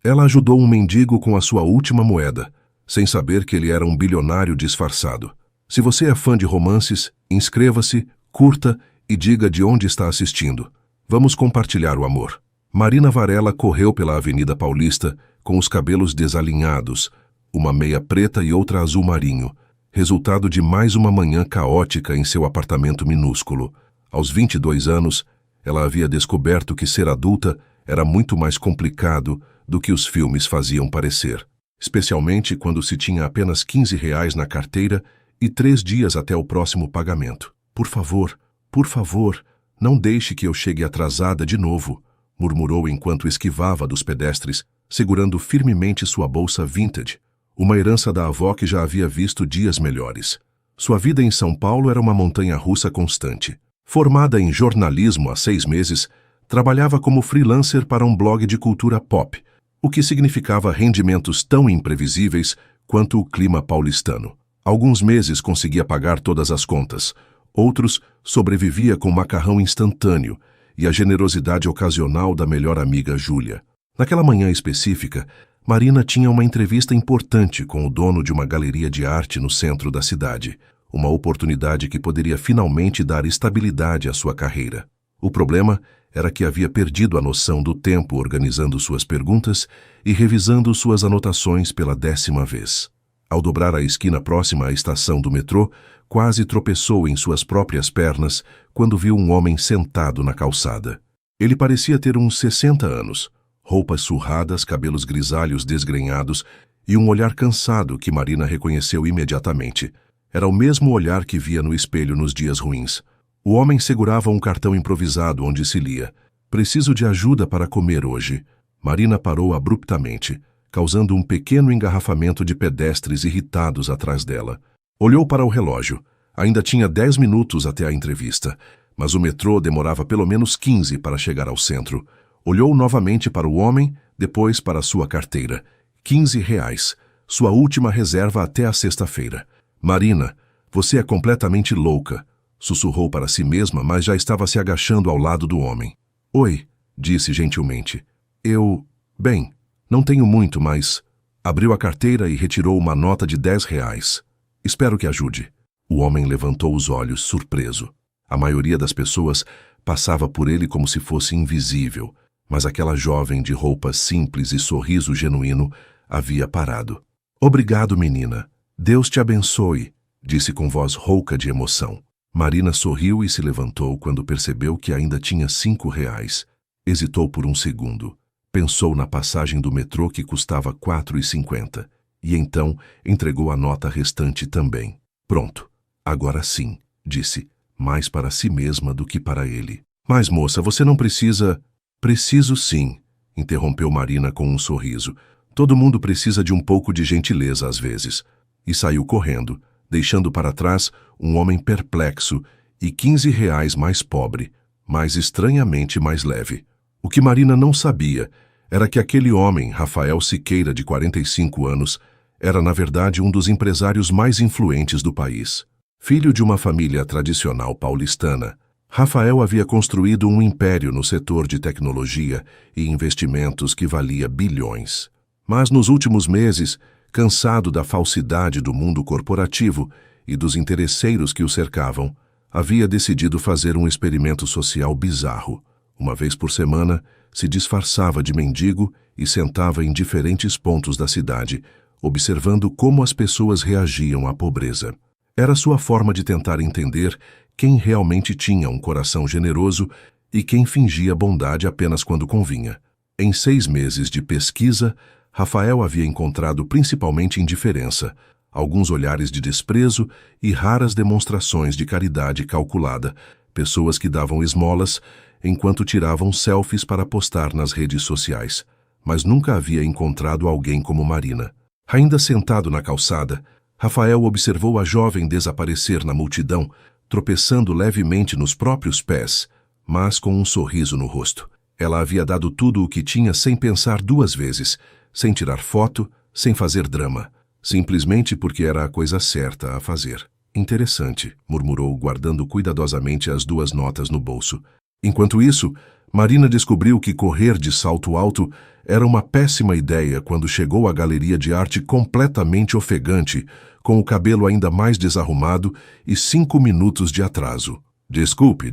Ela ajudou um mendigo com a sua última moeda, sem saber que ele era um bilionário disfarçado. Se você é fã de romances, inscreva-se, curta e diga de onde está assistindo. Vamos compartilhar o amor. Marina Varela correu pela Avenida Paulista com os cabelos desalinhados, uma meia preta e outra azul marinho, resultado de mais uma manhã caótica em seu apartamento minúsculo. Aos 22 anos, ela havia descoberto que ser adulta era muito mais complicado do que os filmes faziam parecer, especialmente quando se tinha apenas R$ 15 na carteira e 3 dias até o próximo pagamento. Por favor, não deixe que eu chegue atrasada de novo, murmurou enquanto esquivava dos pedestres, segurando firmemente sua bolsa vintage, uma herança da avó que já havia visto dias melhores. Sua vida em São Paulo era uma montanha-russa constante. Formada em jornalismo há 6 meses, trabalhava como freelancer para um blog de cultura pop, o que significava rendimentos tão imprevisíveis quanto o clima paulistano. Alguns meses conseguia pagar todas as contas, outros sobrevivia com macarrão instantâneo e a generosidade ocasional da melhor amiga Júlia. Naquela manhã específica, Marina tinha uma entrevista importante com o dono de uma galeria de arte no centro da cidade, uma oportunidade que poderia finalmente dar estabilidade à sua carreira. O problema era que havia perdido a noção do tempo organizando suas perguntas e revisando suas anotações pela 10ª vez. Ao dobrar a esquina próxima à estação do metrô, quase tropeçou em suas próprias pernas quando viu um homem sentado na calçada. Ele parecia ter uns 60 anos, roupas surradas, cabelos grisalhos desgrenhados e um olhar cansado que Marina reconheceu imediatamente. Era o mesmo olhar que via no espelho nos dias ruins. O homem segurava um cartão improvisado onde se lia: "Preciso de ajuda para comer hoje." Marina parou abruptamente, causando um pequeno engarrafamento de pedestres irritados atrás dela. Olhou para o relógio. Ainda tinha 10 minutos até a entrevista, mas o metrô demorava pelo menos 15 para chegar ao centro. Olhou novamente para o homem, depois para sua carteira. R$ 15, sua última reserva até a sexta-feira. "Marina, você é completamente louca", sussurrou para si mesma, mas já estava se agachando ao lado do homem. "Oi", disse gentilmente. Bem, não tenho muito, mas..." Abriu a carteira e retirou uma nota de R$ 10. "Espero que ajude." O homem levantou os olhos, surpreso. A maioria das pessoas passava por ele como se fosse invisível, mas aquela jovem de roupas simples e sorriso genuíno havia parado. "Obrigado, menina. Deus te abençoe", disse com voz rouca de emoção. Marina sorriu e se levantou quando percebeu que ainda tinha R$ 5. Hesitou por um segundo. Pensou na passagem do metrô que custava R$ 4,50 e então entregou a nota restante também. "Pronto, agora sim", disse, mais para si mesma do que para ele. "Mas, moça, você não precisa..." "Preciso sim", interrompeu Marina com um sorriso. "Todo mundo precisa de um pouco de gentileza às vezes." E saiu correndo, deixando para trás um homem perplexo e R$ 15 mais pobre, mas estranhamente mais leve. O que Marina não sabia era que aquele homem, Rafael Siqueira, de 45 anos, era na verdade um dos empresários mais influentes do país. Filho de uma família tradicional paulistana, Rafael havia construído um império no setor de tecnologia e investimentos que valia bilhões. Mas nos últimos meses, cansado da falsidade do mundo corporativo e dos interesseiros que o cercavam, havia decidido fazer um experimento social bizarro. Uma vez por semana, se disfarçava de mendigo e sentava em diferentes pontos da cidade, observando como as pessoas reagiam à pobreza. Era sua forma de tentar entender quem realmente tinha um coração generoso e quem fingia bondade apenas quando convinha. Em 6 meses de pesquisa, Rafael havia encontrado principalmente indiferença, alguns olhares de desprezo e raras demonstrações de caridade calculada, pessoas que davam esmolas enquanto tiravam selfies para postar nas redes sociais. Mas nunca havia encontrado alguém como Marina. Ainda sentado na calçada, Rafael observou a jovem desaparecer na multidão, tropeçando levemente nos próprios pés, mas com um sorriso no rosto. Ela havia dado tudo o que tinha sem pensar 2 vezes, sem tirar foto, sem fazer drama, simplesmente porque era a coisa certa a fazer. "Interessante", murmurou, guardando cuidadosamente as 2 notas no bolso. Enquanto isso, Marina descobriu que correr de salto alto era uma péssima ideia quando chegou à galeria de arte completamente ofegante, com o cabelo ainda mais desarrumado e 5 minutos de atraso. Desculpe,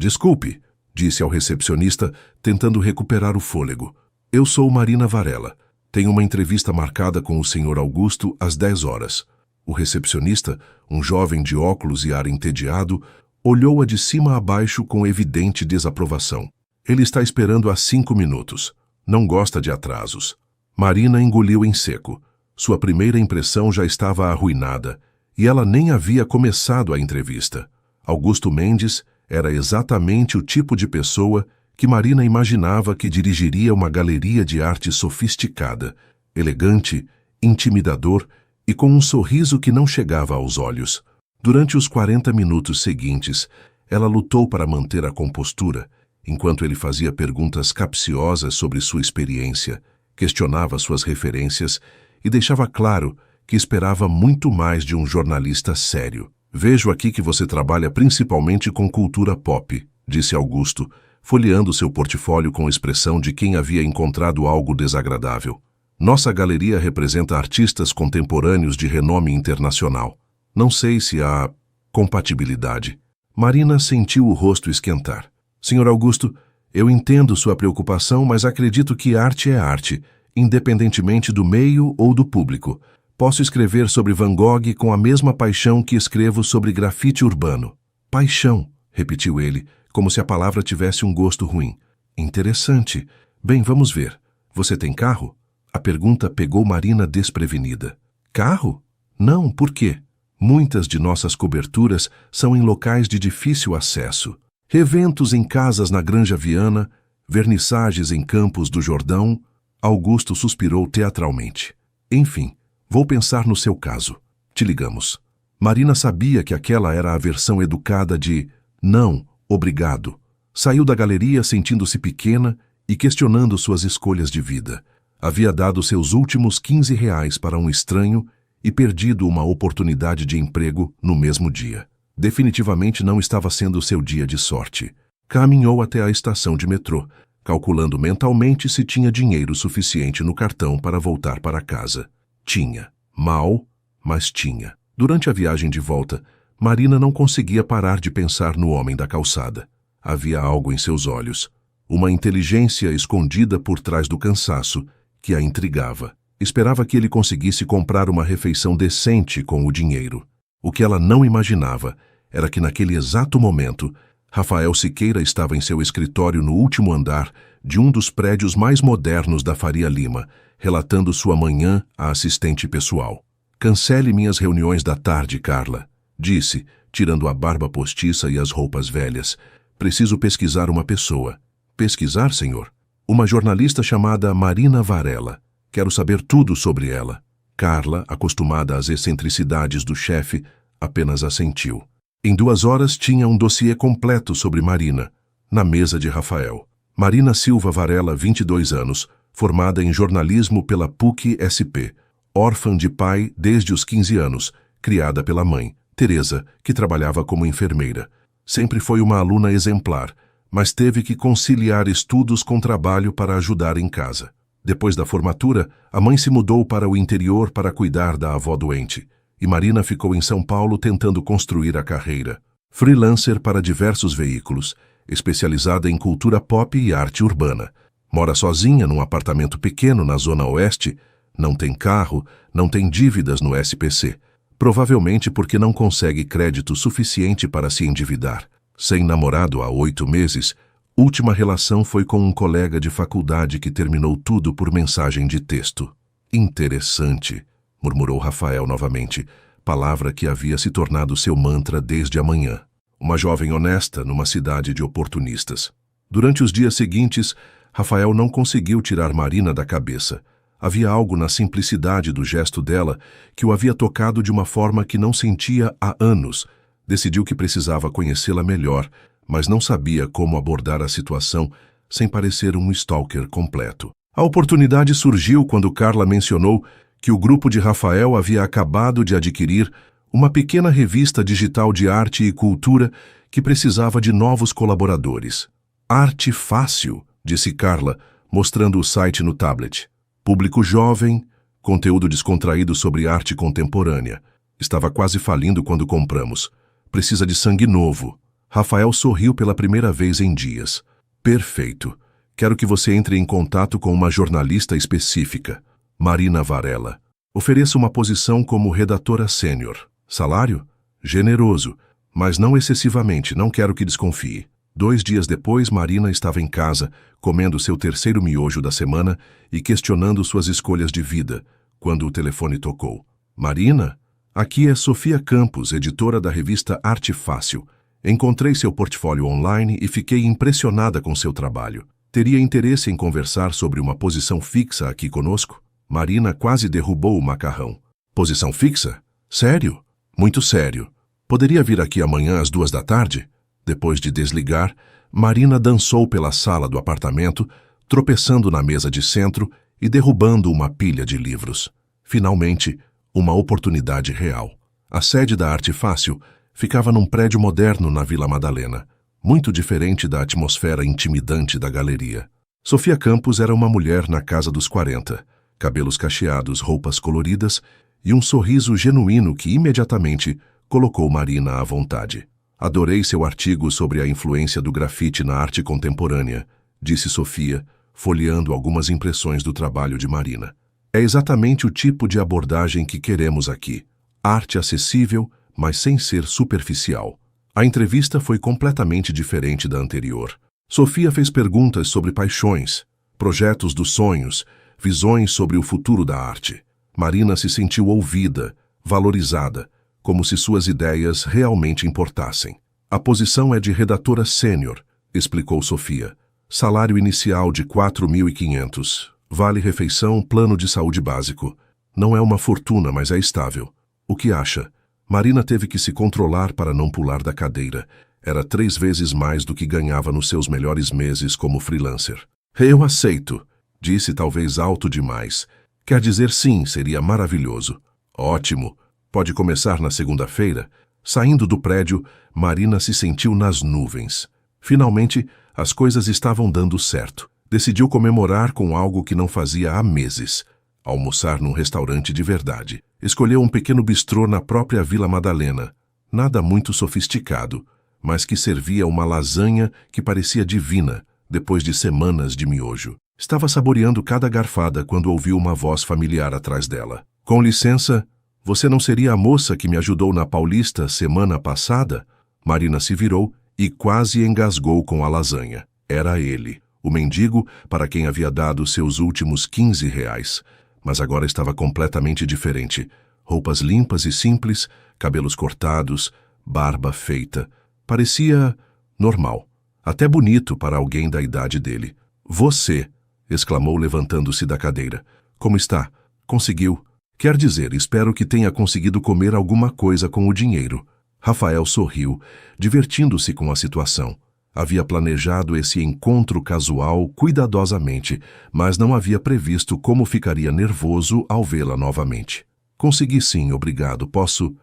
disse ao recepcionista, tentando recuperar o fôlego. Eu sou Marina Varela. Tenho uma entrevista marcada com o Sr. Augusto às 10 horas. O recepcionista, um jovem de óculos e ar entediado, olhou-a de cima a baixo com evidente desaprovação. Ele está esperando há 5 minutos. Não gosta de atrasos. Marina engoliu em seco. Sua primeira impressão já estava arruinada, e ela nem havia começado a entrevista. Augusto Mendes era exatamente o tipo de pessoa que Marina imaginava que dirigiria uma galeria de arte sofisticada, elegante, intimidador e com um sorriso que não chegava aos olhos. Durante os 40 minutos seguintes, ela lutou para manter a compostura, enquanto ele fazia perguntas capciosas sobre sua experiência, questionava suas referências e deixava claro que esperava muito mais de um jornalista sério. Vejo aqui que você trabalha principalmente com cultura pop, disse Augusto, folheando seu portfólio com expressão de quem havia encontrado algo desagradável. Nossa galeria representa artistas contemporâneos de renome internacional. Não sei se há compatibilidade. Marina sentiu o rosto esquentar. Senhor Augusto, eu entendo sua preocupação, mas acredito que arte é arte, independentemente do meio ou do público. Posso escrever sobre Van Gogh com a mesma paixão que escrevo sobre grafite urbano. Paixão, repetiu ele, como se a palavra tivesse um gosto ruim. Interessante. Bem, vamos ver. Você tem carro? A pergunta pegou Marina desprevenida. Carro? Não, por quê? Muitas de nossas coberturas são em locais de difícil acesso. Reventos em casas na Granja Viana, vernissagens em Campos do Jordão. Augusto suspirou teatralmente. Enfim, vou pensar no seu caso. Te ligamos. Marina sabia que aquela era a versão educada de não, obrigado. Saiu da galeria sentindo-se pequena e questionando suas escolhas de vida. Havia dado seus últimos R$ 15 para um estranho e perdido uma oportunidade de emprego no mesmo dia. Definitivamente não estava sendo seu dia de sorte. Caminhou até a estação de metrô, calculando mentalmente se tinha dinheiro suficiente no cartão para voltar para casa. Tinha. Mal, mas tinha. Durante a viagem de volta, Marina não conseguia parar de pensar no homem da calçada. Havia algo em seus olhos, uma inteligência escondida por trás do cansaço que a intrigava. Esperava que ele conseguisse comprar uma refeição decente com o dinheiro. O que ela não imaginava era que naquele exato momento, Rafael Siqueira estava em seu escritório no último andar de um dos prédios mais modernos da Faria Lima, relatando sua manhã à assistente pessoal. Cancele minhas reuniões da tarde, Carla, disse, tirando a barba postiça e as roupas velhas. Preciso pesquisar uma pessoa. Pesquisar, senhor? Uma jornalista chamada Marina Varela. Quero saber tudo sobre ela. Carla, acostumada às excentricidades do chefe, apenas assentiu. Em 2 horas tinha um dossiê completo sobre Marina, na mesa de Rafael. Marina Silva Varela, 22 anos, formada em jornalismo pela PUC-SP, órfã de pai desde os 15 anos, criada pela mãe, Teresa, que trabalhava como enfermeira. Sempre foi uma aluna exemplar, mas teve que conciliar estudos com trabalho para ajudar em casa. Depois da formatura, a mãe se mudou para o interior para cuidar da avó doente, e Marina ficou em São Paulo tentando construir a carreira. Freelancer para diversos veículos, especializada em cultura pop e arte urbana. Mora sozinha num apartamento pequeno na Zona Oeste, não tem carro, não tem dívidas no SPC, provavelmente porque não consegue crédito suficiente para se endividar. Sem namorado há 8 meses, última relação foi com um colega de faculdade que terminou tudo por mensagem de texto. Interessante, murmurou Rafael novamente, palavra que havia se tornado seu mantra desde a manhã. Uma jovem honesta numa cidade de oportunistas. Durante os dias seguintes, Rafael não conseguiu tirar Marina da cabeça. Havia algo na simplicidade do gesto dela que o havia tocado de uma forma que não sentia há anos. Decidiu que precisava conhecê-la melhor, mas não sabia como abordar a situação sem parecer um stalker completo. A oportunidade surgiu quando Carla mencionou que o grupo de Rafael havia acabado de adquirir uma pequena revista digital de arte e cultura que precisava de novos colaboradores. Arte Fácil, disse Carla, mostrando o site no tablet. Público jovem, conteúdo descontraído sobre arte contemporânea. Estava quase falindo quando compramos. Precisa de sangue novo. Rafael sorriu pela primeira vez em dias. Perfeito. Quero que você entre em contato com uma jornalista específica. Marina Varela. Ofereça uma posição como redatora sênior. Salário? Generoso, mas não excessivamente, não quero que desconfie. 2 dias depois, Marina estava em casa, comendo seu terceiro miojo da semana e questionando suas escolhas de vida, quando o telefone tocou. Marina? Aqui é Sofia Campos, editora da revista Arte Fácil. Encontrei seu portfólio online e fiquei impressionada com seu trabalho. Teria interesse em conversar sobre uma posição fixa aqui conosco? Marina quase derrubou o macarrão. Posição fixa? Sério? Muito sério. Poderia vir aqui amanhã às 2 da tarde? Depois de desligar, Marina dançou pela sala do apartamento, tropeçando na mesa de centro e derrubando uma pilha de livros. Finalmente, uma oportunidade real. A sede da Arte Fácil ficava num prédio moderno na Vila Madalena, muito diferente da atmosfera intimidante da galeria. Sofia Campos era uma mulher na casa dos 40, cabelos cacheados, roupas coloridas e um sorriso genuíno que imediatamente colocou Marina à vontade. Adorei seu artigo sobre a influência do grafite na arte contemporânea, disse Sofia, folheando algumas impressões do trabalho de Marina. É exatamente o tipo de abordagem que queremos aqui. Arte acessível, mas sem ser superficial. A entrevista foi completamente diferente da anterior. Sofia fez perguntas sobre paixões, projetos dos sonhos, visões sobre o futuro da arte. Marina se sentiu ouvida, valorizada, como se suas ideias realmente importassem. A posição é de redatora sênior, explicou Sofia. Salário inicial de 4.500. Vale refeição, plano de saúde básico. Não é uma fortuna, mas é estável. O que acha? Marina teve que se controlar para não pular da cadeira. Era 3 vezes mais do que ganhava nos seus melhores meses como freelancer. Eu aceito, disse talvez alto demais. Quer dizer sim, seria maravilhoso. Ótimo. Pode começar na segunda-feira? Saindo do prédio, Marina se sentiu nas nuvens. Finalmente, as coisas estavam dando certo. Decidiu comemorar com algo que não fazia há meses. Almoçar num restaurante de verdade. Escolheu um pequeno bistrô na própria Vila Madalena. Nada muito sofisticado, mas que servia uma lasanha que parecia divina, depois de semanas de miojo. Estava saboreando cada garfada quando ouviu uma voz familiar atrás dela. Com licença, você não seria a moça que me ajudou na Paulista semana passada? Marina se virou e quase engasgou com a lasanha. Era ele, o mendigo para quem havia dado seus últimos 15 reais. Mas agora estava completamente diferente. Roupas limpas e simples, cabelos cortados, barba feita. Parecia normal, até bonito para alguém da idade dele. Você, exclamou levantando-se da cadeira. Como está? Conseguiu? Quer dizer, espero que tenha conseguido comer alguma coisa com o dinheiro. Rafael sorriu, divertindo-se com a situação. Havia planejado esse encontro casual cuidadosamente, mas não havia previsto como ficaria nervoso ao vê-la novamente. Consegui sim, obrigado. Posso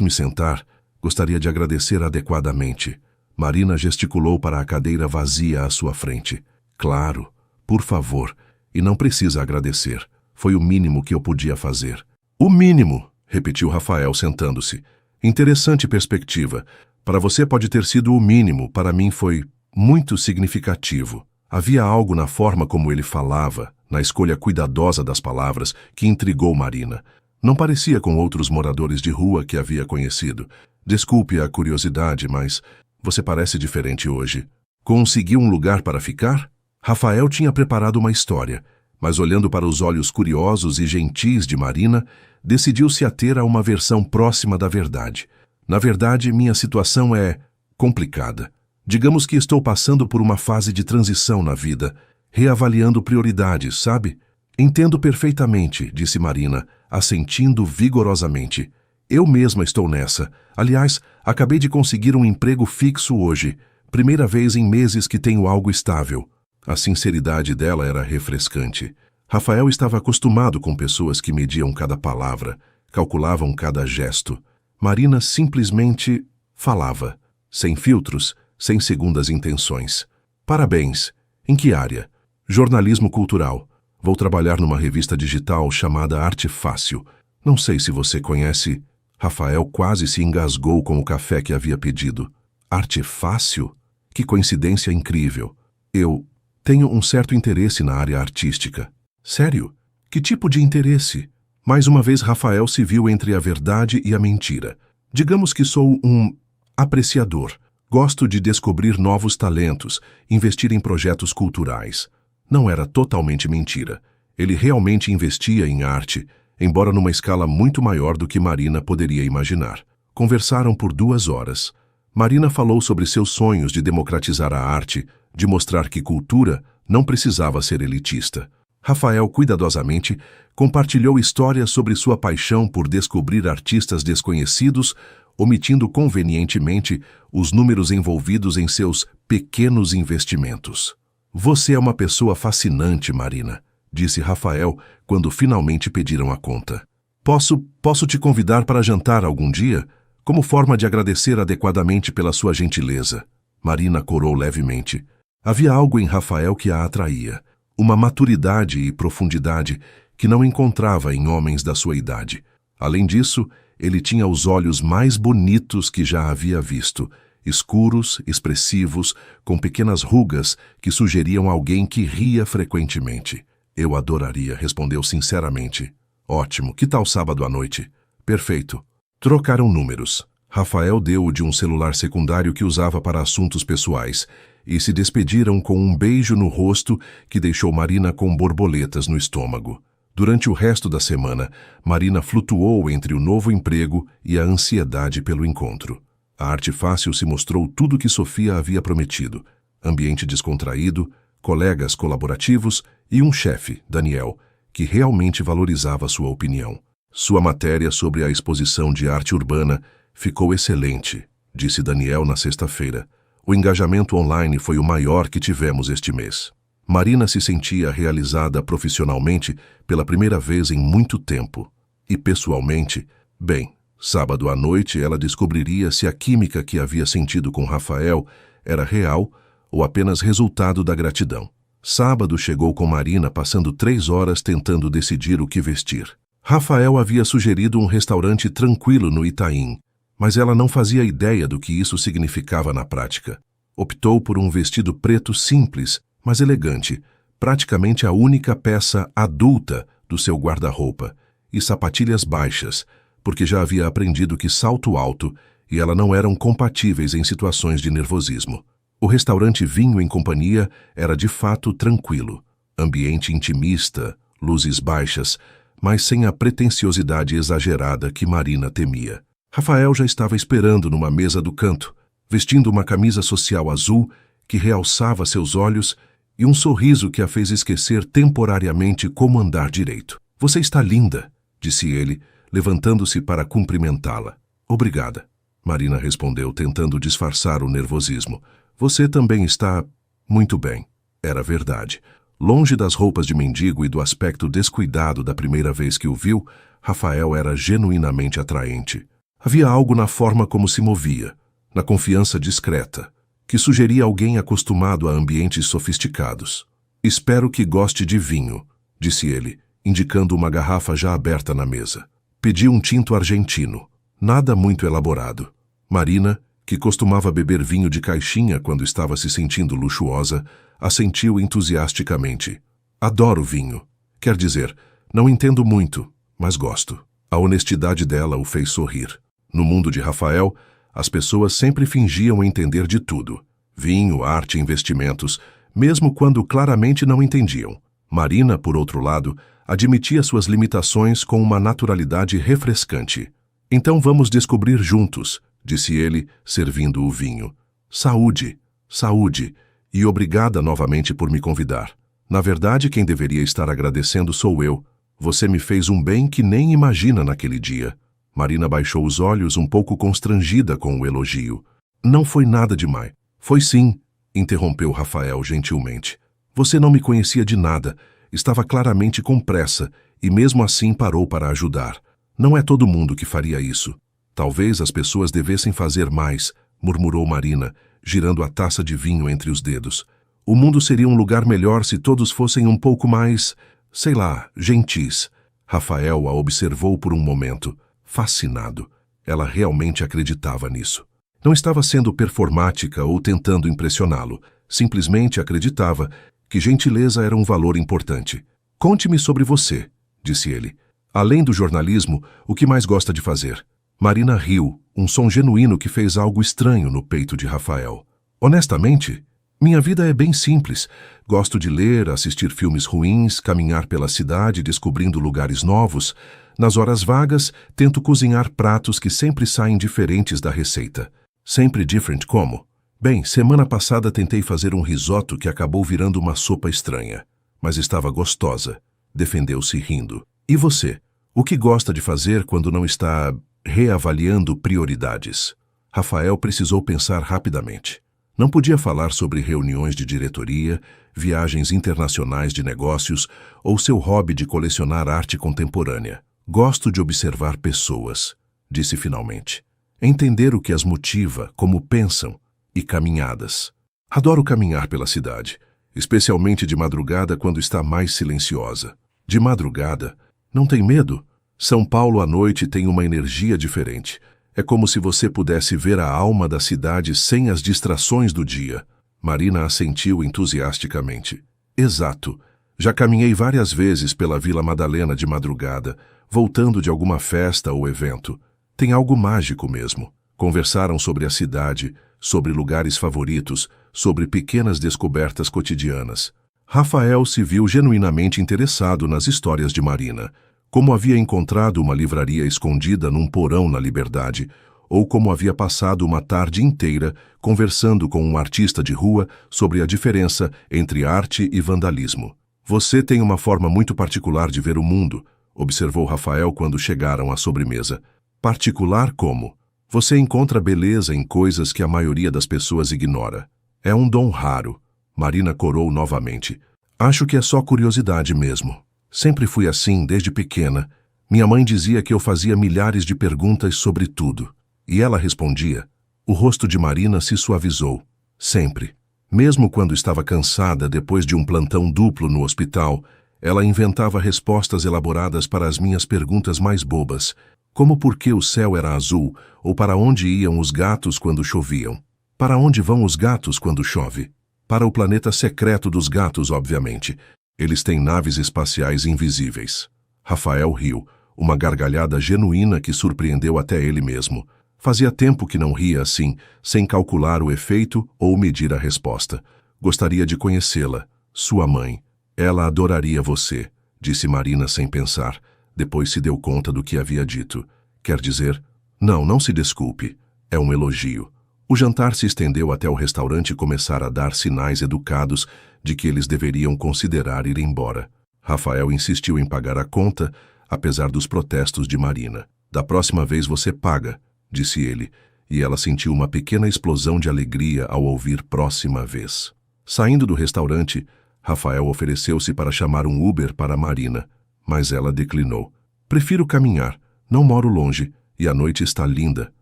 me sentar? Gostaria de agradecer adequadamente. Marina gesticulou para a cadeira vazia à sua frente. Claro, por favor, e não precisa agradecer. Foi o mínimo que eu podia fazer. O mínimo, repetiu Rafael sentando-se. Interessante perspectiva. Para você pode ter sido o mínimo, para mim foi muito significativo. Havia algo na forma como ele falava, na escolha cuidadosa das palavras, que intrigou Marina. Não parecia com outros moradores de rua que havia conhecido. Desculpe a curiosidade, mas você parece diferente hoje. Conseguiu um lugar para ficar? Rafael tinha preparado uma história, mas olhando para os olhos curiosos e gentis de Marina, decidiu se ater a uma versão próxima da verdade. Na verdade, minha situação é complicada. Digamos que estou passando por uma fase de transição na vida, reavaliando prioridades, sabe? Entendo perfeitamente, disse Marina, assentindo vigorosamente. Eu mesma estou nessa. Aliás, acabei de conseguir um emprego fixo hoje. Primeira vez em meses que tenho algo estável. A sinceridade dela era refrescante. Rafael estava acostumado com pessoas que mediam cada palavra, calculavam cada gesto. Marina simplesmente falava, sem filtros, sem segundas intenções. Parabéns, Em que área? Jornalismo cultural. Vou trabalhar numa revista digital chamada Arte Fácil. Não sei se você conhece. Rafael quase se engasgou com o café que havia pedido. Arte Fácil? Que coincidência incrível. Eu tenho um certo interesse na área artística. Sério? Que tipo de interesse? Mais uma vez Rafael se viu entre a verdade e a mentira. Digamos que sou um apreciador. Gosto de descobrir novos talentos, investir em projetos culturais. Não era totalmente mentira. Ele realmente investia em arte, embora numa escala muito maior do que Marina poderia imaginar. Conversaram por 2 horas. Marina falou sobre seus sonhos de democratizar a arte, de mostrar que cultura não precisava ser elitista. Rafael, cuidadosamente, compartilhou histórias sobre sua paixão por descobrir artistas desconhecidos, omitindo convenientemente os números envolvidos em seus pequenos investimentos. Você é uma pessoa fascinante, Marina, disse Rafael quando finalmente pediram a conta. Posso te convidar para jantar algum dia? Como forma de agradecer adequadamente pela sua gentileza. Marina corou levemente. Havia algo em Rafael que a atraía, uma maturidade e profundidade que não encontrava em homens da sua idade. Além disso, ele tinha os olhos mais bonitos que já havia visto, escuros, expressivos, com pequenas rugas que sugeriam alguém que ria frequentemente. Eu adoraria, respondeu sinceramente. Ótimo, que tal sábado à noite? Perfeito. Trocaram números. Rafael deu-o de um celular secundário que usava para assuntos pessoais e se despediram com um beijo no rosto que deixou Marina com borboletas no estômago. Durante o resto da semana, Marina flutuou entre o novo emprego e a ansiedade pelo encontro. A Arte Fácil se mostrou tudo o que Sofia havia prometido. Ambiente descontraído, colegas colaborativos e um chefe, Daniel, que realmente valorizava sua opinião. Sua matéria sobre a exposição de arte urbana ficou excelente, disse Daniel na sexta-feira. O engajamento online foi o maior que tivemos este mês. Marina se sentia realizada profissionalmente pela primeira vez em muito tempo. E pessoalmente, bem, sábado à noite ela descobriria se a química que havia sentido com Rafael era real ou apenas resultado da gratidão. Sábado chegou com Marina passando 3 horas tentando decidir o que vestir. Rafael havia sugerido um restaurante tranquilo no Itaim, mas ela não fazia ideia do que isso significava na prática. Optou por um vestido preto simples, mas elegante, praticamente a única peça adulta do seu guarda-roupa, e sapatilhas baixas, porque já havia aprendido que salto alto e ela não eram compatíveis em situações de nervosismo. O restaurante Vinho em Companhia era de fato tranquilo, ambiente intimista, luzes baixas, mas sem a pretensiosidade exagerada que Marina temia. Rafael já estava esperando numa mesa do canto, vestindo uma camisa social azul que realçava seus olhos e um sorriso que a fez esquecer temporariamente como andar direito. Você está linda, disse ele, levantando-se para cumprimentá-la. Obrigada, Marina respondeu, tentando disfarçar o nervosismo. Você também está muito bem. Era verdade. Longe das roupas de mendigo e do aspecto descuidado da primeira vez que o viu, Rafael era genuinamente atraente. Havia algo na forma como se movia, na confiança discreta, que sugeria alguém acostumado a ambientes sofisticados. Espero que goste de vinho, disse ele, indicando uma garrafa já aberta na mesa. Pedi um tinto argentino, nada muito elaborado. Marina, que costumava beber vinho de caixinha quando estava se sentindo luxuosa, assentiu entusiasticamente. Adoro vinho. Quer dizer, não entendo muito, mas gosto. A honestidade dela o fez sorrir. No mundo de Rafael, as pessoas sempre fingiam entender de tudo. Vinho, arte, investimentos, mesmo quando claramente não entendiam. Marina, por outro lado, admitia suas limitações com uma naturalidade refrescante. Então vamos descobrir juntos, disse ele, servindo o vinho. Saúde, saúde, e obrigada novamente por me convidar. Na verdade, quem deveria estar agradecendo sou eu. Você me fez um bem que nem imagina naquele dia. Marina baixou os olhos, um pouco constrangida com o elogio. Não foi nada demais. Foi sim, interrompeu Rafael gentilmente. Você não me conhecia de nada, estava claramente com pressa e mesmo assim parou para ajudar. Não é todo mundo que faria isso. Talvez as pessoas devessem fazer mais, murmurou Marina, girando a taça de vinho entre os dedos. O mundo seria um lugar melhor se todos fossem um pouco mais, sei lá, gentis. Rafael a observou por um momento, fascinado. Ela realmente acreditava nisso. Não estava sendo performática ou tentando impressioná-lo. Simplesmente acreditava que gentileza era um valor importante. Conte-me sobre você, disse ele. Além do jornalismo, o que mais gosta de fazer? Marina riu, um som genuíno que fez algo estranho no peito de Rafael. Honestamente, minha vida é bem simples. Gosto de ler, assistir filmes ruins, caminhar pela cidade descobrindo lugares novos. Nas horas vagas, tento cozinhar pratos que sempre saem diferentes da receita. Sempre different como? Bem, semana passada tentei fazer um risoto que acabou virando uma sopa estranha. Mas estava gostosa. Defendeu-se rindo. E você? O que gosta de fazer quando não está reavaliando prioridades? Rafael precisou pensar rapidamente. Não podia falar sobre reuniões de diretoria, viagens internacionais de negócios ou seu hobby de colecionar arte contemporânea. Gosto de observar pessoas, disse finalmente. Entender o que as motiva, como pensam, e caminhadas. Adoro caminhar pela cidade, especialmente de madrugada quando está mais silenciosa. De madrugada? Não tem medo? São Paulo à noite tem uma energia diferente. É como se você pudesse ver a alma da cidade sem as distrações do dia. Marina assentiu entusiasticamente. Exato. Já caminhei várias vezes pela Vila Madalena de madrugada, voltando de alguma festa ou evento. Tem algo mágico mesmo. Conversaram sobre a cidade, sobre lugares favoritos, sobre pequenas descobertas cotidianas. Rafael se viu genuinamente interessado nas histórias de Marina. Como havia encontrado uma livraria escondida num porão na Liberdade, ou como havia passado uma tarde inteira conversando com um artista de rua sobre a diferença entre arte e vandalismo. Você tem uma forma muito particular de ver o mundo, observou Rafael quando chegaram à sobremesa. Particular como? Você encontra beleza em coisas que a maioria das pessoas ignora. É um dom raro. Marina corou novamente. Acho que é só curiosidade mesmo. Sempre fui assim desde pequena. Minha mãe dizia que eu fazia milhares de perguntas sobre tudo. E ela respondia. O rosto de Marina se suavizou. Sempre. Mesmo quando estava cansada depois de um plantão duplo no hospital, ela inventava respostas elaboradas para as minhas perguntas mais bobas, como por que o céu era azul ou para onde iam os gatos quando choviam. Para onde vão os gatos quando chove? Para o planeta secreto dos gatos, obviamente. Eles têm naves espaciais invisíveis. Rafael riu, uma gargalhada genuína que surpreendeu até ele mesmo. Fazia tempo que não ria assim, sem calcular o efeito ou medir a resposta. Gostaria de conhecê-la, sua mãe. Ela adoraria você, disse Marina sem pensar. Depois se deu conta do que havia dito. Quer dizer, não se desculpe. É um elogio. O jantar se estendeu até o restaurante começar a dar sinais educados de que eles deveriam considerar ir embora. Rafael insistiu em pagar a conta, apesar dos protestos de Marina. Da próxima vez você paga, disse ele, e ela sentiu uma pequena explosão de alegria ao ouvir próxima vez. Saindo do restaurante, Rafael ofereceu-se para chamar um Uber para Marina, mas ela declinou. Prefiro caminhar, não moro longe, e a noite está linda.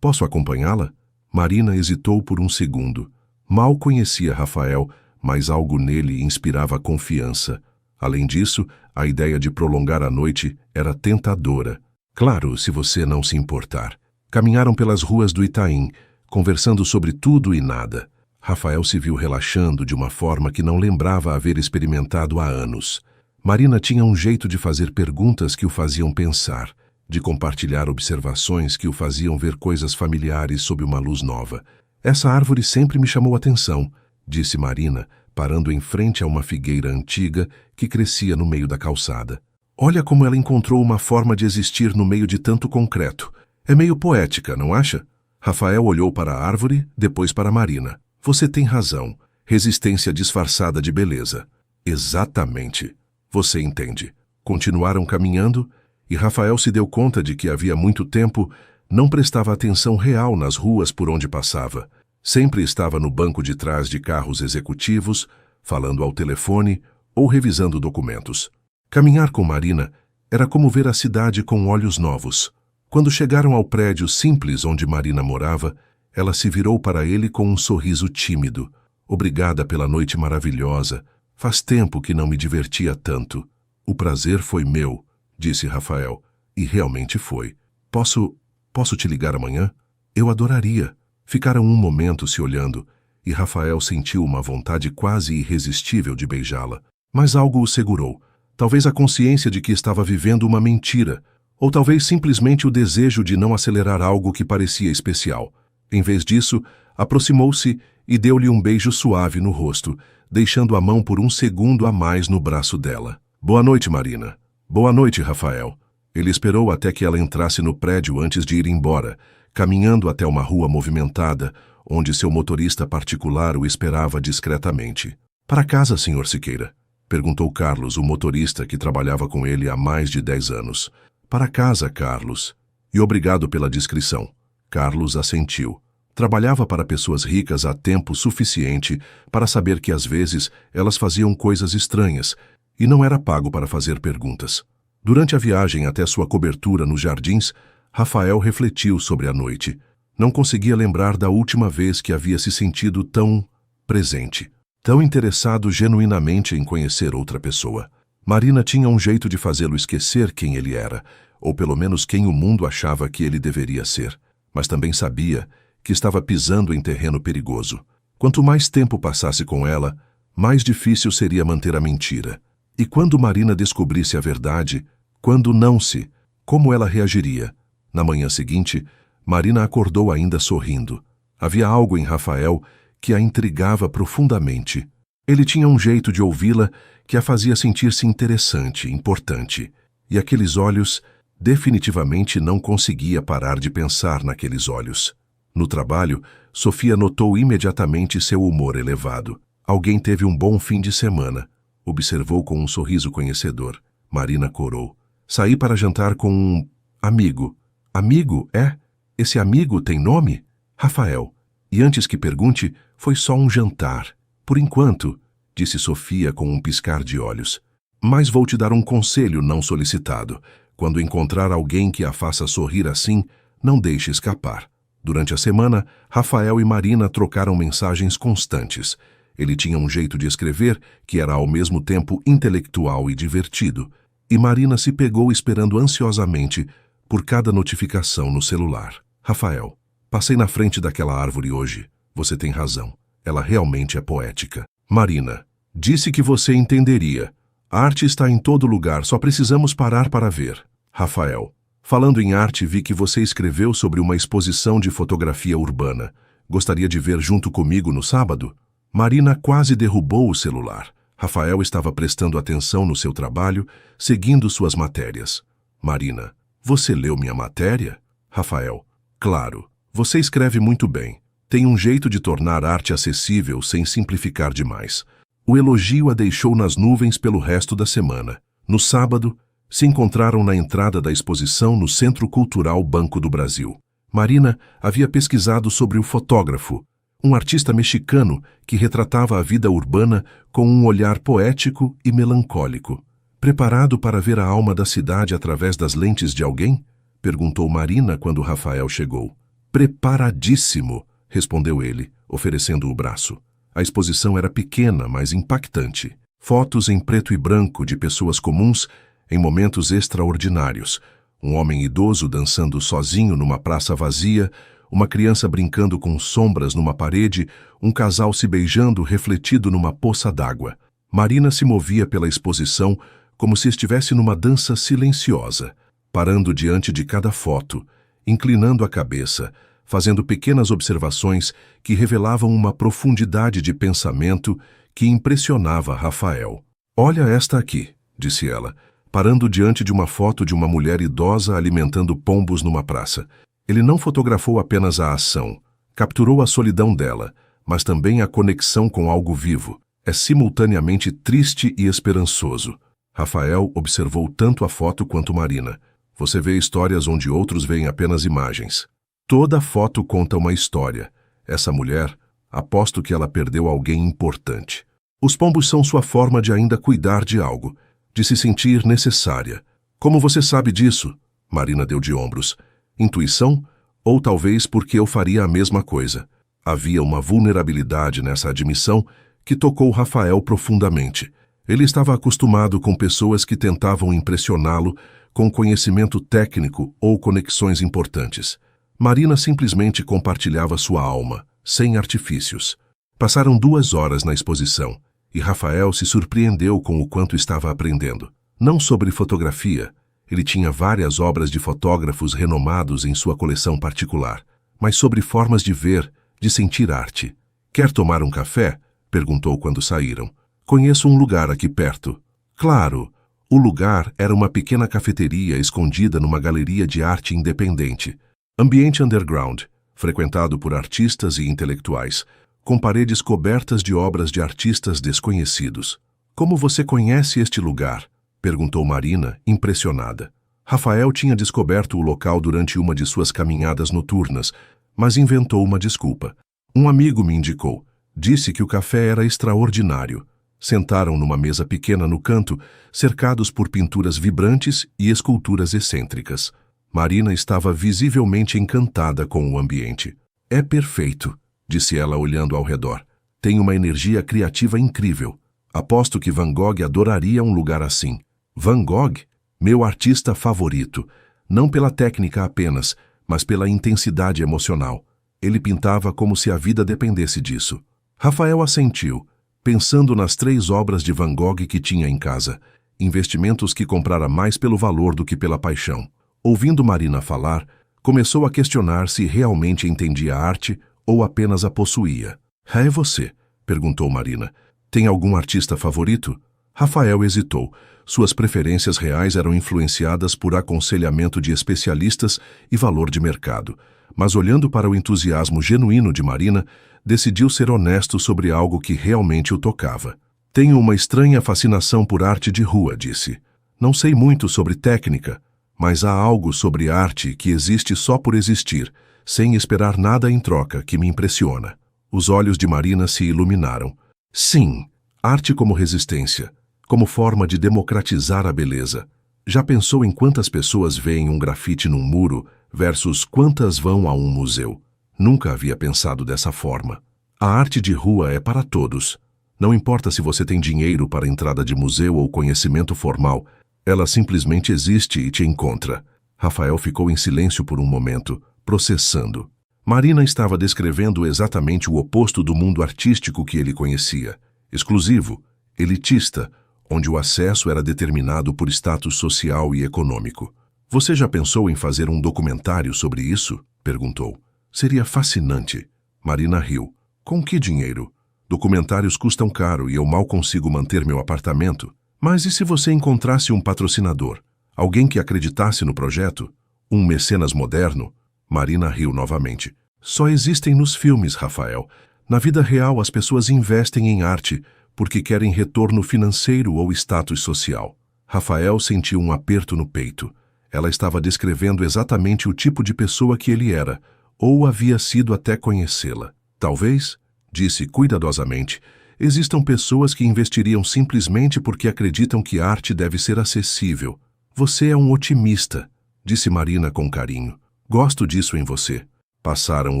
Posso acompanhá-la? Marina hesitou por um segundo. Mal conhecia Rafael, mas algo nele inspirava confiança. Além disso, a ideia de prolongar a noite era tentadora. Claro, se você não se importar. Caminharam pelas ruas do Itaim, conversando sobre tudo e nada. Rafael se viu relaxando de uma forma que não lembrava haver experimentado há anos. Marina tinha um jeito de fazer perguntas que o faziam pensar, de compartilhar observações que o faziam ver coisas familiares sob uma luz nova. Essa árvore sempre me chamou a atenção, disse Marina, parando em frente a uma figueira antiga que crescia no meio da calçada. Olha como ela encontrou uma forma de existir no meio de tanto concreto. É meio poética, não acha? Rafael olhou para a árvore, depois para Marina. Você tem razão. Resistência disfarçada de beleza. Exatamente. Você entende. Continuaram caminhando, e Rafael se deu conta de que havia muito tempo não prestava atenção real nas ruas por onde passava. Sempre estava no banco de trás de carros executivos, falando ao telefone ou revisando documentos. Caminhar com Marina era como ver a cidade com olhos novos. Quando chegaram ao prédio simples onde Marina morava, ela se virou para ele com um sorriso tímido. Obrigada pela noite maravilhosa. Faz tempo que não me divertia tanto. O prazer foi meu, disse Rafael, e realmente foi. Posso te ligar amanhã? Eu adoraria. Ficaram um momento se olhando, e Rafael sentiu uma vontade quase irresistível de beijá-la. Mas algo o segurou. Talvez a consciência de que estava vivendo uma mentira, ou talvez simplesmente o desejo de não acelerar algo que parecia especial. Em vez disso, aproximou-se e deu-lhe um beijo suave no rosto, deixando a mão por um segundo a mais no braço dela. Boa noite, Marina. Boa noite, Rafael. Ele esperou até que ela entrasse no prédio antes de ir embora, caminhando até uma rua movimentada, onde seu motorista particular o esperava discretamente. Para casa, Sr. Siqueira? Perguntou Carlos, o motorista que trabalhava com ele há mais de 10 anos. Para casa, Carlos. E obrigado pela descrição. Carlos assentiu. Trabalhava para pessoas ricas há tempo suficiente para saber que às vezes elas faziam coisas estranhas e não era pago para fazer perguntas. Durante a viagem até sua cobertura nos jardins, Rafael refletiu sobre a noite. Não conseguia lembrar da última vez que havia se sentido tão presente, tão interessado genuinamente em conhecer outra pessoa. Marina tinha um jeito de fazê-lo esquecer quem ele era, ou pelo menos quem o mundo achava que ele deveria ser, mas também sabia que estava pisando em terreno perigoso. Quanto mais tempo passasse com ela, mais difícil seria manter a mentira. E quando Marina descobrisse a verdade, quando não se, como ela reagiria? Na manhã seguinte, Marina acordou ainda sorrindo. Havia algo em Rafael que a intrigava profundamente. Ele tinha um jeito de ouvi-la que a fazia sentir-se interessante, importante. E aqueles olhos, definitivamente não conseguia parar de pensar naqueles olhos. No trabalho, Sofia notou imediatamente seu humor elevado. Alguém teve um bom fim de semana, observou com um sorriso conhecedor. Marina corou. Saí para jantar com um amigo. Amigo, é? Esse amigo tem nome? Rafael. E antes que pergunte, foi só um jantar. Por enquanto, disse Sofia com um piscar de olhos. Mas vou te dar um conselho não solicitado. Quando encontrar alguém que a faça sorrir assim, não deixe escapar. Durante a semana, Rafael e Marina trocaram mensagens constantes. Ele tinha um jeito de escrever que era ao mesmo tempo intelectual e divertido. E Marina se pegou esperando ansiosamente por cada notificação no celular. Rafael, passei na frente daquela árvore hoje. Você tem razão. Ela realmente é poética. Marina, disse que você entenderia. A arte está em todo lugar, só precisamos parar para ver. Rafael, falando em arte, vi que você escreveu sobre uma exposição de fotografia urbana. Gostaria de ver junto comigo no sábado? Marina quase derrubou o celular. Rafael estava prestando atenção no seu trabalho, seguindo suas matérias. Marina, você leu minha matéria? Rafael, claro. Você escreve muito bem. Tem um jeito de tornar arte acessível sem simplificar demais. O elogio a deixou nas nuvens pelo resto da semana. No sábado, se encontraram na entrada da exposição no Centro Cultural Banco do Brasil. Marina havia pesquisado sobre o fotógrafo, um artista mexicano que retratava a vida urbana com um olhar poético e melancólico. Preparado para ver a alma da cidade através das lentes de alguém? Perguntou Marina quando Rafael chegou. Preparadíssimo, respondeu ele, oferecendo o braço. A exposição era pequena, mas impactante. Fotos em preto e branco de pessoas comuns em momentos extraordinários. Um homem idoso dançando sozinho numa praça vazia, uma criança brincando com sombras numa parede, um casal se beijando refletido numa poça d'água. Marina se movia pela exposição como se estivesse numa dança silenciosa, parando diante de cada foto, inclinando a cabeça, fazendo pequenas observações que revelavam uma profundidade de pensamento que impressionava Rafael. Olha esta aqui, disse ela, parando diante de uma foto de uma mulher idosa alimentando pombos numa praça. Ele não fotografou apenas a ação, capturou a solidão dela, mas também a conexão com algo vivo. É simultaneamente triste e esperançoso. Rafael observou tanto a foto quanto Marina. Você vê histórias onde outros veem apenas imagens. Toda foto conta uma história. Essa mulher, aposto que ela perdeu alguém importante. Os pombos são sua forma de ainda cuidar de algo, de se sentir necessária. Como você sabe disso? Marina deu de ombros. Intuição? Ou talvez porque eu faria a mesma coisa. Havia uma vulnerabilidade nessa admissão que tocou Rafael profundamente. Ele estava acostumado com pessoas que tentavam impressioná-lo com conhecimento técnico ou conexões importantes. Marina simplesmente compartilhava sua alma, sem artifícios. Passaram 2 horas na exposição, e Rafael se surpreendeu com o quanto estava aprendendo. Não sobre fotografia, ele tinha várias obras de fotógrafos renomados em sua coleção particular, mas sobre formas de ver, de sentir arte. "Quer tomar um café?" perguntou quando saíram. "Conheço um lugar aqui perto." Claro, o lugar era uma pequena cafeteria escondida numa galeria de arte independente. Ambiente underground, frequentado por artistas e intelectuais, com paredes cobertas de obras de artistas desconhecidos. "Como você conhece este lugar?" perguntou Marina, impressionada. Rafael tinha descoberto o local durante uma de suas caminhadas noturnas, mas inventou uma desculpa. "Um amigo me indicou. Disse que o café era extraordinário." Sentaram numa mesa pequena no canto, cercados por pinturas vibrantes e esculturas excêntricas. Marina estava visivelmente encantada com o ambiente. "É perfeito", disse ela olhando ao redor. "Tem uma energia criativa incrível. Aposto que Van Gogh adoraria um lugar assim." "Van Gogh? Meu artista favorito. Não pela técnica apenas, mas pela intensidade emocional. Ele pintava como se a vida dependesse disso." Rafael assentiu, pensando nas 3 obras de Van Gogh que tinha em casa, investimentos que comprara mais pelo valor do que pela paixão. Ouvindo Marina falar, começou a questionar se realmente entendia a arte ou apenas a possuía. "É você?" perguntou Marina. "Tem algum artista favorito?" Rafael hesitou. Suas preferências reais eram influenciadas por aconselhamento de especialistas e valor de mercado. Mas olhando para o entusiasmo genuíno de Marina, decidiu ser honesto sobre algo que realmente o tocava. "Tenho uma estranha fascinação por arte de rua", disse. "Não sei muito sobre técnica, mas há algo sobre arte que existe só por existir, sem esperar nada em troca, que me impressiona." Os olhos de Marina se iluminaram. "Sim, arte como resistência, como forma de democratizar a beleza. Já pensou em quantas pessoas veem um grafite num muro versus quantas vão a um museu? Nunca havia pensado dessa forma. A arte de rua é para todos. Não importa se você tem dinheiro para entrada de museu ou conhecimento formal, ela simplesmente existe e te encontra." Rafael ficou em silêncio por um momento, processando. Marina estava descrevendo exatamente o oposto do mundo artístico que ele conhecia. Exclusivo, elitista, onde o acesso era determinado por status social e econômico. "Você já pensou em fazer um documentário sobre isso?" perguntou. "Seria fascinante." Marina riu. "Com que dinheiro? Documentários custam caro e eu mal consigo manter meu apartamento. Mas e se você encontrasse um patrocinador? Alguém que acreditasse no projeto? Um mecenas moderno?" Marina riu novamente. "Só existem nos filmes, Rafael. Na vida real, as pessoas investem em arte porque querem retorno financeiro ou status social." Rafael sentiu um aperto no peito. Ela estava descrevendo exatamente o tipo de pessoa que ele era, ou havia sido até conhecê-la. "Talvez", disse cuidadosamente, "existam pessoas que investiriam simplesmente porque acreditam que a arte deve ser acessível." "Você é um otimista", disse Marina com carinho. "Gosto disso em você." Passaram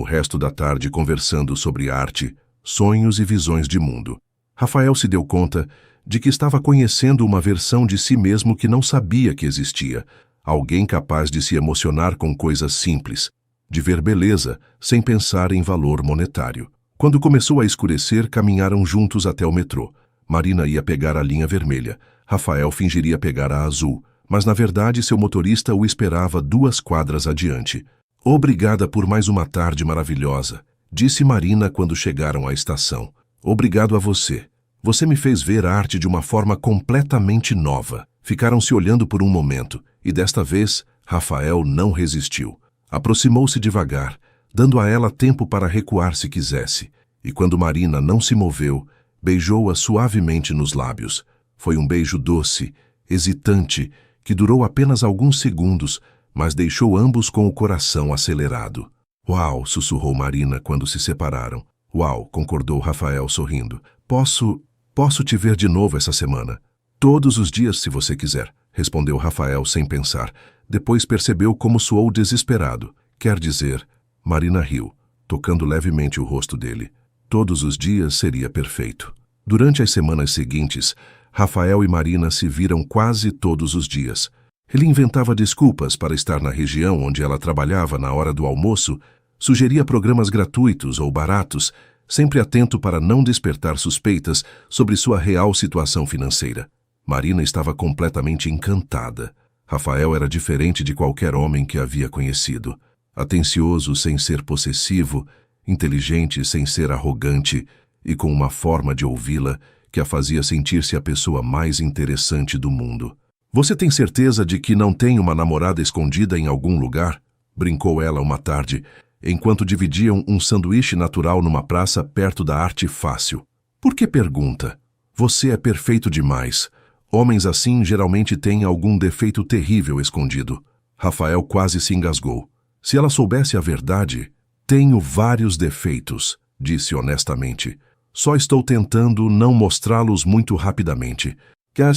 o resto da tarde conversando sobre arte, sonhos e visões de mundo. Rafael se deu conta de que estava conhecendo uma versão de si mesmo que não sabia que existia, alguém capaz de se emocionar com coisas simples, de ver beleza sem pensar em valor monetário. Quando começou a escurecer, caminharam juntos até o metrô. Marina ia pegar a linha vermelha, Rafael fingiria pegar a azul, mas na verdade seu motorista o esperava 2 quadras adiante. "Obrigada por mais uma tarde maravilhosa", disse Marina quando chegaram à estação. "Obrigado a você. Você me fez ver a arte de uma forma completamente nova." Ficaram se olhando por um momento, e desta vez, Rafael não resistiu. Aproximou-se devagar, dando a ela tempo para recuar se quisesse, e quando Marina não se moveu, beijou-a suavemente nos lábios. Foi um beijo doce, hesitante, que durou apenas alguns segundos, mas deixou ambos com o coração acelerado. "Uau", sussurrou Marina quando se separaram. "Uau", concordou Rafael sorrindo. Posso te ver de novo essa semana." "Todos os dias, se você quiser", respondeu Rafael sem pensar. Depois percebeu como soou desesperado. "Quer dizer..." Marina riu. tocando levemente o rosto dele. Todos os dias seria perfeito. Durante as semanas seguintes, Rafael e Marina se viram quase todos os dias. Ele inventava desculpas para estar na região onde ela trabalhava na hora do almoço, sugeria programas gratuitos ou baratos, sempre atento para não despertar suspeitas sobre sua real situação financeira. Marina estava completamente encantada. Rafael era diferente de qualquer homem que havia conhecido. Atencioso sem ser possessivo, inteligente sem ser arrogante e com uma forma de ouvi-la que a fazia sentir-se a pessoa mais interessante do mundo. "Você tem certeza de que não tem uma namorada escondida em algum lugar?" brincou ela uma tarde, enquanto dividiam um sanduíche natural numa praça perto da Arte Fácil. "Por que pergunta? Você é perfeito demais. Homens assim geralmente têm algum defeito terrível escondido." Rafael quase se engasgou. Se ela soubesse a verdade... "Tenho vários defeitos", disse honestamente. "Só estou tentando não mostrá-los muito rapidamente."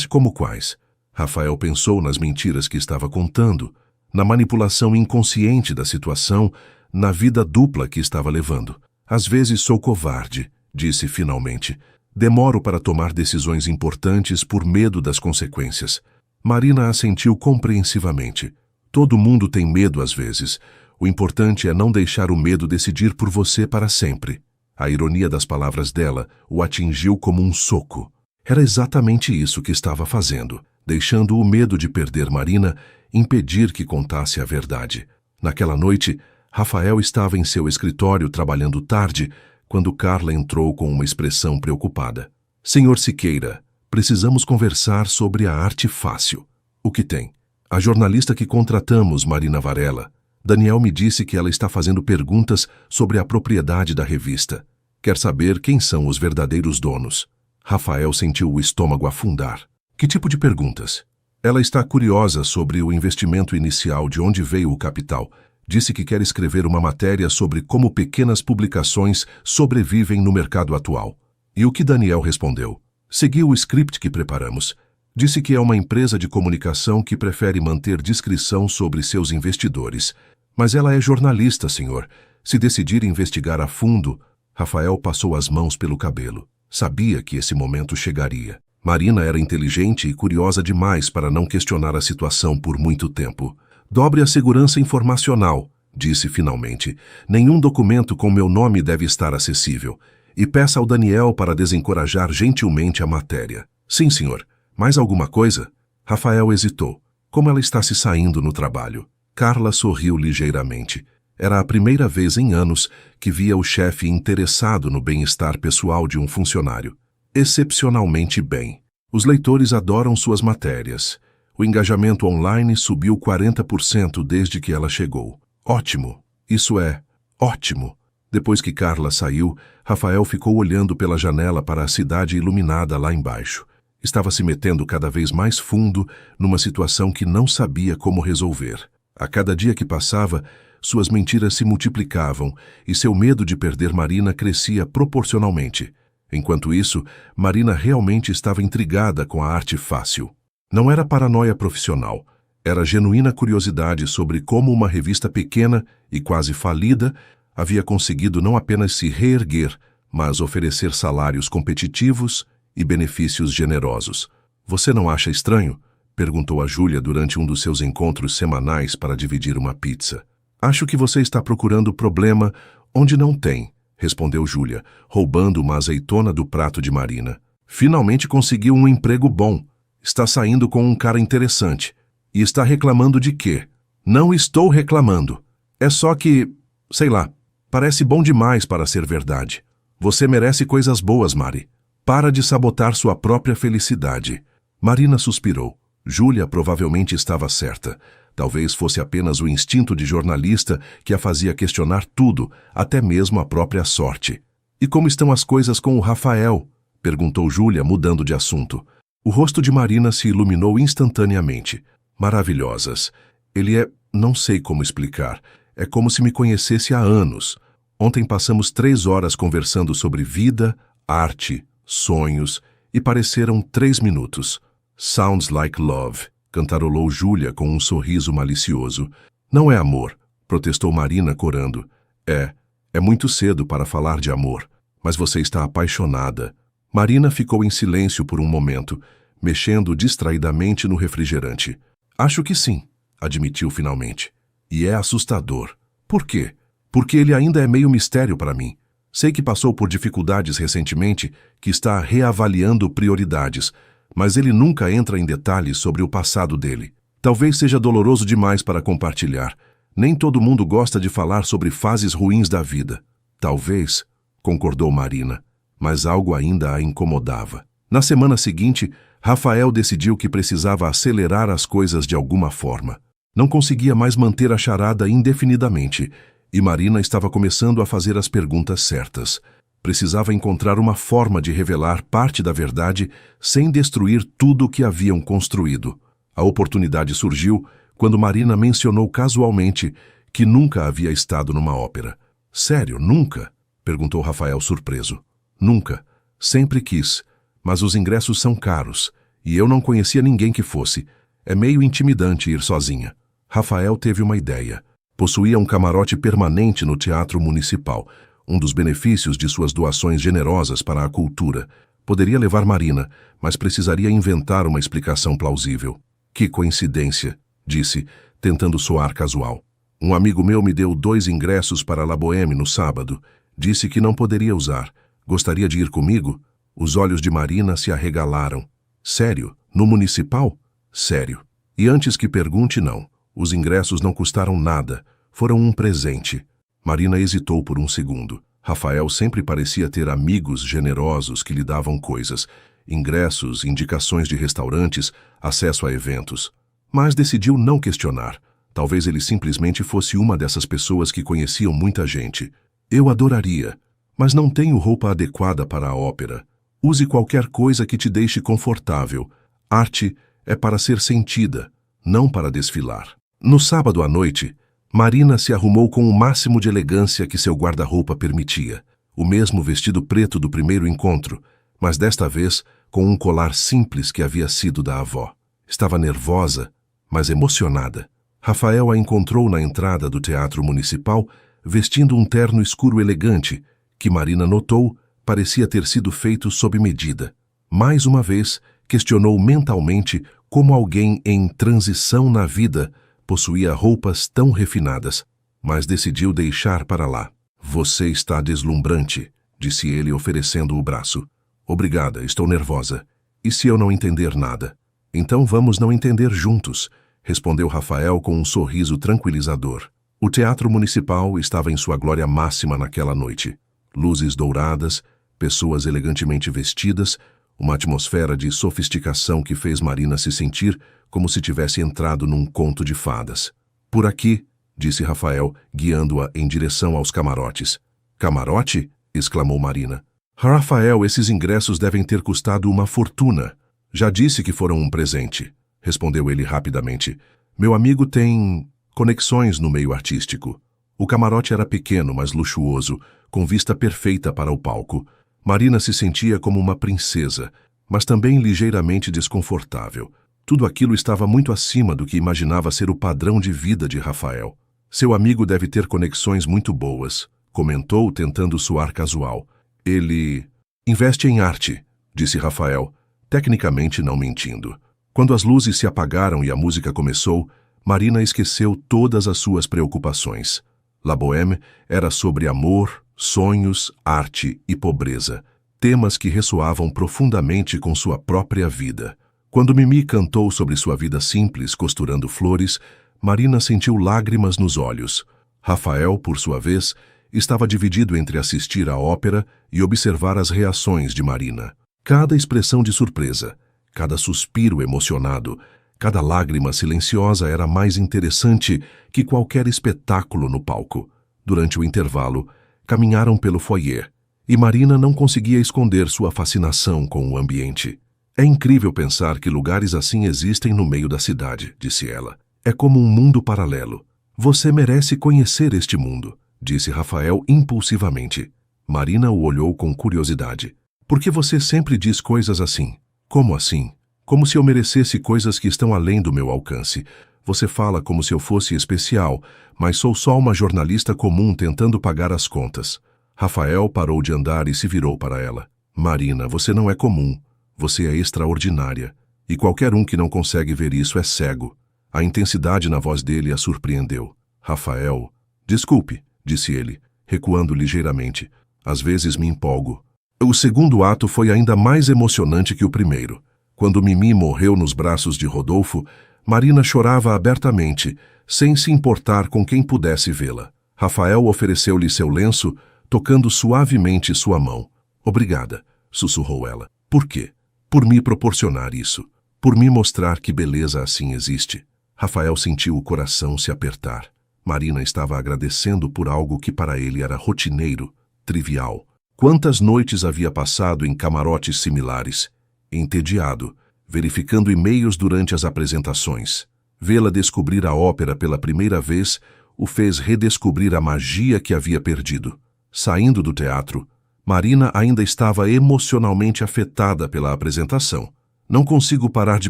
"Como quais?" Rafael pensou nas mentiras que estava contando, na manipulação inconsciente da situação, na vida dupla que estava levando. "Às vezes sou covarde", disse finalmente. "Demoro para tomar decisões importantes por medo das consequências." Marina assentiu compreensivamente. "Todo mundo tem medo às vezes. O importante é não deixar o medo decidir por você para sempre." A ironia das palavras dela o atingiu como um soco. Era exatamente isso que estava fazendo, deixando o medo de perder Marina impedir que contasse a verdade. Naquela noite, Rafael estava em seu escritório trabalhando tarde, quando Carla entrou com uma expressão preocupada. "Senhor Siqueira, precisamos conversar sobre a Arte Fácil." "O que tem?" "A jornalista que contratamos, Marina Varela. Daniel me disse que ela está fazendo perguntas sobre a propriedade da revista. Quer saber quem são os verdadeiros donos." Rafael sentiu o estômago afundar. "Que tipo de perguntas?" "Ela está curiosa sobre o investimento inicial, de onde veio o capital. Disse que quer escrever uma matéria sobre como pequenas publicações sobrevivem no mercado atual." "E o que Daniel respondeu?" "Seguiu o script que preparamos. Disse que é uma empresa de comunicação que prefere manter discrição sobre seus investidores. Mas ela é jornalista, senhor. Se decidir investigar a fundo..." Rafael passou as mãos pelo cabelo. Sabia que esse momento chegaria. Marina era inteligente e curiosa demais para não questionar a situação por muito tempo. "Dobre a segurança informacional", disse finalmente. "Nenhum documento com meu nome deve estar acessível. E peça ao Daniel para desencorajar gentilmente a matéria." "Sim, senhor. Mais alguma coisa?" Rafael hesitou. Como ela está se saindo no trabalho? Carla sorriu ligeiramente. Era a primeira vez em anos que via o chefe interessado no bem-estar pessoal de um funcionário. "Excepcionalmente bem. Os leitores adoram suas matérias. O engajamento online subiu 40% desde que ela chegou. Ótimo. Isso é ótimo." Depois que Carla saiu, Rafael ficou olhando pela janela para a cidade iluminada lá embaixo. Estava se metendo cada vez mais fundo numa situação que não sabia como resolver. A cada dia que passava, suas mentiras se multiplicavam e seu medo de perder Marina crescia proporcionalmente. Enquanto isso, Marina realmente estava intrigada com a Arte Fácil. Não era paranoia profissional, era genuína curiosidade sobre como uma revista pequena e quase falida havia conseguido não apenas se reerguer, mas oferecer salários competitivos e benefícios generosos. "Você não acha estranho?" perguntou a Júlia durante um dos seus encontros semanais para dividir uma pizza. "Acho que você está procurando problema onde não tem", respondeu Júlia, roubando uma azeitona do prato de Marina. "Finalmente conseguiu um emprego bom. Está saindo com um cara interessante. E está reclamando de quê?" "Não estou reclamando. É só que, sei lá, parece bom demais para ser verdade. Você merece coisas boas, Mari. Para de sabotar sua própria felicidade." Marina suspirou. Júlia provavelmente estava certa. Talvez fosse apenas o instinto de jornalista que a fazia questionar tudo, até mesmo a própria sorte. "E como estão as coisas com o Rafael?" perguntou Júlia, mudando de assunto. O rosto de Marina se iluminou instantaneamente. "Maravilhosas. Ele é... não sei como explicar. É como se me conhecesse há anos. Ontem passamos 3 horas conversando sobre vida, arte, sonhos, e pareceram 3 minutos. Sounds like love", cantarolou Júlia com um sorriso malicioso. "Não é amor", protestou Marina corando. É É muito cedo para falar de amor, mas você está apaixonada. Marina ficou em silêncio por um momento, mexendo distraidamente no refrigerante. Acho que sim, admitiu finalmente. E é assustador. Por quê? Porque ele ainda é meio mistério para mim. Sei que passou por dificuldades recentemente, que está reavaliando prioridades, mas ele nunca entra em detalhes sobre o passado dele. Talvez seja doloroso demais para compartilhar. Nem todo mundo gosta de falar sobre fases ruins da vida. Talvez, concordou Marina, mas algo ainda a incomodava. Na semana seguinte, Rafael decidiu que precisava acelerar as coisas de alguma forma. Não conseguia mais manter a charada indefinidamente, e Marina estava começando a fazer as perguntas certas. Precisava encontrar uma forma de revelar parte da verdade sem destruir tudo o que haviam construído. A oportunidade surgiu quando Marina mencionou casualmente que nunca havia estado numa ópera. Sério, nunca? Perguntou Rafael surpreso. Nunca. Sempre quis. Mas os ingressos são caros, e eu não conhecia ninguém que fosse. É meio intimidante ir sozinha. Rafael teve uma ideia. Possuía um camarote permanente no Teatro Municipal, um dos benefícios de suas doações generosas para a cultura. Poderia levar Marina, mas precisaria inventar uma explicação plausível. Que coincidência, disse, tentando soar casual. Um amigo meu me deu 2 ingressos para La Bohème no sábado. Disse que não poderia usar. Gostaria de ir comigo? Os olhos de Marina se arregalaram. Sério? No Municipal? Sério. E antes que pergunte, não. Os ingressos não custaram nada. Foram um presente. Marina hesitou por um segundo. Rafael sempre parecia ter amigos generosos que lhe davam coisas. Ingressos, indicações de restaurantes, acesso a eventos. Mas decidiu não questionar. Talvez ele simplesmente fosse uma dessas pessoas que conheciam muita gente. Eu adoraria, mas não tenho roupa adequada para a ópera. Use qualquer coisa que te deixe confortável. Arte é para ser sentida, não para desfilar. No sábado à noite, Marina se arrumou com o máximo de elegância que seu guarda-roupa permitia. O mesmo vestido preto do primeiro encontro, mas desta vez com um colar simples que havia sido da avó. Estava nervosa, mas emocionada. Rafael a encontrou na entrada do Teatro Municipal, vestindo um terno escuro elegante, que Marina notou parecia ter sido feito sob medida. Mais uma vez, questionou mentalmente como alguém em transição na vida possuía roupas tão refinadas, mas decidiu deixar para lá. Você está deslumbrante, disse ele oferecendo o braço. Obrigada, estou nervosa. E se eu não entender nada? Então vamos não entender juntos, respondeu Rafael com um sorriso tranquilizador. O Teatro Municipal estava em sua glória máxima naquela noite. Luzes douradas, pessoas elegantemente vestidas, uma atmosfera de sofisticação que fez Marina se sentir como se tivesse entrado num conto de fadas. Por aqui, disse Rafael, guiando-a em direção aos camarotes. Camarote? Exclamou Marina. Rafael, esses ingressos devem ter custado uma fortuna. Já disse que foram um presente, respondeu ele rapidamente. Meu amigo tem conexões no meio artístico. O camarote era pequeno, mas luxuoso, com vista perfeita para o palco. Marina se sentia como uma princesa, mas também ligeiramente desconfortável. Tudo aquilo estava muito acima do que imaginava ser o padrão de vida de Rafael. Seu amigo deve ter conexões muito boas, comentou, tentando soar casual. Ele investe em arte, disse Rafael, tecnicamente não mentindo. Quando as luzes se apagaram e a música começou, Marina esqueceu todas as suas preocupações. La Bohème era sobre amor, sonhos, arte e pobreza, temas que ressoavam profundamente com sua própria vida. Quando Mimi cantou sobre sua vida simples costurando flores, Marina sentiu lágrimas nos olhos. Rafael, por sua vez, estava dividido entre assistir à ópera e observar as reações de Marina. Cada expressão de surpresa, cada suspiro emocionado, cada lágrima silenciosa era mais interessante que qualquer espetáculo no palco. Durante o intervalo, caminharam pelo foyer, e Marina não conseguia esconder sua fascinação com o ambiente. É incrível pensar que lugares assim existem no meio da cidade, disse ela. É como um mundo paralelo. Você merece conhecer este mundo, disse Rafael impulsivamente. Marina o olhou com curiosidade. Por que você sempre diz coisas assim? Como assim? Como se eu merecesse coisas que estão além do meu alcance. Você fala como se eu fosse especial, mas sou só uma jornalista comum tentando pagar as contas. Rafael parou de andar e se virou para ela. Marina, você não é comum. Você é extraordinária. E qualquer um que não consegue ver isso é cego. A intensidade na voz dele a surpreendeu. Rafael, desculpe, disse ele, recuando ligeiramente. Às vezes me empolgo. O segundo ato foi ainda mais emocionante que o primeiro. Quando Mimi morreu nos braços de Rodolfo, Marina chorava abertamente, sem se importar com quem pudesse vê-la. Rafael ofereceu-lhe seu lenço, tocando suavemente sua mão. Obrigada, sussurrou ela. Por quê? Por me proporcionar isso. Por me mostrar que beleza assim existe. Rafael sentiu o coração se apertar. Marina estava agradecendo por algo que para ele era rotineiro, trivial. Quantas noites havia passado em camarotes similares, entediado, verificando e-mails durante as apresentações. Vê-la descobrir a ópera pela primeira vez o fez redescobrir a magia que havia perdido. Saindo do teatro, Marina ainda estava emocionalmente afetada pela apresentação. Não consigo parar de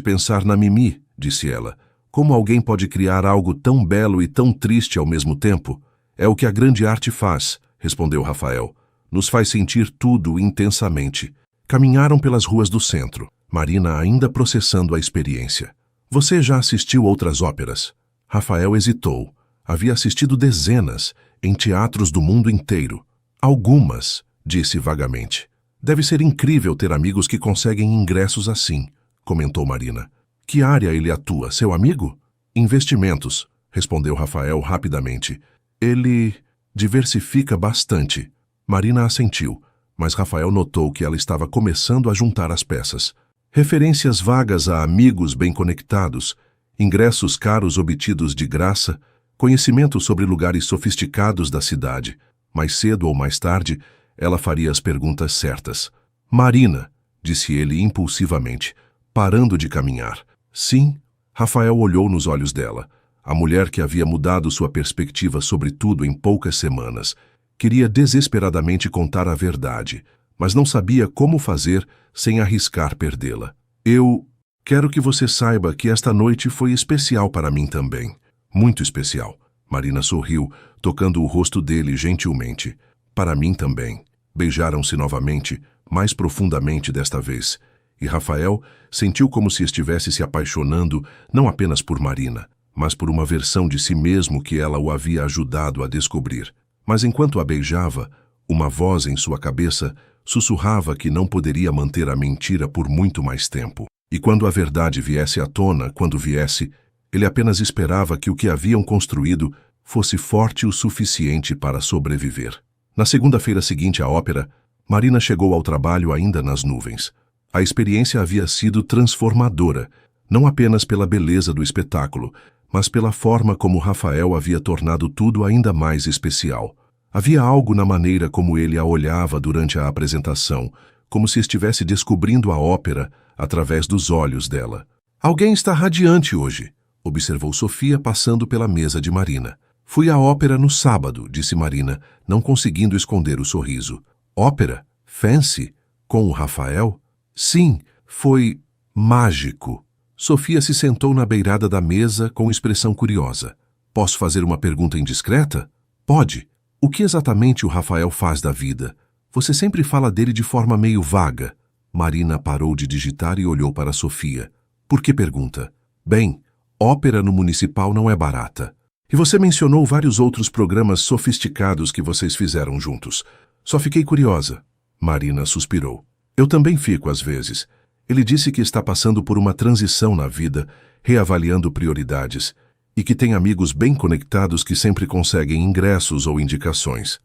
pensar na Mimi, disse ela. Como alguém pode criar algo tão belo e tão triste ao mesmo tempo? É o que a grande arte faz, respondeu Rafael. Nos faz sentir tudo intensamente. Caminharam pelas ruas do centro, Marina ainda processando a experiência. Você já assistiu outras óperas? Rafael hesitou. Havia assistido dezenas, em teatros do mundo inteiro. Algumas, disse vagamente. Deve ser incrível ter amigos que conseguem ingressos assim, comentou Marina. Que área ele atua, seu amigo? Investimentos, respondeu Rafael rapidamente. Ele diversifica bastante. Marina assentiu, mas Rafael notou que ela estava começando a juntar as peças. Referências vagas a amigos bem conectados, ingressos caros obtidos de graça, conhecimento sobre lugares sofisticados da cidade. Mais cedo ou mais tarde, ela faria as perguntas certas. Marina, disse ele impulsivamente, parando de caminhar. Sim, Rafael olhou nos olhos dela. A mulher que havia mudado sua perspectiva sobre tudo em poucas semanas. Queria desesperadamente contar a verdade, mas não sabia como fazer sem arriscar perdê-la. Eu quero que você saiba que esta noite foi especial para mim também. Muito especial. Marina sorriu, tocando o rosto dele gentilmente. Para mim também. Beijaram-se novamente, mais profundamente desta vez, e Rafael sentiu como se estivesse se apaixonando não apenas por Marina, mas por uma versão de si mesmo que ela o havia ajudado a descobrir. Mas enquanto a beijava, uma voz em sua cabeça sussurrava que não poderia manter a mentira por muito mais tempo. E quando a verdade viesse à tona, quando viesse, ele apenas esperava que o que haviam construído fosse forte o suficiente para sobreviver. Na segunda-feira seguinte à ópera, Marina chegou ao trabalho ainda nas nuvens. A experiência havia sido transformadora, não apenas pela beleza do espetáculo, mas pela forma como Rafael havia tornado tudo ainda mais especial. Havia algo na maneira como ele a olhava durante a apresentação, como se estivesse descobrindo a ópera através dos olhos dela. Alguém está radiante hoje, observou Sofia passando pela mesa de Marina. Fui à ópera no sábado, disse Marina, não conseguindo esconder o sorriso. Ópera? Fancy? Com o Rafael? Sim, foi mágico. Sofia se sentou na beirada da mesa com expressão curiosa. Posso fazer uma pergunta indiscreta? Pode. O que exatamente o Rafael faz da vida? Você sempre fala dele de forma meio vaga. Marina parou de digitar e olhou para Sofia. Por que pergunta? Bem, ópera no Municipal não é barata. E você mencionou vários outros programas sofisticados que vocês fizeram juntos. Só fiquei curiosa. Marina suspirou. Eu também fico às vezes. Ele disse que está passando por uma transição na vida, reavaliando prioridades, e que tem amigos bem conectados que sempre conseguem ingressos ou indicações.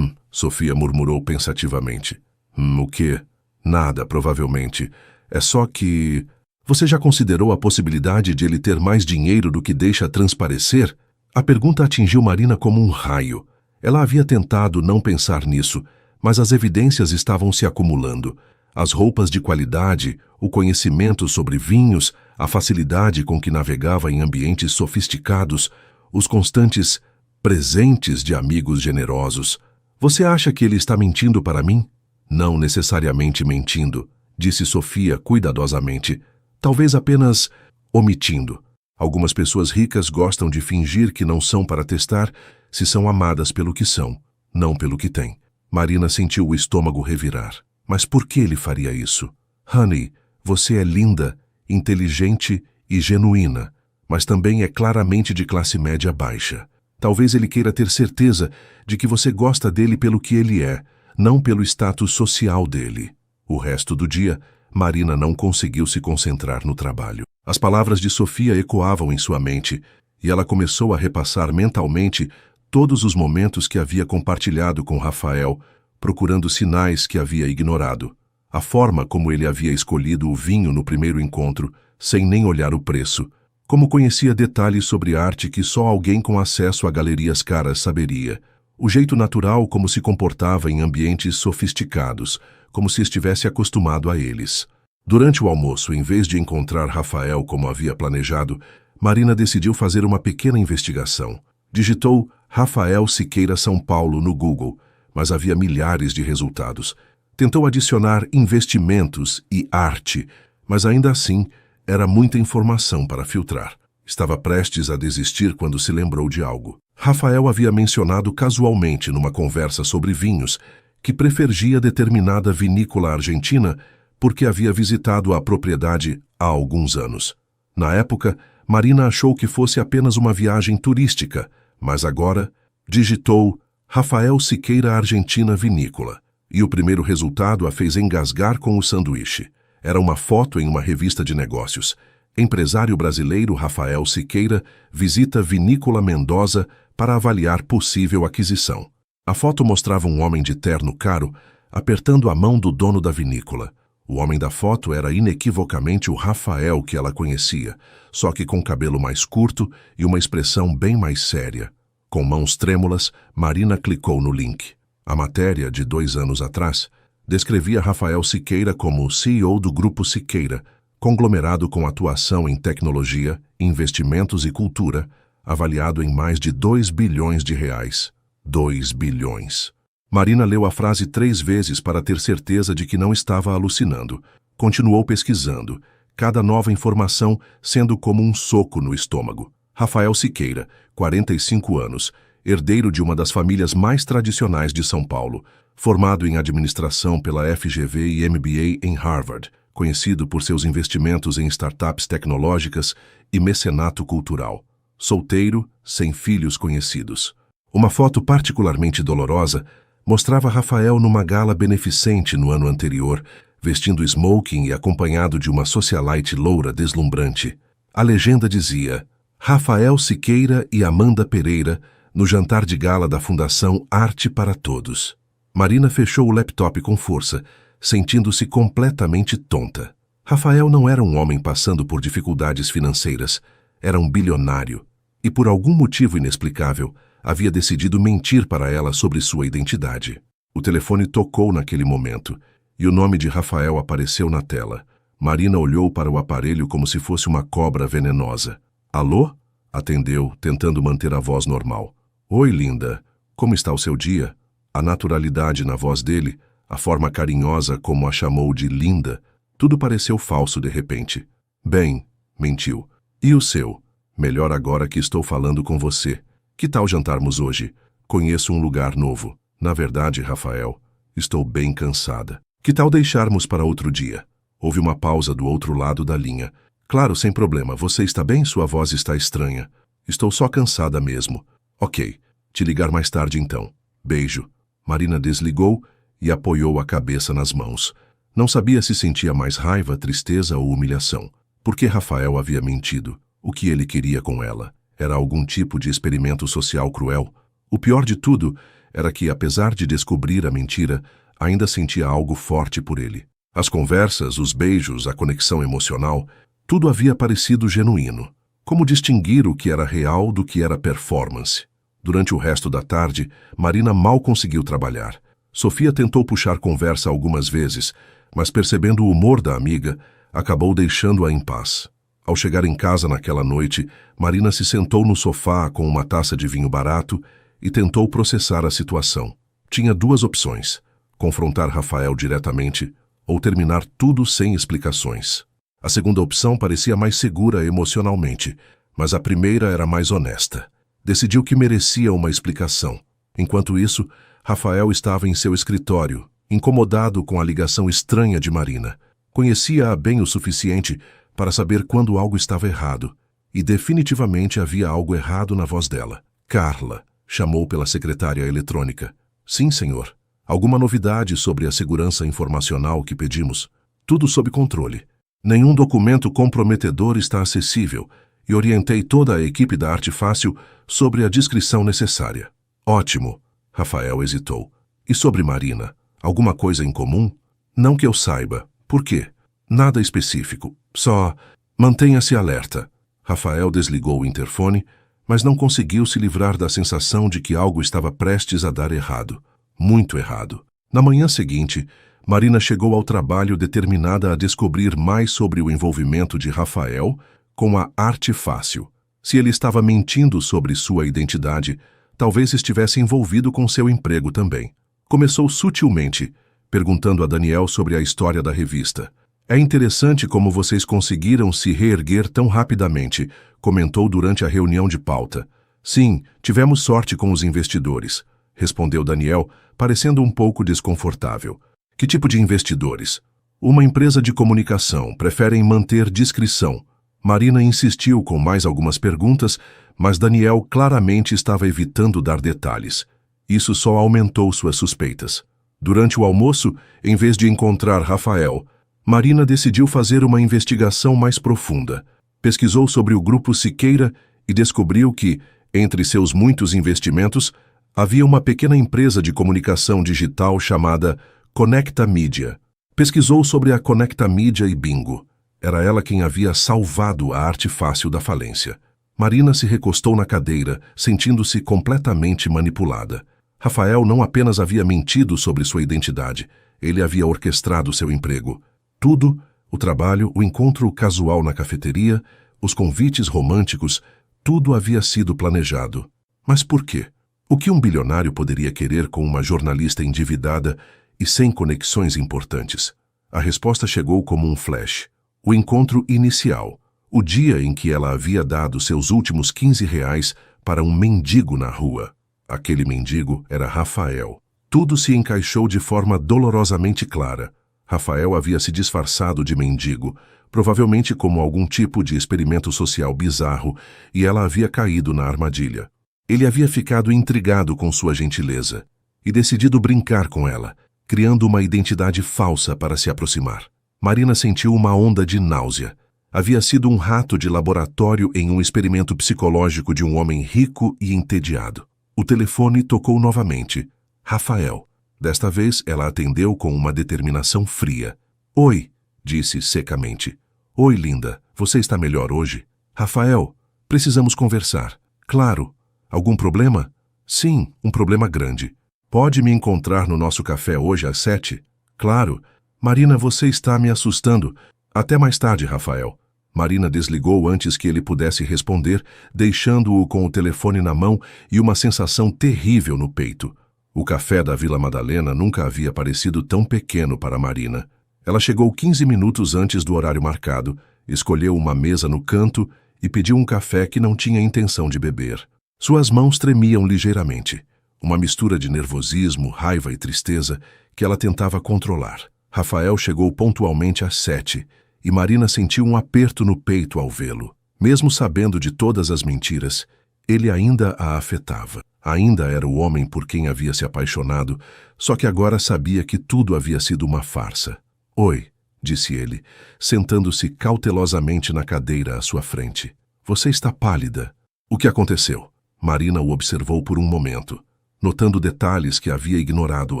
Sofia murmurou pensativamente. O quê? Nada, provavelmente. É só que... Você já considerou a possibilidade de ele ter mais dinheiro do que deixa transparecer? A pergunta atingiu Marina como um raio. Ela havia tentado não pensar nisso, mas as evidências estavam se acumulando. As roupas de qualidade, o conhecimento sobre vinhos, a facilidade com que navegava em ambientes sofisticados, os constantes presentes de amigos generosos. Você acha que ele está mentindo para mim? Não necessariamente mentindo, disse Sofia cuidadosamente. Talvez apenas omitindo. Algumas pessoas ricas gostam de fingir que não são para testar se são amadas pelo que são, não pelo que têm. Marina sentiu o estômago revirar. Mas por que ele faria isso? Honey, você é linda, inteligente e genuína, mas também é claramente de classe média baixa. Talvez ele queira ter certeza de que você gosta dele pelo que ele é, não pelo status social dele. O resto do dia, Marina não conseguiu se concentrar no trabalho. As palavras de Sofia ecoavam em sua mente, e ela começou a repassar mentalmente todos os momentos que havia compartilhado com Rafael, procurando sinais que havia ignorado. A forma como ele havia escolhido o vinho no primeiro encontro, sem nem olhar o preço. Como conhecia detalhes sobre arte que só alguém com acesso a galerias caras saberia. O jeito natural como se comportava em ambientes sofisticados, como se estivesse acostumado a eles. Durante o almoço, em vez de encontrar Rafael como havia planejado, Marina decidiu fazer uma pequena investigação. Digitou Rafael Siqueira São Paulo no Google, mas havia milhares de resultados. Tentou adicionar investimentos e arte, mas ainda assim era muita informação para filtrar. Estava prestes a desistir quando se lembrou de algo. Rafael havia mencionado casualmente numa conversa sobre vinhos que preferia determinada vinícola argentina porque havia visitado a propriedade há alguns anos. Na época, Marina achou que fosse apenas uma viagem turística, mas agora digitou Rafael Siqueira Argentina Vinícola, e o primeiro resultado a fez engasgar com o sanduíche. Era uma foto em uma revista de negócios. Empresário brasileiro Rafael Siqueira visita Vinícola Mendoza para avaliar possível aquisição. A foto mostrava um homem de terno caro apertando a mão do dono da vinícola. O homem da foto era inequivocamente o Rafael que ela conhecia, só que com cabelo mais curto e uma expressão bem mais séria. Com mãos trêmulas, Marina clicou no link. A matéria, de 2 anos atrás, descrevia Rafael Siqueira como CEO do Grupo Siqueira, conglomerado com atuação em tecnologia, investimentos e cultura, avaliado em mais de 2 bilhões de reais. 2 bilhões. Marina leu a frase 3 vezes para ter certeza de que não estava alucinando. Continuou pesquisando, cada nova informação sendo como um soco no estômago. Rafael Siqueira, 45 anos, herdeiro de uma das famílias mais tradicionais de São Paulo, formado em administração pela FGV e MBA em Harvard, conhecido por seus investimentos em startups tecnológicas e mecenato cultural. Solteiro, sem filhos conhecidos. Uma foto particularmente dolorosa mostrava Rafael numa gala beneficente no ano anterior, vestindo smoking e acompanhado de uma socialite loura deslumbrante. A legenda dizia: Rafael Siqueira e Amanda Pereira no jantar de gala da Fundação Arte para Todos. Marina fechou o laptop com força, sentindo-se completamente tonta. Rafael não era um homem passando por dificuldades financeiras, era um bilionário. E por algum motivo inexplicável, havia decidido mentir para ela sobre sua identidade. O telefone tocou naquele momento, e o nome de Rafael apareceu na tela. Marina olhou para o aparelho como se fosse uma cobra venenosa. Alô? Atendeu, tentando manter a voz normal. Oi, linda. Como está o seu dia? A naturalidade na voz dele, a forma carinhosa como a chamou de linda, tudo pareceu falso de repente. Bem, mentiu. E o seu? Melhor agora que estou falando com você. Que tal jantarmos hoje? Conheço um lugar novo. Na verdade, Rafael, estou bem cansada. Que tal deixarmos para outro dia? Houve uma pausa do outro lado da linha. Claro, sem problema. Você está bem? Sua voz está estranha. Estou só cansada mesmo. Ok. Te ligar mais tarde então. Beijo. Marina desligou e apoiou a cabeça nas mãos. Não sabia se sentia mais raiva, tristeza ou humilhação. Por que Rafael havia mentido? O que ele queria com ela? Era algum tipo de experimento social cruel? O pior de tudo era que, apesar de descobrir a mentira, ainda sentia algo forte por ele. As conversas, os beijos, a conexão emocional, tudo havia parecido genuíno. Como distinguir o que era real do que era performance? Durante o resto da tarde, Marina mal conseguiu trabalhar. Sofia tentou puxar conversa algumas vezes, mas percebendo o humor da amiga, acabou deixando-a em paz. Ao chegar em casa naquela noite, Marina se sentou no sofá com uma taça de vinho barato e tentou processar a situação. Tinha 2 opções: confrontar Rafael diretamente ou terminar tudo sem explicações. A segunda opção parecia mais segura emocionalmente. mas a primeira era mais honesta. Decidiu que merecia uma explicação. Enquanto isso, Rafael estava em seu escritório, incomodado com a ligação estranha de Marina. Conhecia-a bem o suficiente para saber quando algo estava errado, e definitivamente havia algo errado na voz dela. Carla, chamou pela secretária eletrônica. Sim, senhor. Alguma novidade sobre a segurança informacional que pedimos? Tudo sob controle. Nenhum documento comprometedor está acessível e orientei toda a equipe da Arte Fácil sobre a descrição necessária. Ótimo. Rafael hesitou. E sobre Marina? Alguma coisa em comum? Não que eu saiba. Por quê? Nada específico. Só mantenha-se alerta. Rafael desligou o interfone, mas não conseguiu se livrar da sensação de que algo estava prestes a dar errado. Muito errado. Na manhã seguinte, Marina chegou ao trabalho determinada a descobrir mais sobre o envolvimento de Rafael com a Arte Fácil. Se ele estava mentindo sobre sua identidade, talvez estivesse envolvido com seu emprego também. Começou sutilmente, perguntando a Daniel sobre a história da revista. É interessante como vocês conseguiram se reerguer tão rapidamente, comentou durante a reunião de pauta. Sim, tivemos sorte com os investidores, respondeu Daniel, parecendo um pouco desconfortável. Que tipo de investidores? Uma empresa de comunicação, preferem manter discrição. Marina insistiu com mais algumas perguntas, mas Daniel claramente estava evitando dar detalhes. Isso só aumentou suas suspeitas. Durante o almoço, em vez de encontrar Rafael, Marina decidiu fazer uma investigação mais profunda. Pesquisou sobre o Grupo Siqueira e descobriu que, entre seus muitos investimentos, havia uma pequena empresa de comunicação digital chamada Conecta Mídia. Pesquisou sobre a Conecta Mídia e bingo. Era ela quem havia salvado a Arte Fácil da falência. Marina se recostou na cadeira, sentindo-se completamente manipulada. Rafael não apenas havia mentido sobre sua identidade, ele havia orquestrado seu emprego. Tudo, o trabalho, o encontro casual na cafeteria, os convites românticos, tudo havia sido planejado. Mas por quê? O que um bilionário poderia querer com uma jornalista endividada e sem conexões importantes? A resposta chegou como um flash. O encontro inicial, o dia em que ela havia dado seus últimos R$ 15 para um mendigo na rua. Aquele mendigo era Rafael. Tudo se encaixou de forma dolorosamente clara. Rafael havia se disfarçado de mendigo, provavelmente como algum tipo de experimento social bizarro, e ela havia caído na armadilha. Ele havia ficado intrigado com sua gentileza e decidido brincar com ela, criando uma identidade falsa para se aproximar. Marina sentiu uma onda de náusea. Havia sido um rato de laboratório em um experimento psicológico de um homem rico e entediado. O telefone tocou novamente. Rafael. Desta vez, ela atendeu com uma determinação fria. Oi, disse secamente. Oi, linda. Você está melhor hoje? Rafael, precisamos conversar. Claro. Algum problema? Sim, um problema grande. Pode me encontrar no nosso café hoje às 7? Claro. Marina, você está me assustando. Até mais tarde, Rafael. Marina desligou antes que ele pudesse responder, deixando-o com o telefone na mão e uma sensação terrível no peito. O café da Vila Madalena nunca havia parecido tão pequeno para Marina. Ela chegou 15 minutos antes do horário marcado, escolheu uma mesa no canto e pediu um café que não tinha intenção de beber. Suas mãos tremiam ligeiramente, uma mistura de nervosismo, raiva e tristeza que ela tentava controlar. Rafael chegou pontualmente às 7 e Marina sentiu um aperto no peito ao vê-lo. Mesmo sabendo de todas as mentiras, ele ainda a afetava. Ainda era o homem por quem havia se apaixonado, só que agora sabia que tudo havia sido uma farsa. Oi, disse ele, sentando-se cautelosamente na cadeira à sua frente. Você está pálida. O que aconteceu? Marina o observou por um momento, notando detalhes que havia ignorado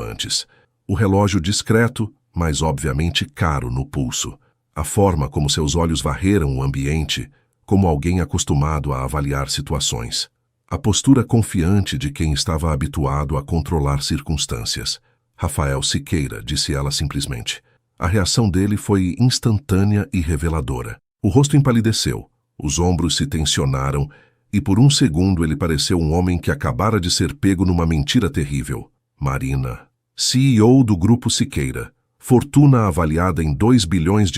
antes. O relógio discreto, mas obviamente caro no pulso. A forma como seus olhos varreram o ambiente, como alguém acostumado a avaliar situações. A postura confiante de quem estava habituado a controlar circunstâncias. Rafael Siqueira, disse ela simplesmente. A reação dele foi instantânea e reveladora. O rosto empalideceu, os ombros se tensionaram e por um segundo ele pareceu um homem que acabara de ser pego numa mentira terrível. Marina, CEO do Grupo Siqueira, fortuna avaliada em R$ 2 bilhões,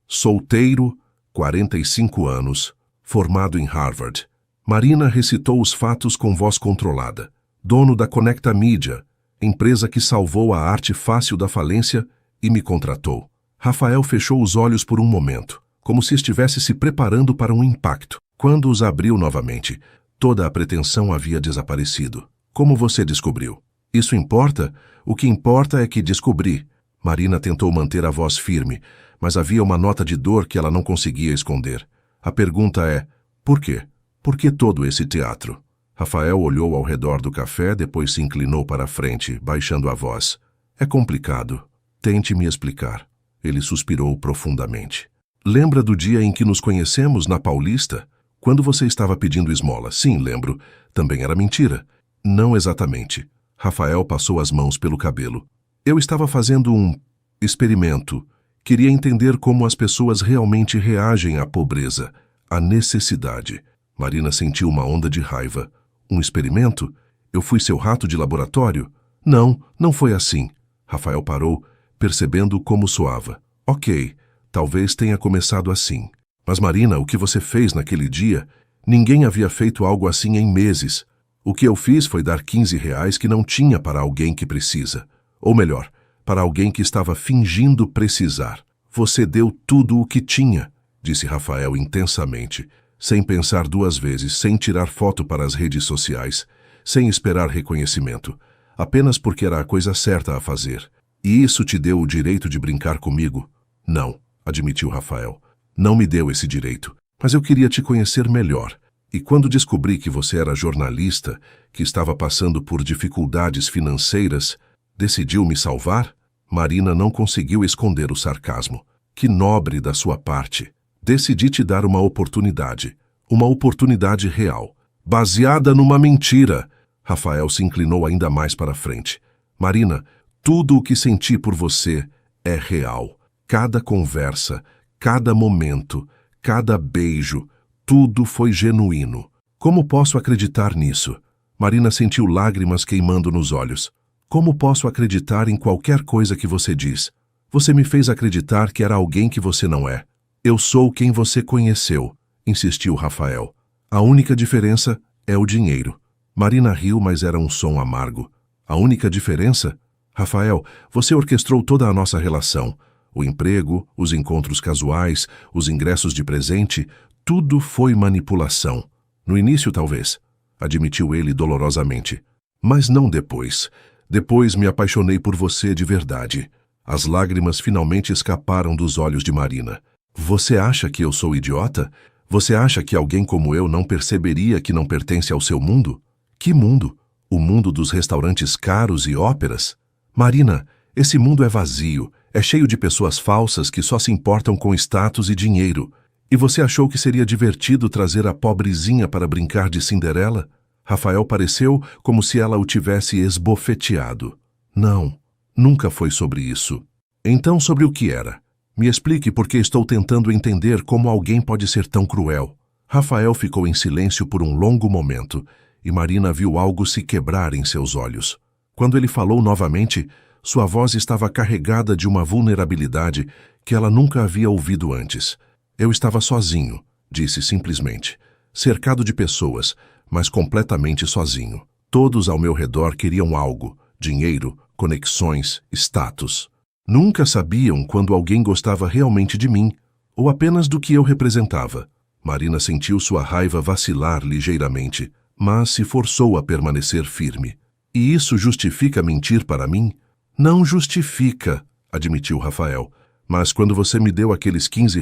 solteiro, 45 anos, formado em Harvard. Marina recitou os fatos com voz controlada. Dono da Conecta Mídia, empresa que salvou a arte fácil da falência e me contratou. Rafael fechou os olhos por um momento, como se estivesse se preparando para um impacto. Quando os abriu novamente, toda a pretensão havia desaparecido. Como você descobriu? Isso importa? O que importa é que descobri. Marina tentou manter a voz firme, mas havia uma nota de dor que ela não conseguia esconder. A pergunta é, por quê? Por que todo esse teatro? Rafael olhou ao redor do café, depois se inclinou para a frente, baixando a voz. É complicado. Tente me explicar. Ele suspirou profundamente. Lembra do dia em que nos conhecemos na Paulista? Quando você estava pedindo esmola? Sim, lembro. Também era mentira. Não exatamente. Rafael passou as mãos pelo cabelo. Eu estava fazendo um experimento. Queria entender como as pessoas realmente reagem à pobreza, à necessidade. Marina sentiu uma onda de raiva. Um experimento? Eu fui seu rato de laboratório? Não, não foi assim. Rafael parou, percebendo como soava. Ok, talvez tenha começado assim. Mas Marina, o que você fez naquele dia? Ninguém havia feito algo assim em meses. O que eu fiz foi dar R$ 15 que não tinha para alguém que precisa. Ou melhor, para alguém que estava fingindo precisar. Você deu tudo o que tinha, disse Rafael intensamente, sem pensar duas vezes, sem tirar foto para as redes sociais, sem esperar reconhecimento, apenas porque era a coisa certa a fazer. E isso te deu o direito de brincar comigo? Não, admitiu Rafael. Não me deu esse direito, mas eu queria te conhecer melhor. E quando descobri que você era jornalista, que estava passando por dificuldades financeiras, decidiu me salvar? Marina não conseguiu esconder o sarcasmo. Que nobre da sua parte. Decidi te dar uma oportunidade real, baseada numa mentira. Rafael se inclinou ainda mais para frente. Marina, tudo o que senti por você é real. Cada conversa, cada momento, cada beijo, tudo foi genuíno. Como posso acreditar nisso? Marina sentiu lágrimas queimando nos olhos. Como posso acreditar em qualquer coisa que você diz? Você me fez acreditar que era alguém que você não é. Eu sou quem você conheceu, insistiu Rafael. A única diferença é o dinheiro. Marina riu, mas era um som amargo. A única diferença? Rafael, você orquestrou toda a nossa relação. O emprego, os encontros casuais, os ingressos de presente, tudo foi manipulação. No início, talvez, admitiu ele dolorosamente. Mas não depois. Depois me apaixonei por você de verdade. As lágrimas finalmente escaparam dos olhos de Marina. Você acha que eu sou idiota? Você acha que alguém como eu não perceberia que não pertence ao seu mundo? Que mundo? O mundo dos restaurantes caros e óperas? Marina, esse mundo é vazio, é cheio de pessoas falsas que só se importam com status e dinheiro. E você achou que seria divertido trazer a pobrezinha para brincar de Cinderela? Rafael pareceu como se ela o tivesse esbofeteado. Não, nunca foi sobre isso. Então sobre o que era? Me explique porque estou tentando entender como alguém pode ser tão cruel. Rafael ficou em silêncio por um longo momento e Marina viu algo se quebrar em seus olhos. Quando ele falou novamente, sua voz estava carregada de uma vulnerabilidade que ela nunca havia ouvido antes. Eu estava sozinho, disse simplesmente. Cercado de pessoas, mas completamente sozinho. Todos ao meu redor queriam algo, dinheiro, conexões, status. Nunca sabiam quando alguém gostava realmente de mim, ou apenas do que eu representava. Marina sentiu sua raiva vacilar ligeiramente, mas se forçou a permanecer firme. E isso justifica mentir para mim? Não justifica, admitiu Rafael. Mas quando você me deu aqueles R$ 15,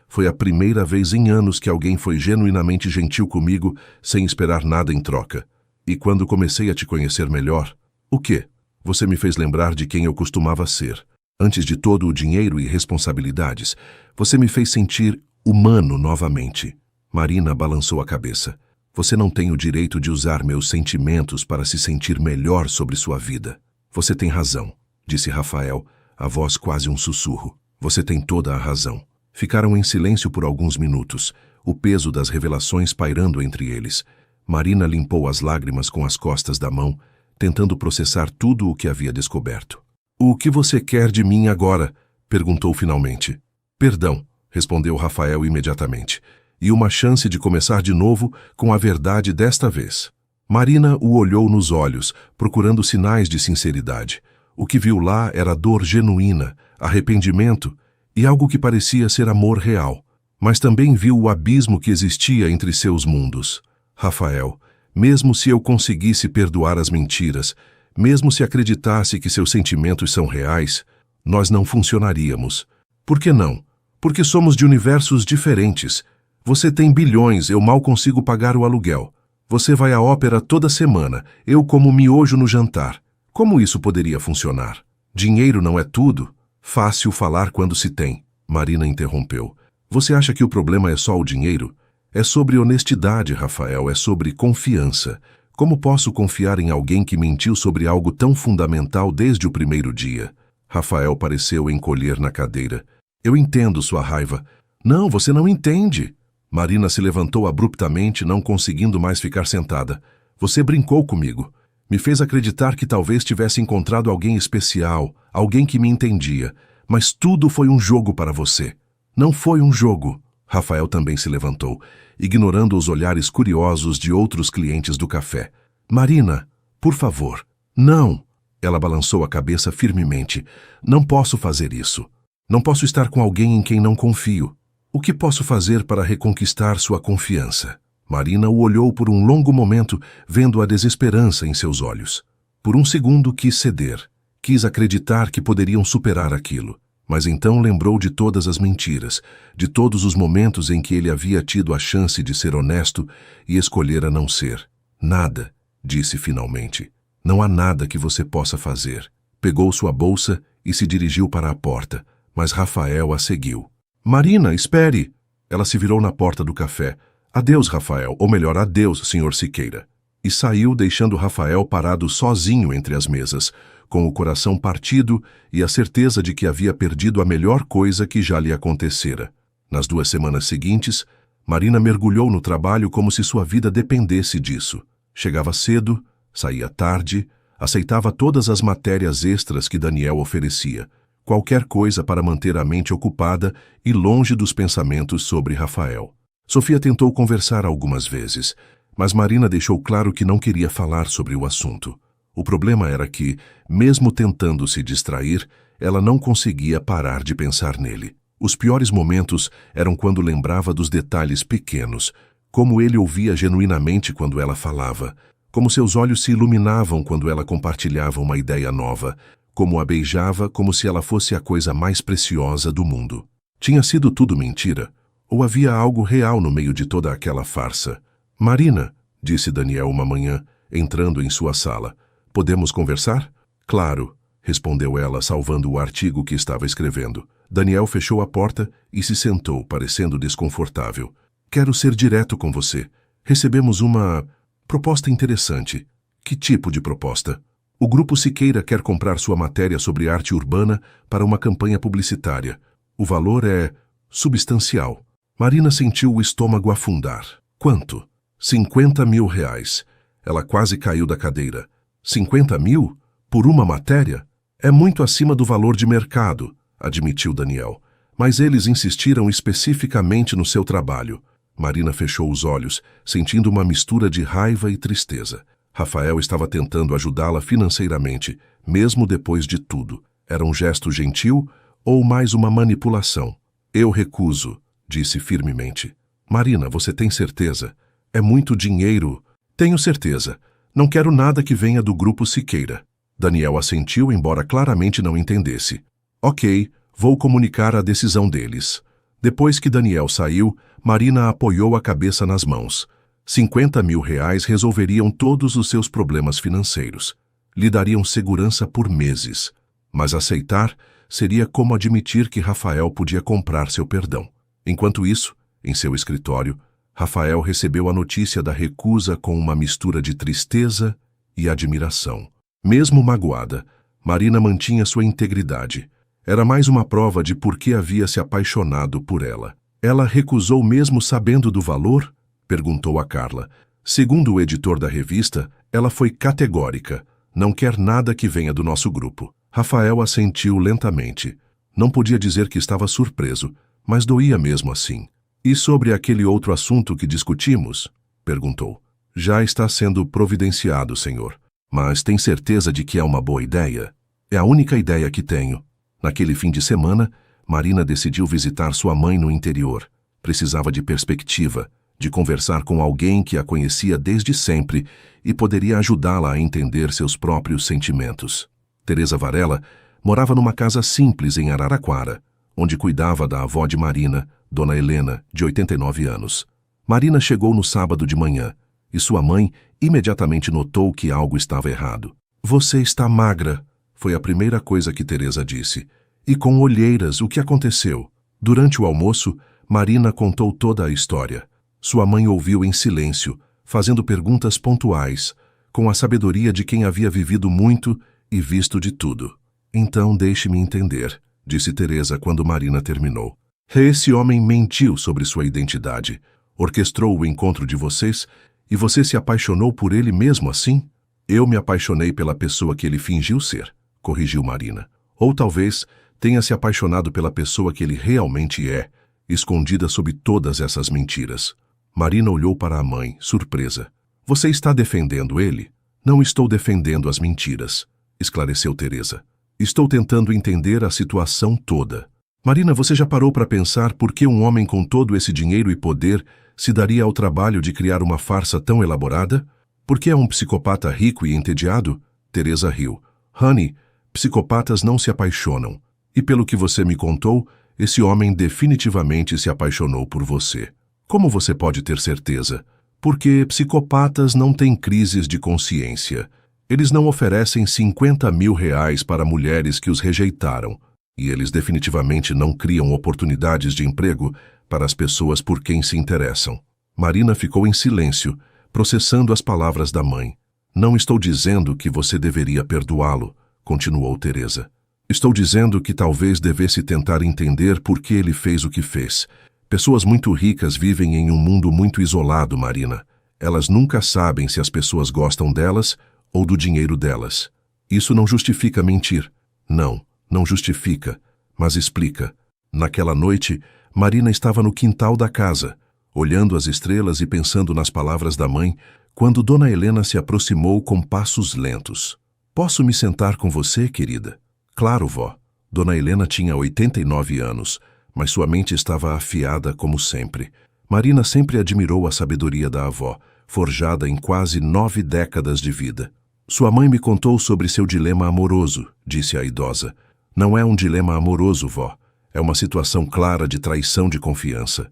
foi a primeira vez em anos que alguém foi genuinamente gentil comigo sem esperar nada em troca. E quando comecei a te conhecer melhor, o quê? Você me fez lembrar de quem eu costumava ser. Antes de todo o dinheiro e responsabilidades, você me fez sentir humano novamente. Marina balançou a cabeça. Você não tem o direito de usar meus sentimentos para se sentir melhor sobre sua vida. Você tem razão, disse Rafael, a voz quase um sussurro. Você tem toda a razão. Ficaram em silêncio por alguns minutos, o peso das revelações pairando entre eles. Marina limpou as lágrimas com as costas da mão, tentando processar tudo o que havia descoberto. O que você quer de mim agora? Perguntou finalmente. Perdão, respondeu Rafael imediatamente. e uma chance de começar de novo com a verdade desta vez. Marina o olhou nos olhos, procurando sinais de sinceridade. O que viu lá era dor genuína, arrependimento e algo que parecia ser amor real. Mas também viu o abismo que existia entre seus mundos. Rafael, mesmo se eu conseguisse perdoar as mentiras, mesmo se acreditasse que seus sentimentos são reais, nós não funcionaríamos. Por que não? Porque somos de universos diferentes. Você tem bilhões, eu mal consigo pagar o aluguel. Você vai à ópera toda semana, eu como miojo no jantar. Como isso poderia funcionar? Dinheiro não é tudo? Fácil falar quando se tem. Marina interrompeu. Você acha que o problema é só o dinheiro? É sobre honestidade, Rafael, é sobre confiança. Como posso confiar em alguém que mentiu sobre algo tão fundamental desde o primeiro dia? Rafael pareceu encolher na cadeira. Eu entendo sua raiva. Não, você não entende. Marina se levantou abruptamente, não conseguindo mais ficar sentada. Você brincou comigo. Me fez acreditar que talvez tivesse encontrado alguém especial, alguém que me entendia. Mas tudo foi um jogo para você. Não foi um jogo. Rafael também se levantou, ignorando os olhares curiosos de outros clientes do café. Marina, por favor. Não. Ela balançou a cabeça firmemente. Não posso fazer isso. Não posso estar com alguém em quem não confio. O que posso fazer para reconquistar sua confiança? Marina o olhou por um longo momento, vendo a desesperança em seus olhos. Por um segundo quis ceder. Quis acreditar que poderiam superar aquilo. Mas então lembrou de todas as mentiras, de todos os momentos em que ele havia tido a chance de ser honesto e escolhera não ser. Nada, disse finalmente. Não há nada que você possa fazer. Pegou sua bolsa e se dirigiu para a porta, mas Rafael a seguiu. Marina, espere! Ela se virou na porta do café. Adeus, Rafael, ou melhor, adeus, Sr. Siqueira. E saiu, deixando Rafael parado sozinho entre as mesas, com o coração partido e a certeza de que havia perdido a melhor coisa que já lhe acontecera. Nas 2 semanas seguintes, Marina mergulhou no trabalho como se sua vida dependesse disso. Chegava cedo, saía tarde, aceitava todas as matérias extras que Daniel oferecia. Qualquer coisa para manter a mente ocupada e longe dos pensamentos sobre Rafael. Sofia tentou conversar algumas vezes, mas Marina deixou claro que não queria falar sobre o assunto. O problema era que, mesmo tentando se distrair, ela não conseguia parar de pensar nele. Os piores momentos eram quando lembrava dos detalhes pequenos, como ele ouvia genuinamente quando ela falava, como seus olhos se iluminavam quando ela compartilhava uma ideia nova, como a beijava como se ela fosse a coisa mais preciosa do mundo. Tinha sido tudo mentira? Ou havia algo real no meio de toda aquela farsa? Marina, disse Daniel uma manhã, entrando em sua sala. Podemos conversar? Claro, respondeu ela, salvando o artigo que estava escrevendo. Daniel fechou a porta e se sentou, parecendo desconfortável. Quero ser direto com você. Recebemos uma proposta interessante. Que tipo de proposta? O Grupo Siqueira quer comprar sua matéria sobre arte urbana para uma campanha publicitária. O valor é substancial. Marina sentiu o estômago afundar. Quanto? 50 mil reais. Ela quase caiu da cadeira. 50 mil? Por uma matéria? É muito acima do valor de mercado, admitiu Daniel. Mas eles insistiram especificamente no seu trabalho. Marina fechou os olhos, sentindo uma mistura de raiva e tristeza. Rafael estava tentando ajudá-la financeiramente, mesmo depois de tudo. Era um gesto gentil ou mais uma manipulação? Eu recuso, disse firmemente. Marina, você tem certeza? É muito dinheiro. Tenho certeza. Não quero nada que venha do Grupo Siqueira. Daniel assentiu, embora claramente não entendesse. Ok, vou comunicar a decisão deles. Depois que Daniel saiu, Marina apoiou a cabeça nas mãos. 50 mil reais resolveriam todos os seus problemas financeiros. Lhe dariam segurança por meses. Mas aceitar seria como admitir que Rafael podia comprar seu perdão. Enquanto isso, em seu escritório, Rafael recebeu a notícia da recusa com uma mistura de tristeza e admiração. Mesmo magoada, Marina mantinha sua integridade. Era mais uma prova de por que havia se apaixonado por ela. Ela recusou mesmo sabendo do valor? Perguntou a Carla. Segundo o editor da revista, ela foi categórica. Não quer nada que venha do nosso grupo. Rafael assentiu lentamente. Não podia dizer que estava surpreso, mas doía mesmo assim. E sobre aquele outro assunto que discutimos? Perguntou. Já está sendo providenciado, senhor. Mas tem certeza de que é uma boa ideia? É a única ideia que tenho. Naquele fim de semana, Marina decidiu visitar sua mãe no interior. Precisava de perspectiva, de conversar com alguém que a conhecia desde sempre e poderia ajudá-la a entender seus próprios sentimentos. Teresa Varela morava numa casa simples em Araraquara, onde cuidava da avó de Marina, Dona Helena, de 89 anos. Marina chegou no sábado de manhã e sua mãe imediatamente notou que algo estava errado. Você está magra, foi a primeira coisa que Teresa disse. E com olheiras, o que aconteceu? Durante o almoço, Marina contou toda a história. Sua mãe ouviu em silêncio, fazendo perguntas pontuais, com a sabedoria de quem havia vivido muito e visto de tudo. Então deixe-me entender, disse Teresa quando Marina terminou. Esse homem mentiu sobre sua identidade, orquestrou o encontro de vocês e você se apaixonou por ele mesmo assim? Eu me apaixonei pela pessoa que ele fingiu ser, corrigiu Marina. Ou talvez tenha se apaixonado pela pessoa que ele realmente é, escondida sob todas essas mentiras. Marina olhou para a mãe, surpresa. Você está defendendo ele? Não estou defendendo as mentiras, esclareceu Teresa. Estou tentando entender a situação toda. Marina, você já parou para pensar por que um homem com todo esse dinheiro e poder se daria ao trabalho de criar uma farsa tão elaborada? Por que é um psicopata rico e entediado? Teresa riu. Honey, psicopatas não se apaixonam. E pelo que você me contou, esse homem definitivamente se apaixonou por você. Como você pode ter certeza? Porque psicopatas não têm crises de consciência. Eles não oferecem 50 mil reais para mulheres que os rejeitaram. E eles definitivamente não criam oportunidades de emprego para as pessoas por quem se interessam. Marina ficou em silêncio, processando as palavras da mãe. Não estou dizendo que você deveria perdoá-lo, continuou Teresa. Estou dizendo que talvez devesse tentar entender por que ele fez o que fez. Pessoas muito ricas vivem em um mundo muito isolado, Marina. Elas nunca sabem se as pessoas gostam delas ou do dinheiro delas. Isso não justifica mentir. Não justifica, mas explica. Naquela noite, Marina estava no quintal da casa, olhando as estrelas e pensando nas palavras da mãe, quando Dona Helena se aproximou com passos lentos. Posso me sentar com você, querida? Claro, vó. Dona Helena tinha 89 anos, mas sua mente estava afiada como sempre. Marina sempre admirou a sabedoria da avó, forjada em quase 9 décadas de vida. Sua mãe me contou sobre seu dilema amoroso, disse a idosa. Não é um dilema amoroso, vó. É uma situação clara de traição de confiança.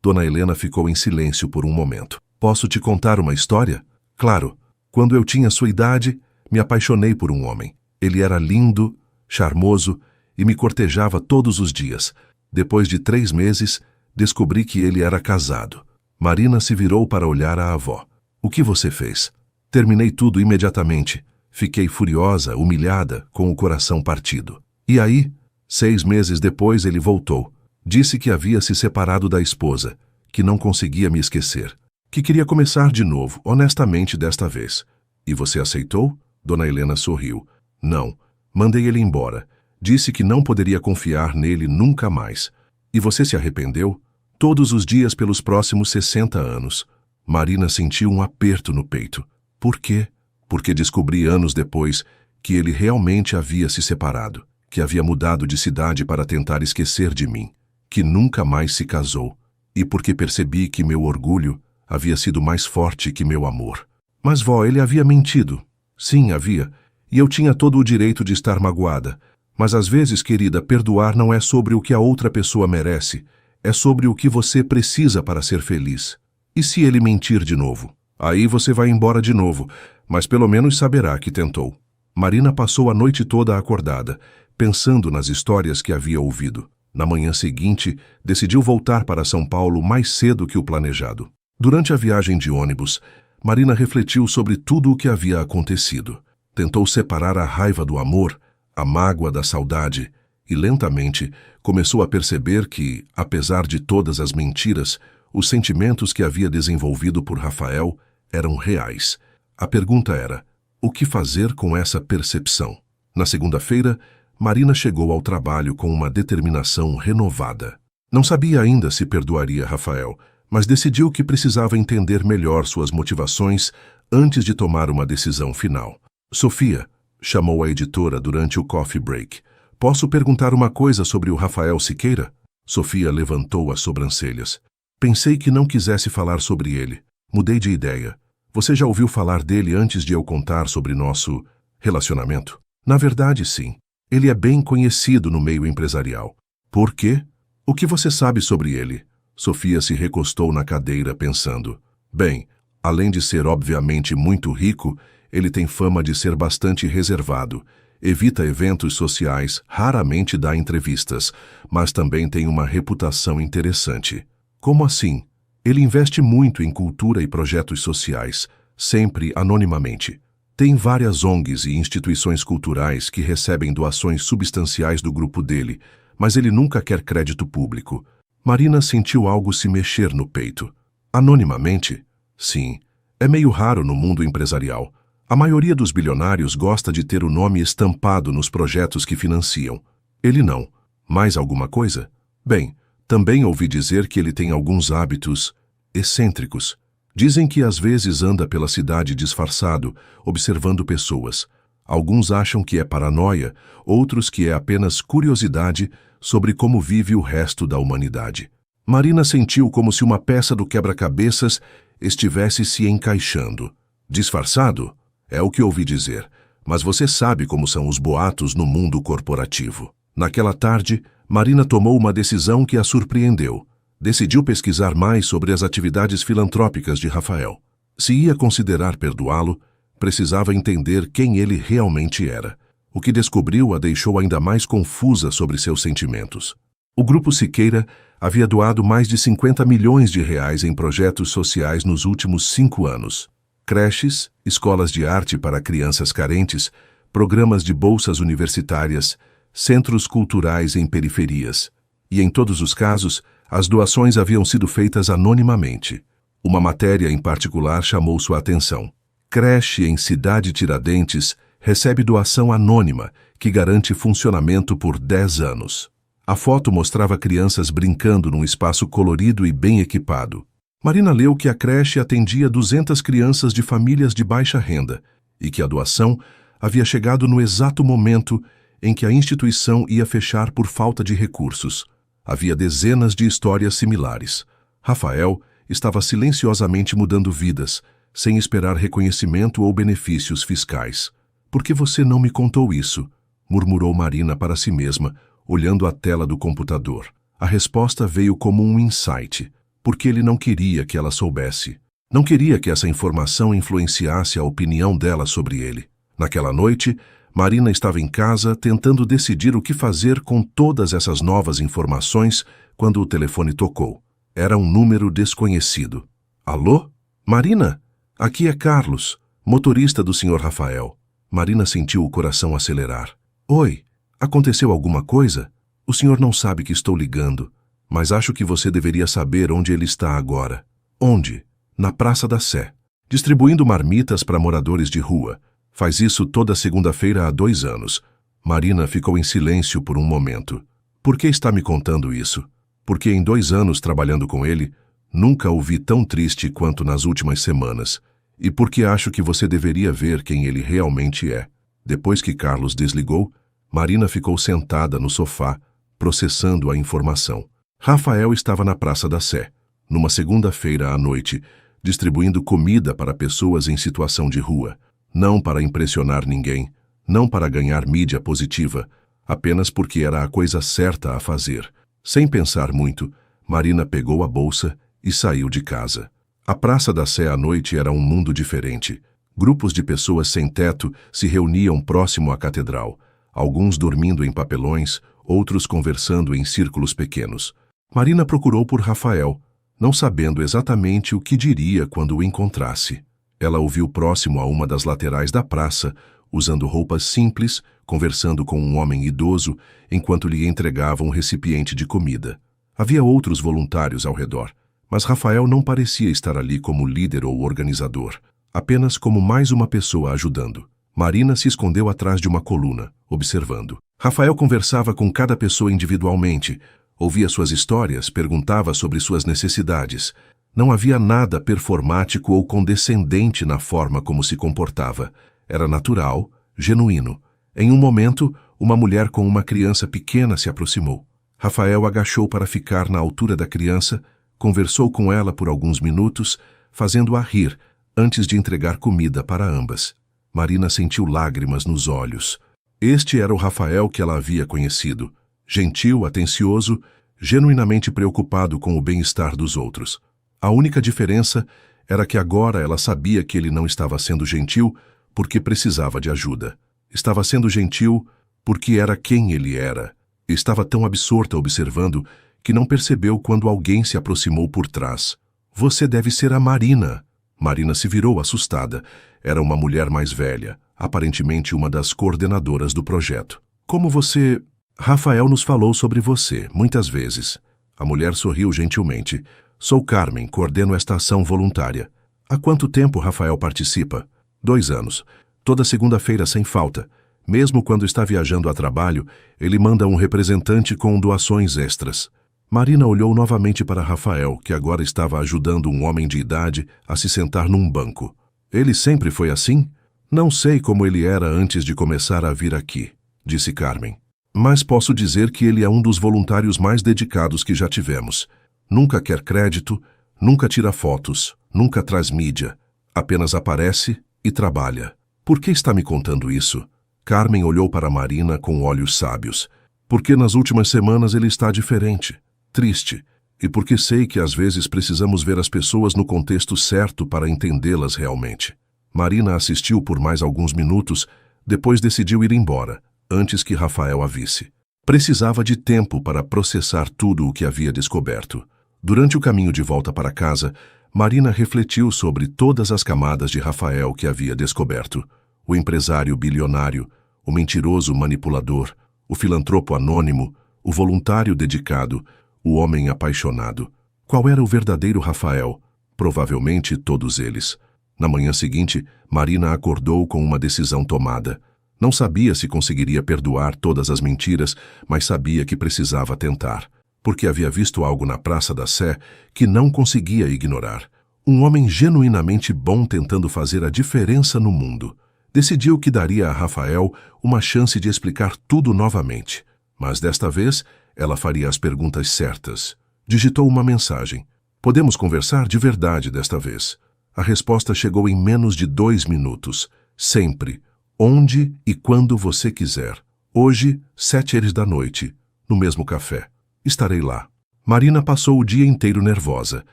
Dona Helena ficou em silêncio por um momento. Posso te contar uma história? Claro. Quando eu tinha sua idade, me apaixonei por um homem. Ele era lindo, charmoso e me cortejava todos os dias. Depois de 3 meses, descobri que ele era casado. Marina se virou para olhar a avó. O que você fez? Terminei tudo imediatamente. Fiquei furiosa, humilhada, com o coração partido. E aí, 6 meses depois ele voltou. Disse que havia se separado da esposa, que não conseguia me esquecer, que queria começar de novo, honestamente desta vez. E você aceitou? Dona Helena sorriu. Não. Mandei ele embora. Disse que não poderia confiar nele nunca mais. E você se arrependeu? Todos os dias pelos próximos 60 anos. Marina sentiu um aperto no peito. Por quê? Porque descobri anos depois que ele realmente havia se separado, que havia mudado de cidade para tentar esquecer de mim, que nunca mais se casou, e porque percebi que meu orgulho havia sido mais forte que meu amor. Mas, vó, ele havia mentido. Sim, havia, e eu tinha todo o direito de estar magoada. Mas às vezes, querida, perdoar não é sobre o que a outra pessoa merece, é sobre o que você precisa para ser feliz. E se ele mentir de novo? Aí você vai embora de novo, mas pelo menos saberá que tentou. Marina passou a noite toda acordada, pensando nas histórias que havia ouvido. Na manhã seguinte, decidiu voltar para São Paulo mais cedo que o planejado. Durante a viagem de ônibus, Marina refletiu sobre tudo o que havia acontecido. Tentou separar a raiva do amor, a mágoa da saudade, e lentamente começou a perceber que, apesar de todas as mentiras, os sentimentos que havia desenvolvido por Rafael eram reais. A pergunta era, o que fazer com essa percepção? Na segunda-feira, Marina chegou ao trabalho com uma determinação renovada. Não sabia ainda se perdoaria Rafael, mas decidiu que precisava entender melhor suas motivações antes de tomar uma decisão final. Sofia, chamou a editora durante o coffee break. Posso perguntar uma coisa sobre o Rafael Siqueira? Sofia levantou as sobrancelhas. Pensei que não quisesse falar sobre ele. Mudei de ideia. Você já ouviu falar dele antes de eu contar sobre nosso relacionamento? Na verdade, sim. Ele é bem conhecido no meio empresarial. Por quê? O que você sabe sobre ele? Sofia se recostou na cadeira pensando. Bem, além de ser obviamente muito rico, ele tem fama de ser bastante reservado. Evita eventos sociais, raramente dá entrevistas, mas também tem uma reputação interessante. Como assim? Ele investe muito em cultura e projetos sociais, sempre anonimamente. Tem várias ONGs e instituições culturais que recebem doações substanciais do grupo dele, mas ele nunca quer crédito público. Marina sentiu algo se mexer no peito. Anonimamente? Sim. É meio raro no mundo empresarial. A maioria dos bilionários gosta de ter o nome estampado nos projetos que financiam. Ele não. Mais alguma coisa? Bem, também ouvi dizer que ele tem alguns hábitos excêntricos. Dizem que às vezes anda pela cidade disfarçado, observando pessoas. Alguns acham que é paranoia, outros que é apenas curiosidade sobre como vive o resto da humanidade. Marina sentiu como se uma peça do quebra-cabeças estivesse se encaixando. Disfarçado? É o que ouvi dizer, mas você sabe como são os boatos no mundo corporativo. Naquela tarde, Marina tomou uma decisão que a surpreendeu. Decidiu pesquisar mais sobre as atividades filantrópicas de Rafael. Se ia considerar perdoá-lo, precisava entender quem ele realmente era. O que descobriu a deixou ainda mais confusa sobre seus sentimentos. O Grupo Siqueira havia doado mais de 50 milhões de reais em projetos sociais nos últimos 5 anos. Creches, escolas de arte para crianças carentes, programas de bolsas universitárias, centros culturais em periferias. E em todos os casos, as doações haviam sido feitas anonimamente. Uma matéria em particular chamou sua atenção. Creche em Cidade Tiradentes recebe doação anônima, que garante funcionamento por 10 anos. A foto mostrava crianças brincando num espaço colorido e bem equipado. Marina leu que a creche atendia 200 crianças de famílias de baixa renda e que a doação havia chegado no exato momento em que a instituição ia fechar por falta de recursos. Havia dezenas de histórias similares. Rafael estava silenciosamente mudando vidas, sem esperar reconhecimento ou benefícios fiscais. Por que você não me contou isso? Murmurou Marina para si mesma, olhando a tela do computador. A resposta veio como um insight. Porque ele não queria que ela soubesse. Não queria que essa informação influenciasse a opinião dela sobre ele. Naquela noite, Marina estava em casa tentando decidir o que fazer com todas essas novas informações quando o telefone tocou. Era um número desconhecido. Alô? Marina? Aqui é Carlos, motorista do Sr. Rafael. Marina sentiu o coração acelerar. Oi, aconteceu alguma coisa? O senhor não sabe que estou ligando. Mas acho que você deveria saber onde ele está agora. Onde? Na Praça da Sé, distribuindo marmitas para moradores de rua. Faz isso toda segunda-feira há 2 anos. Marina ficou em silêncio por um momento. Por que está me contando isso? Porque em 2 anos trabalhando com ele, nunca o vi tão triste quanto nas últimas semanas. E porque acho que você deveria ver quem ele realmente é. Depois que Carlos desligou, Marina ficou sentada no sofá, processando a informação. Rafael estava na Praça da Sé, numa segunda-feira à noite, distribuindo comida para pessoas em situação de rua, não para impressionar ninguém, não para ganhar mídia positiva, apenas porque era a coisa certa a fazer. Sem pensar muito, Marina pegou a bolsa e saiu de casa. A Praça da Sé à noite era um mundo diferente. Grupos de pessoas sem teto se reuniam próximo à catedral, alguns dormindo em papelões, outros conversando em círculos pequenos. Marina procurou por Rafael, não sabendo exatamente o que diria quando o encontrasse. Ela o viu próximo a uma das laterais da praça, usando roupas simples, conversando com um homem idoso, enquanto lhe entregava um recipiente de comida. Havia outros voluntários ao redor, mas Rafael não parecia estar ali como líder ou organizador, apenas como mais uma pessoa ajudando. Marina se escondeu atrás de uma coluna, observando. Rafael conversava com cada pessoa individualmente, Ouvia suas histórias, perguntava sobre suas necessidades. Não havia nada performático ou condescendente na forma como se comportava. Era natural, genuíno. Em um momento, uma mulher com uma criança pequena se aproximou. Rafael agachou para ficar na altura da criança, conversou com ela por alguns minutos, fazendo-a rir, antes de entregar comida para ambas. Marina sentiu lágrimas nos olhos. Este era o Rafael que ela havia conhecido. Gentil, atencioso, genuinamente preocupado com o bem-estar dos outros. A única diferença era que agora ela sabia que ele não estava sendo gentil porque precisava de ajuda. Estava sendo gentil porque era quem ele era. Estava tão absorta observando que não percebeu quando alguém se aproximou por trás. Você deve ser a Marina. Marina se virou assustada. Era uma mulher mais velha, aparentemente uma das coordenadoras do projeto. Como você... Rafael nos falou sobre você, muitas vezes. A mulher sorriu gentilmente. Sou Carmen, coordeno esta ação voluntária. Há quanto tempo Rafael participa? 2 anos. Toda segunda-feira sem falta. Mesmo quando está viajando a trabalho, ele manda um representante com doações extras. Marina olhou novamente para Rafael, que agora estava ajudando um homem de idade a se sentar num banco. Ele sempre foi assim? Não sei como ele era antes de começar a vir aqui, disse Carmen. Mas posso dizer que ele é um dos voluntários mais dedicados que já tivemos. Nunca quer crédito, nunca tira fotos, nunca traz mídia. Apenas aparece e trabalha. Por que está me contando isso? Carmen olhou para Marina com olhos sábios. Porque nas últimas semanas ele está diferente, triste, e porque sei que às vezes precisamos ver as pessoas no contexto certo para entendê-las realmente. Marina assistiu por mais alguns minutos, depois decidiu ir embora, antes que Rafael a visse. Precisava de tempo para processar tudo o que havia descoberto. Durante o caminho de volta para casa, Marina refletiu sobre todas as camadas de Rafael que havia descoberto. O empresário bilionário, o mentiroso manipulador, o filantropo anônimo, o voluntário dedicado, o homem apaixonado. Qual era o verdadeiro Rafael? Provavelmente todos eles. Na manhã seguinte, Marina acordou com uma decisão tomada. Não sabia se conseguiria perdoar todas as mentiras, mas sabia que precisava tentar, porque havia visto algo na Praça da Sé que não conseguia ignorar. Um homem genuinamente bom tentando fazer a diferença no mundo. Decidiu que daria a Rafael uma chance de explicar tudo novamente, mas desta vez ela faria as perguntas certas. Digitou uma mensagem. Podemos conversar de verdade desta vez. A resposta chegou em menos de 2 minutos. Sempre. Onde e quando você quiser. Hoje, 7h da noite, no mesmo café. Estarei lá. Marina passou o dia inteiro nervosa,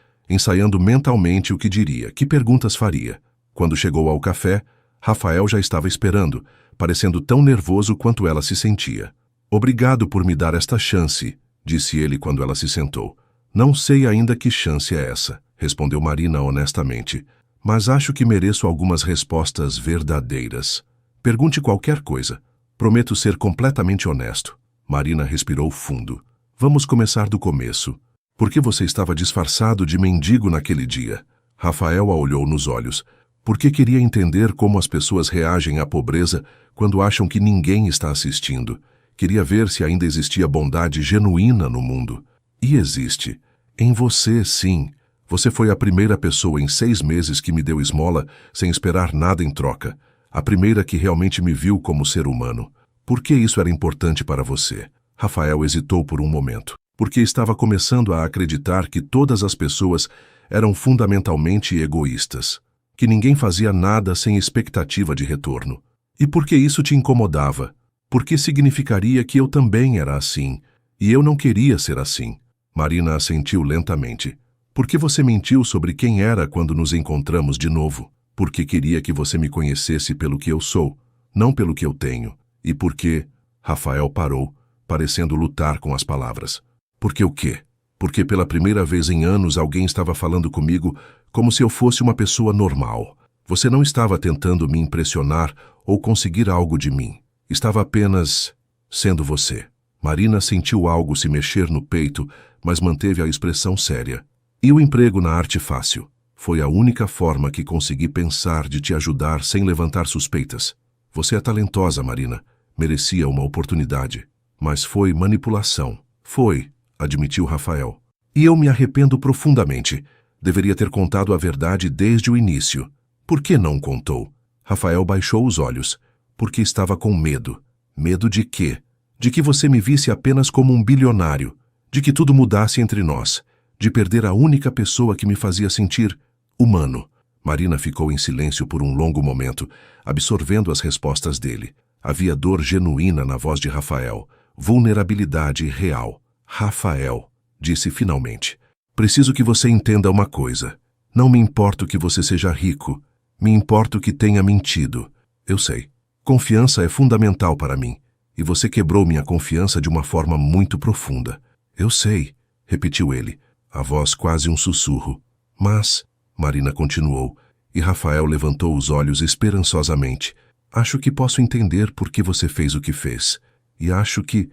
ensaiando mentalmente o que diria, que perguntas faria. Quando chegou ao café, Rafael já estava esperando, parecendo tão nervoso quanto ela se sentia. Obrigado por me dar esta chance, disse ele quando ela se sentou. Não sei ainda que chance é essa, respondeu Marina honestamente, mas acho que mereço algumas respostas verdadeiras. Pergunte qualquer coisa. Prometo ser completamente honesto. Marina respirou fundo. Vamos começar do começo. Por que você estava disfarçado de mendigo naquele dia? Rafael a olhou nos olhos. Porque queria entender como as pessoas reagem à pobreza quando acham que ninguém está assistindo. Queria ver se ainda existia bondade genuína no mundo. E existe. Em você, sim. Você foi a primeira pessoa em 6 meses que me deu esmola sem esperar nada em troca. A primeira que realmente me viu como ser humano. Por que isso era importante para você? Rafael hesitou por um momento. Porque estava começando a acreditar que todas as pessoas eram fundamentalmente egoístas. Que ninguém fazia nada sem expectativa de retorno. E por que isso te incomodava? Porque significaria que eu também era assim. E eu não queria ser assim. Marina assentiu lentamente. Por que você mentiu sobre quem era quando nos encontramos de novo? Porque queria que você me conhecesse pelo que eu sou, não pelo que eu tenho. E porque... Rafael parou, parecendo lutar com as palavras. Porque o quê? Porque pela primeira vez em anos alguém estava falando comigo como se eu fosse uma pessoa normal. Você não estava tentando me impressionar ou conseguir algo de mim. Estava apenas sendo você. Marina sentiu algo se mexer no peito, mas manteve a expressão séria. E o emprego na arte fácil? Foi a única forma que consegui pensar de te ajudar sem levantar suspeitas. Você é talentosa, Marina. Merecia uma oportunidade. Mas foi manipulação. Foi. admitiu Rafael. E eu me arrependo profundamente. Deveria ter contado a verdade desde o início. Por que não contou? Rafael baixou os olhos. Porque estava com medo. Medo de quê? De que você me visse apenas como um bilionário. De que tudo mudasse entre nós. De perder a única pessoa que me fazia sentir humano. Marina ficou em silêncio por um longo momento, absorvendo as respostas dele. Havia dor genuína na voz de Rafael. Vulnerabilidade real. Rafael, disse finalmente. Preciso que você entenda uma coisa. Não me importa que você seja rico. Me importa que tenha mentido. Eu sei. Confiança é fundamental para mim. E você quebrou minha confiança de uma forma muito profunda. Eu sei, repetiu ele, a voz quase um sussurro. Mas, Marina continuou, e Rafael levantou os olhos esperançosamente. Acho que posso entender por que você fez o que fez. E acho que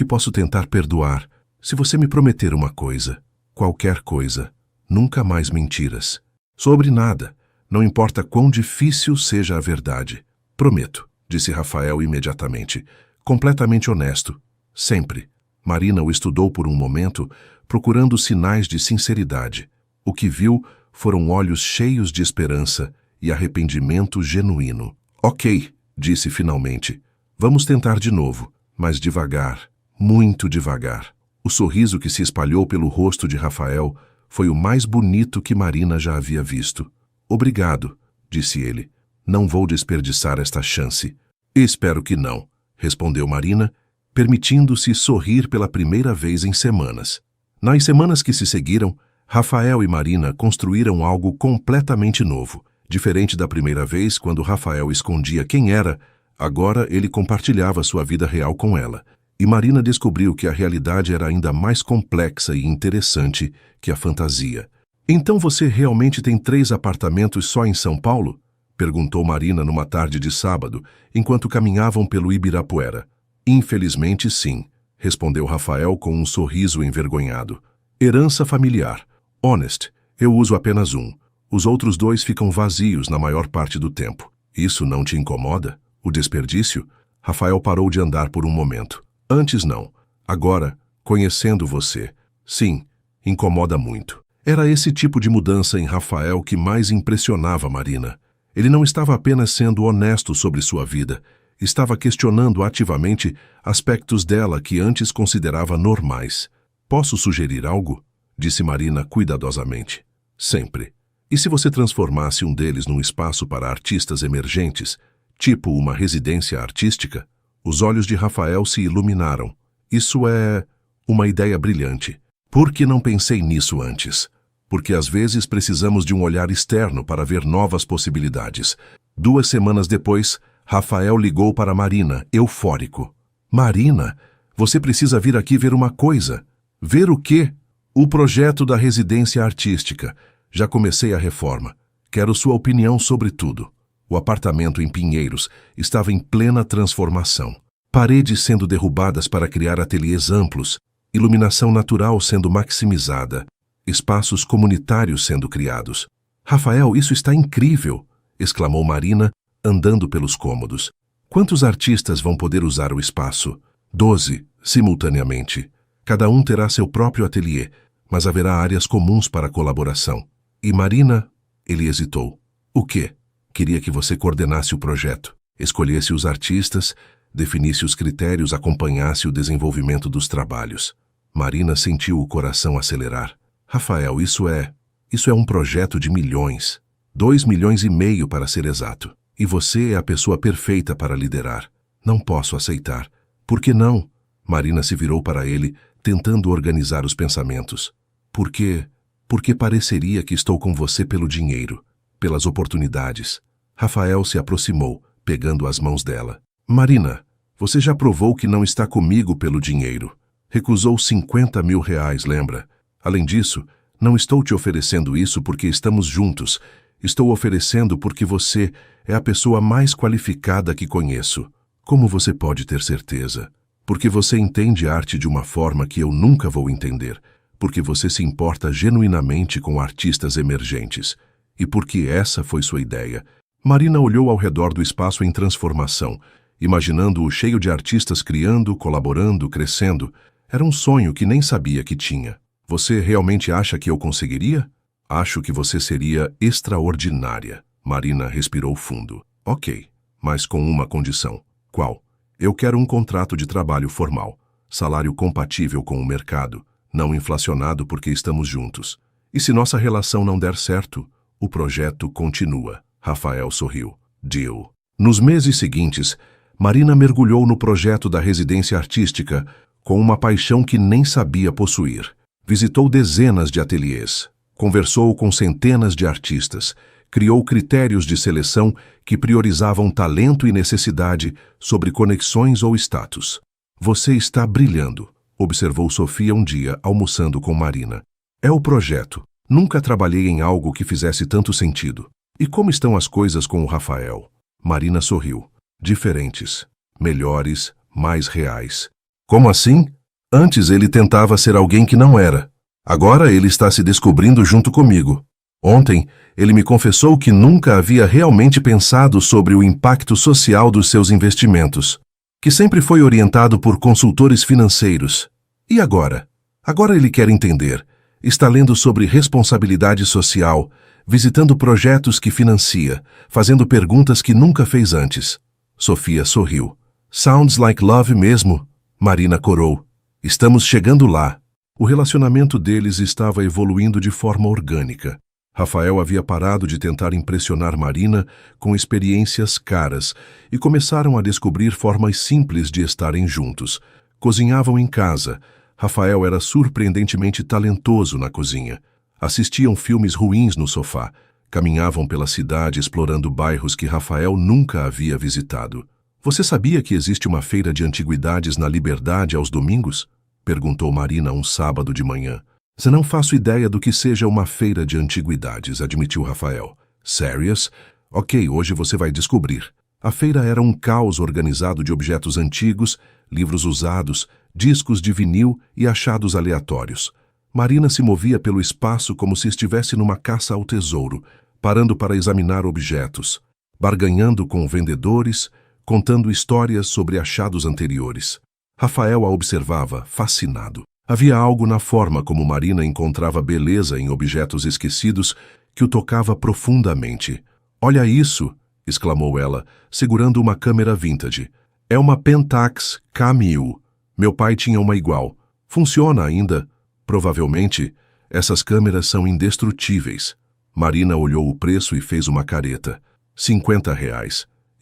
posso tentar perdoar, se você me prometer uma coisa. Qualquer coisa. Nunca mais mentiras. Sobre nada. Não importa quão difícil seja a verdade. Prometo, disse Rafael imediatamente. Completamente honesto. Sempre. Marina o estudou por um momento, procurando sinais de sinceridade. O que viu foram olhos cheios de esperança e arrependimento genuíno. Ok, disse finalmente. Vamos tentar de novo, mas devagar, muito devagar. O sorriso que se espalhou pelo rosto de Rafael foi o mais bonito que Marina já havia visto. Obrigado, disse ele. Não vou desperdiçar esta chance. Espero que não, respondeu Marina, permitindo-se sorrir pela primeira vez em semanas. Nas semanas que se seguiram, Rafael e Marina construíram algo completamente novo. Diferente da primeira vez, quando Rafael escondia quem era, agora ele compartilhava sua vida real com ela. E Marina descobriu que a realidade era ainda mais complexa e interessante que a fantasia. Então você realmente tem 3 apartamentos só em São Paulo? Perguntou Marina numa tarde de sábado, enquanto caminhavam pelo Ibirapuera. Infelizmente, sim, respondeu Rafael com um sorriso envergonhado. Herança familiar. Honest, eu uso apenas um. Os outros 2 ficam vazios na maior parte do tempo. Isso não te incomoda? O desperdício? Rafael parou de andar por um momento. Antes não. Agora, conhecendo você, sim, incomoda muito. Era esse tipo de mudança em Rafael que mais impressionava Marina. Ele não estava apenas sendo honesto sobre sua vida, estava questionando ativamente aspectos dela que antes considerava normais. Posso sugerir algo? Disse Marina cuidadosamente. Sempre. E se você transformasse um deles num espaço para artistas emergentes, tipo uma residência artística? Os olhos de Rafael se iluminaram. Isso é uma ideia brilhante. Por que não pensei nisso antes? Porque às vezes precisamos de um olhar externo para ver novas possibilidades. 2 semanas depois, Rafael ligou para Marina, eufórico. Marina, você precisa vir aqui ver uma coisa. Ver o quê? O projeto da residência artística. Já comecei a reforma. Quero sua opinião sobre tudo. O apartamento em Pinheiros estava em plena transformação. Paredes sendo derrubadas para criar ateliês amplos, iluminação natural sendo maximizada, espaços comunitários sendo criados. Rafael, isso está incrível! Exclamou Marina, andando pelos cômodos. Quantos artistas vão poder usar o espaço? 12, simultaneamente. Cada um terá seu próprio ateliê, mas haverá áreas comuns para colaboração. E Marina, ele hesitou. O quê? Queria que você coordenasse o projeto, escolhesse os artistas, definisse os critérios, acompanhasse o desenvolvimento dos trabalhos. Marina sentiu o coração acelerar. Rafael, isso é um projeto de milhões. 2,5 milhões para ser exato. E você é a pessoa perfeita para liderar. Não posso aceitar. Por que não? Marina se virou para ele, tentando organizar os pensamentos. Porque pareceria que estou com você pelo dinheiro, pelas oportunidades. Rafael se aproximou, pegando as mãos dela. Marina, você já provou que não está comigo pelo dinheiro. Recusou 50 mil reais, lembra? Além disso, não estou te oferecendo isso porque estamos juntos. Estou oferecendo porque você é a pessoa mais qualificada que conheço. Como você pode ter certeza? Porque você entende arte de uma forma que eu nunca vou entender. Porque você se importa genuinamente com artistas emergentes. E porque essa foi sua ideia. Marina olhou ao redor do espaço em transformação, imaginando-o cheio de artistas criando, colaborando, crescendo. Era um sonho que nem sabia que tinha. Você realmente acha que eu conseguiria? Acho que você seria extraordinária. Marina respirou fundo. Ok, mas com uma condição. Qual? Eu quero um contrato de trabalho formal, salário compatível com o mercado, não inflacionado porque estamos juntos. E se nossa relação não der certo, o projeto continua. Rafael sorriu. Deal. Nos meses seguintes, Marina mergulhou no projeto da residência artística com uma paixão que nem sabia possuir. Visitou dezenas de ateliês, conversou com centenas de artistas, criou critérios de seleção que priorizavam talento e necessidade sobre conexões ou status. Você está brilhando, observou Sofia um dia almoçando com Marina. É o projeto. Nunca trabalhei em algo que fizesse tanto sentido. E como estão as coisas com o Rafael? Marina sorriu. Diferentes, melhores, mais reais. Como assim? Antes ele tentava ser alguém que não era. Agora ele está se descobrindo junto comigo. Ontem, ele me confessou que nunca havia realmente pensado sobre o impacto social dos seus investimentos, que sempre foi orientado por consultores financeiros. E agora? Agora ele quer entender. Está lendo sobre responsabilidade social, visitando projetos que financia, fazendo perguntas que nunca fez antes. Sofia sorriu. Sounds like love mesmo, Marina corou. Estamos chegando lá. O relacionamento deles estava evoluindo de forma orgânica. Rafael havia parado de tentar impressionar Marina com experiências caras e começaram a descobrir formas simples de estarem juntos. Cozinhavam em casa. Rafael era surpreendentemente talentoso na cozinha. Assistiam filmes ruins no sofá. Caminhavam pela cidade explorando bairros que Rafael nunca havia visitado. Você sabia que existe uma feira de antiguidades na Liberdade aos domingos? Perguntou Marina um sábado de manhã. Se não faço ideia do que seja uma feira de antiguidades, admitiu Rafael. Serious? Ok, hoje você vai descobrir. A feira era um caos organizado de objetos antigos, livros usados, discos de vinil e achados aleatórios. Marina se movia pelo espaço como se estivesse numa caça ao tesouro, parando para examinar objetos, barganhando com vendedores, contando histórias sobre achados anteriores. Rafael a observava, fascinado. Havia algo na forma como Marina encontrava beleza em objetos esquecidos que o tocava profundamente. Olha isso! Exclamou ela, segurando uma câmera vintage. É uma Pentax K1000. Meu pai tinha uma igual. Funciona ainda. Provavelmente, essas câmeras são indestrutíveis. Marina olhou o preço e fez uma careta. R$ 50.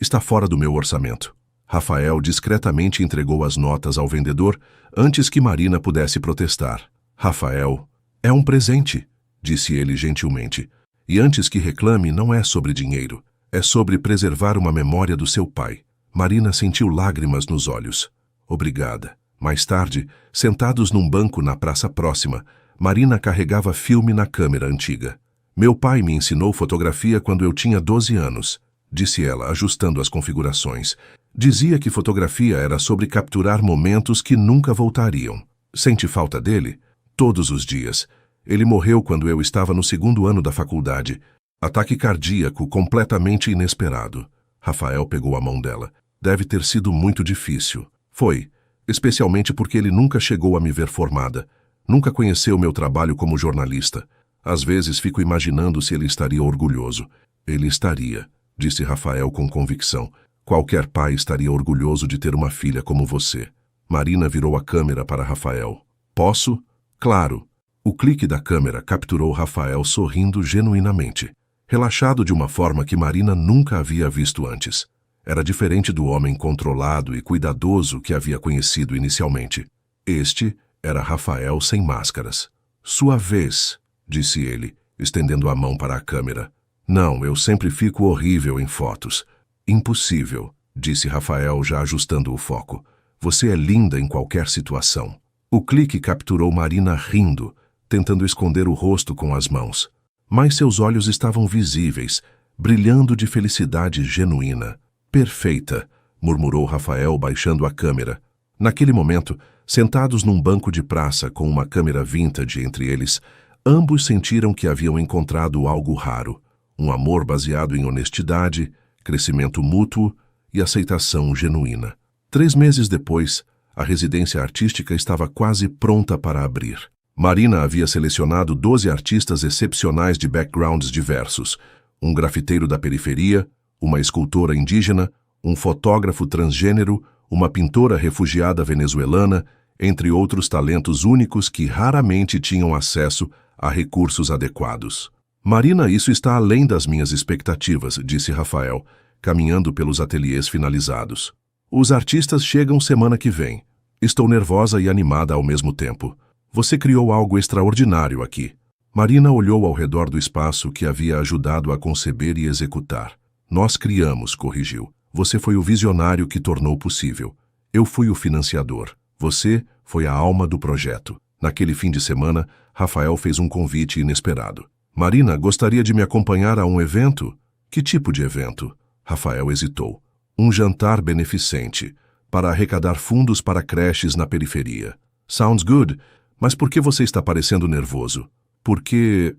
Está fora do meu orçamento. Rafael discretamente entregou as notas ao vendedor antes que Marina pudesse protestar. Rafael, é um presente, disse ele gentilmente. E antes que reclame, não é sobre dinheiro. É sobre preservar uma memória do seu pai. Marina sentiu lágrimas nos olhos. Obrigada. Mais tarde, sentados num banco na praça próxima, Marina carregava filme na câmera antiga. Meu pai me ensinou fotografia quando eu tinha 12 anos, disse ela, ajustando as configurações. Dizia que fotografia era sobre capturar momentos que nunca voltariam. Sente falta dele? Todos os dias. Ele morreu quando eu estava no 2º ano da faculdade. Ataque cardíaco completamente inesperado. Rafael pegou a mão dela. Deve ter sido muito difícil. Foi, especialmente porque ele nunca chegou a me ver formada. Nunca conheceu meu trabalho como jornalista. Às vezes fico imaginando se ele estaria orgulhoso. Ele estaria, disse Rafael com convicção. Qualquer pai estaria orgulhoso de ter uma filha como você. Marina virou a câmera para Rafael. Posso? Claro. O clique da câmera capturou Rafael sorrindo genuinamente, relaxado de uma forma que Marina nunca havia visto antes. Era diferente do homem controlado e cuidadoso que havia conhecido inicialmente. Este era Rafael sem máscaras. Sua vez, disse ele, estendendo a mão para a câmera. Não, eu sempre fico horrível em fotos. Impossível, disse Rafael já ajustando o foco. Você é linda em qualquer situação. O clique capturou Marina rindo, tentando esconder o rosto com as mãos. Mas seus olhos estavam visíveis, brilhando de felicidade genuína. Perfeita, murmurou Rafael baixando a câmera. Naquele momento, sentados num banco de praça com uma câmera vintage entre eles, ambos sentiram que haviam encontrado algo raro. Um amor baseado em honestidade, crescimento mútuo e aceitação genuína. 3 meses depois, A residência artística estava quase pronta para abrir. Marina havia selecionado 12 artistas excepcionais de backgrounds diversos, um grafiteiro da periferia, uma escultora indígena, um fotógrafo transgênero, uma pintora refugiada venezuelana, entre outros talentos únicos que raramente tinham acesso a recursos adequados. Marina, isso está além das minhas expectativas, disse Rafael, caminhando pelos ateliês finalizados. Os artistas chegam semana que vem. Estou nervosa e animada ao mesmo tempo. Você criou algo extraordinário aqui. Marina olhou ao redor do espaço que havia ajudado a conceber e executar. Nós criamos, corrigiu. Você foi o visionário que tornou possível. Eu fui o financiador. Você foi a alma do projeto. Naquele fim de semana, Rafael fez um convite inesperado. Marina, gostaria de me acompanhar a um evento? Que tipo de evento? Rafael hesitou. Um jantar beneficente, para arrecadar fundos para creches na periferia. Sounds good, mas por que você está parecendo nervoso? Porque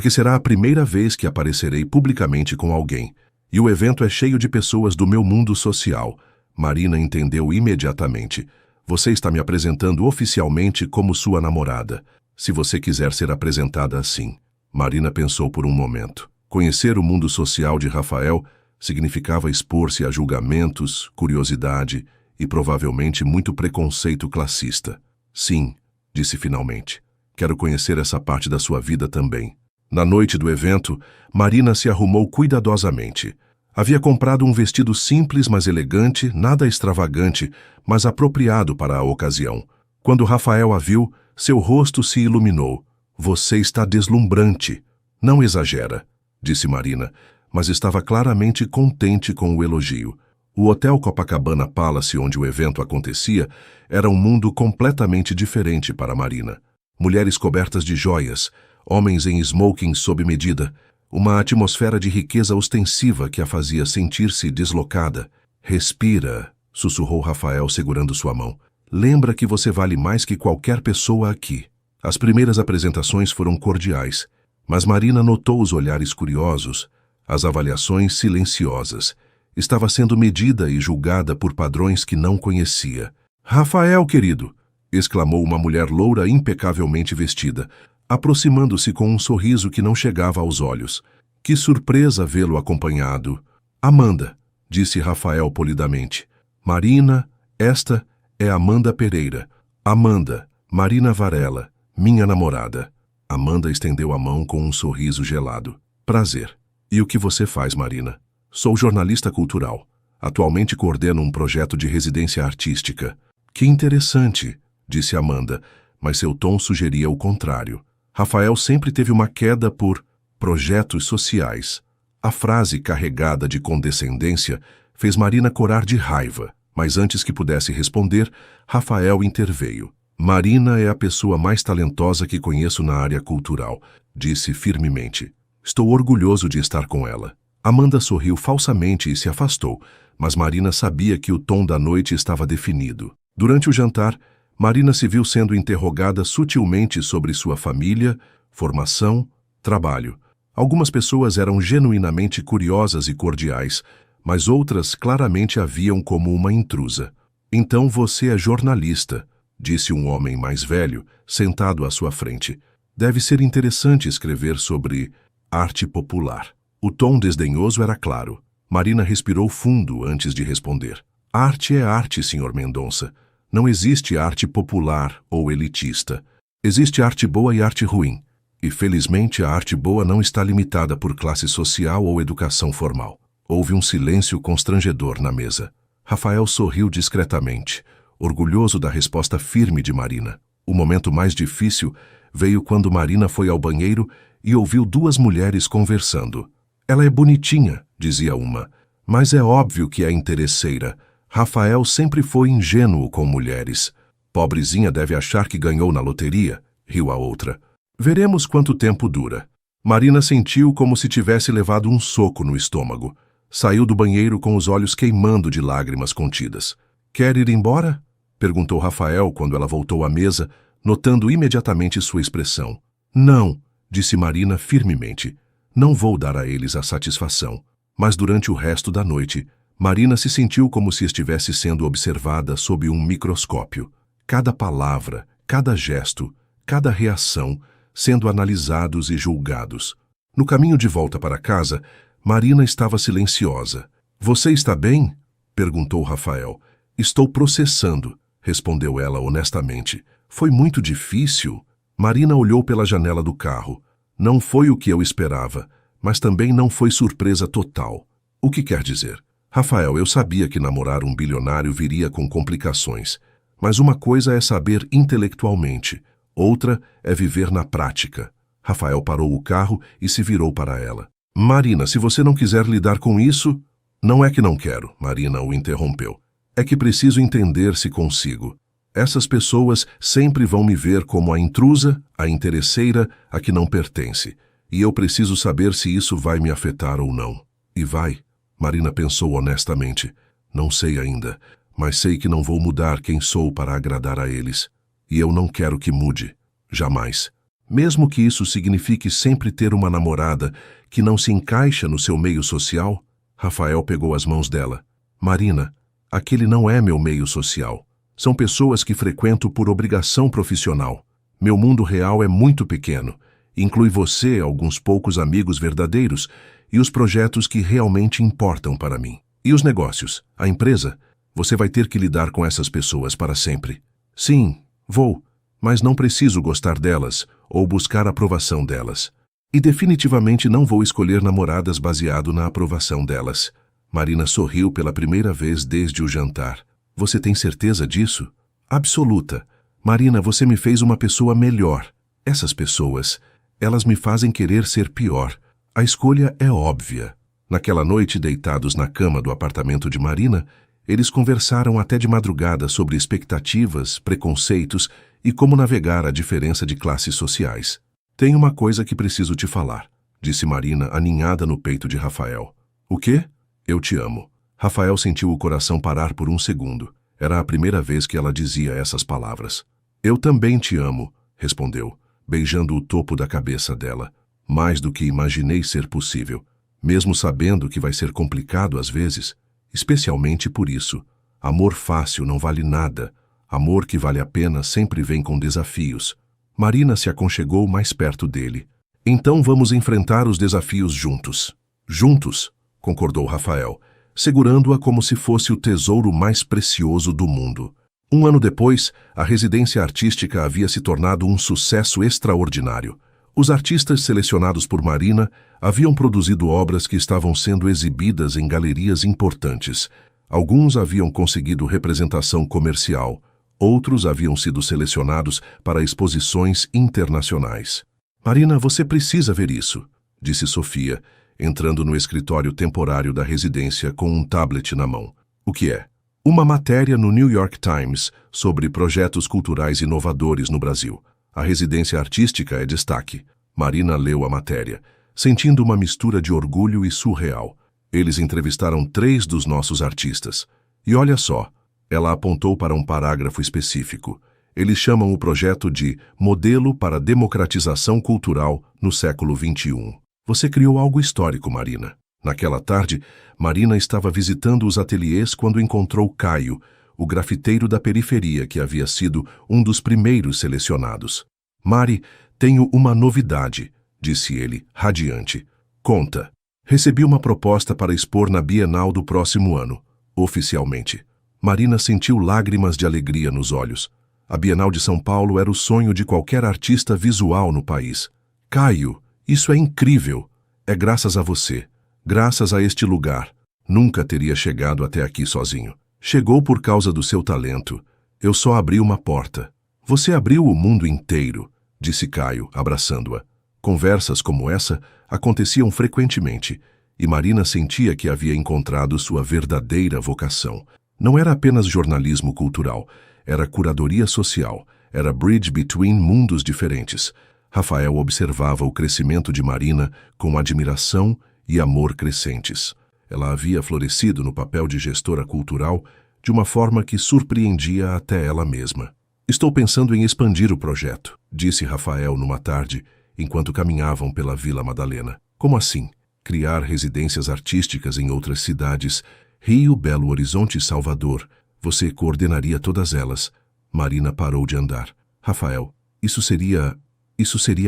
será a primeira vez que aparecerei publicamente com alguém, e o evento é cheio de pessoas do meu mundo social. Marina entendeu imediatamente. Você está me apresentando oficialmente como sua namorada, se você quiser ser apresentada assim. Marina pensou por um momento. Conhecer o mundo social de Rafael significava expor-se a julgamentos, curiosidade e provavelmente muito preconceito classista. Sim, disse finalmente. Quero conhecer essa parte da sua vida também. Na noite do evento, Marina se arrumou cuidadosamente. Havia comprado um vestido simples, mas elegante, nada extravagante, mas apropriado para a ocasião. Quando Rafael a viu, seu rosto se iluminou. Você está deslumbrante. Não exagera, disse Marina, mas estava claramente contente com o elogio. O Hotel Copacabana Palace, onde o evento acontecia, era um mundo completamente diferente para Marina. Mulheres cobertas de joias, homens em smoking sob medida, uma atmosfera de riqueza ostensiva que a fazia sentir-se deslocada. Respira, sussurrou Rafael segurando sua mão. Lembra que você vale mais que qualquer pessoa aqui. As primeiras apresentações foram cordiais, mas Marina notou os olhares curiosos, as avaliações silenciosas. Estava sendo medida e julgada por padrões que não conhecia. Rafael, querido! Exclamou uma mulher loura impecavelmente vestida, aproximando-se com um sorriso que não chegava aos olhos. Que surpresa vê-lo acompanhado. Amanda, disse Rafael polidamente. Marina, esta é Amanda Pereira. Amanda, Marina Varela, minha namorada. Amanda estendeu a mão com um sorriso gelado. Prazer. E o que você faz, Marina? Sou jornalista cultural. Atualmente coordeno um projeto de residência artística. Que interessante, disse Amanda, mas seu tom sugeria o contrário. Rafael sempre teve uma queda por projetos sociais. A frase carregada de condescendência fez Marina corar de raiva, mas antes que pudesse responder, Rafael interveio. Marina é a pessoa mais talentosa que conheço na área cultural, disse firmemente. Estou orgulhoso de estar com ela. Amanda sorriu falsamente e se afastou, mas Marina sabia que o tom da noite estava definido. Durante o jantar, Marina se viu sendo interrogada sutilmente sobre sua família, formação, trabalho. Algumas pessoas eram genuinamente curiosas e cordiais, mas outras claramente a viam como uma intrusa. Então você é jornalista, disse um homem mais velho, sentado à sua frente. Deve ser interessante escrever sobre arte popular. O tom desdenhoso era claro. Marina respirou fundo antes de responder. Arte é arte, Sr. Mendonça. Não existe arte popular ou elitista. Existe arte boa e arte ruim. E, felizmente, a arte boa não está limitada por classe social ou educação formal. Houve um silêncio constrangedor na mesa. Rafael sorriu discretamente, orgulhoso da resposta firme de Marina. O momento mais difícil veio quando Marina foi ao banheiro e ouviu duas mulheres conversando. Ela é bonitinha, dizia uma, mas é óbvio que é interesseira. Rafael sempre foi ingênuo com mulheres. Pobrezinha deve achar que ganhou na loteria, riu a outra. Veremos quanto tempo dura. Marina sentiu como se tivesse levado um soco no estômago. Saiu do banheiro com os olhos queimando de lágrimas contidas. Quer ir embora? Perguntou Rafael quando ela voltou à mesa, notando imediatamente sua expressão. Não, disse Marina firmemente. Não vou dar a eles a satisfação. Mas durante o resto da noite, Marina se sentiu como se estivesse sendo observada sob um microscópio. Cada palavra, cada gesto, cada reação sendo analisados e julgados. No caminho de volta para casa, Marina estava silenciosa. "Você está bem?" perguntou Rafael. "Estou processando", respondeu ela honestamente. "Foi muito difícil." Marina olhou pela janela do carro. "Não foi o que eu esperava, mas também não foi surpresa total." "O que quer dizer?" "Rafael, eu sabia que namorar um bilionário viria com complicações. Mas uma coisa é saber intelectualmente, outra é viver na prática." Rafael parou o carro e se virou para ela. "Marina, se você não quiser lidar com isso..." "Não é que não quero", Marina o interrompeu. "É que preciso entender se consigo. Essas pessoas sempre vão me ver como a intrusa, a interesseira, a que não pertence. E eu preciso saber se isso vai me afetar ou não." "E vai?" Marina pensou honestamente. "Não sei ainda, mas sei que não vou mudar quem sou para agradar a eles. E eu não quero que mude. Jamais. Mesmo que isso signifique sempre ter uma namorada que não se encaixa no seu meio social." Rafael pegou as mãos dela. "Marina, aquele não é meu meio social. São pessoas que frequento por obrigação profissional. Meu mundo real é muito pequeno. Inclui você, alguns poucos amigos verdadeiros e os projetos que realmente importam para mim. E os negócios, a empresa, você vai ter que lidar com essas pessoas para sempre." "Sim, vou, mas não preciso gostar delas ou buscar a aprovação delas. E definitivamente não vou escolher namoradas baseado na aprovação delas." Marina sorriu pela primeira vez desde o jantar. "Você tem certeza disso?" "Absoluta. Marina, você me fez uma pessoa melhor. Essas pessoas, elas me fazem querer ser pior. A escolha é óbvia." Naquela noite, deitados na cama do apartamento de Marina, eles conversaram até de madrugada sobre expectativas, preconceitos e como navegar a diferença de classes sociais. "Tem uma coisa que preciso te falar", disse Marina, aninhada no peito de Rafael. "O quê?" "Eu te amo." Rafael sentiu o coração parar por um segundo. Era a primeira vez que ela dizia essas palavras. "Eu também te amo", respondeu, beijando o topo da cabeça dela. "Mais do que imaginei ser possível, mesmo sabendo que vai ser complicado às vezes, especialmente por isso. Amor fácil não vale nada. Amor que vale a pena sempre vem com desafios." Marina se aconchegou mais perto dele. "Então vamos enfrentar os desafios juntos." "Juntos", concordou Rafael, segurando-a como se fosse o tesouro mais precioso do mundo. Um ano depois, a residência artística havia se tornado um sucesso extraordinário. Os artistas selecionados por Marina haviam produzido obras que estavam sendo exibidas em galerias importantes. Alguns haviam conseguido representação comercial, outros haviam sido selecionados para exposições internacionais. "Marina, você precisa ver isso", disse Sofia, entrando no escritório temporário da residência com um tablet na mão. "O que é?" "Uma matéria no New York Times sobre projetos culturais inovadores no Brasil. A residência artística é destaque." Marina leu a matéria, sentindo uma mistura de orgulho e surreal. "Eles entrevistaram 3 dos nossos artistas. E olha só", ela apontou para um parágrafo específico. "Eles chamam o projeto de Modelo para Democratização Cultural no século XXI. Você criou algo histórico, Marina." Naquela tarde, Marina estava visitando os ateliês quando encontrou Caio, o grafiteiro da periferia que havia sido um dos primeiros selecionados. "Mari, tenho uma novidade", disse ele, radiante. "Conta." "Recebi uma proposta para expor na Bienal do próximo ano, oficialmente." Marina sentiu lágrimas de alegria nos olhos. A Bienal de São Paulo era o sonho de qualquer artista visual no país. "Caio, isso é incrível. É graças a você. Graças a este lugar. Nunca teria chegado até aqui sozinho. Chegou por causa do seu talento. Eu só abri uma porta." "Você abriu o mundo inteiro", disse Caio, abraçando-a. Conversas como essa aconteciam frequentemente, e Marina sentia que havia encontrado sua verdadeira vocação. Não era apenas jornalismo cultural, era curadoria social, era bridge between mundos diferentes. Rafael observava o crescimento de Marina com admiração e amor crescentes. Ela havia florescido no papel de gestora cultural de uma forma que surpreendia até ela mesma. "Estou pensando em expandir o projeto", disse Rafael numa tarde, enquanto caminhavam pela Vila Madalena. "Como assim?" "Criar residências artísticas em outras cidades Rio, Belo Horizonte e Salvador. Você coordenaria todas elas. Marina parou de andar. Rafael, isso seria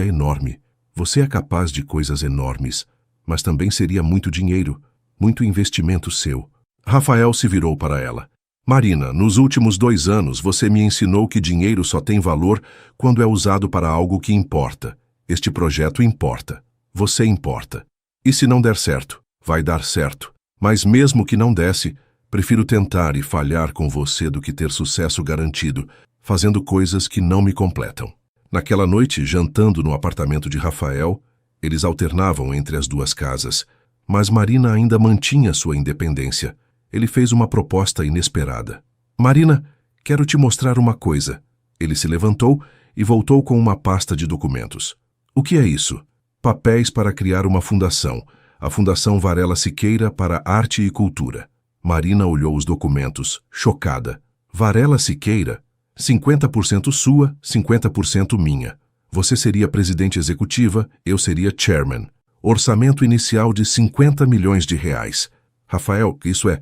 enorme. Você é capaz de coisas enormes, mas também seria muito dinheiro, muito investimento seu. Rafael se virou para ela. Marina, nos últimos 2 anos você me ensinou que dinheiro só tem valor quando é usado para algo que importa. Este projeto importa. Você importa. E se não der certo? Vai dar certo. Mas mesmo que não desse, prefiro tentar e falhar com você do que ter sucesso garantido, fazendo coisas que não me completam. Naquela noite, jantando no apartamento de Rafael, eles alternavam entre as 2 casas, mas Marina ainda mantinha sua independência. Ele fez uma proposta inesperada. Marina, quero te mostrar uma coisa. Ele se levantou e voltou com uma pasta de documentos. O que é isso? Papéis para criar uma fundação, a Fundação Varela Siqueira para Arte e Cultura. Marina olhou os documentos, chocada. Varela Siqueira? 50% sua, 50% minha. Você seria presidente executiva, eu seria chairman. Orçamento inicial de 50 milhões de reais. Rafael, isso é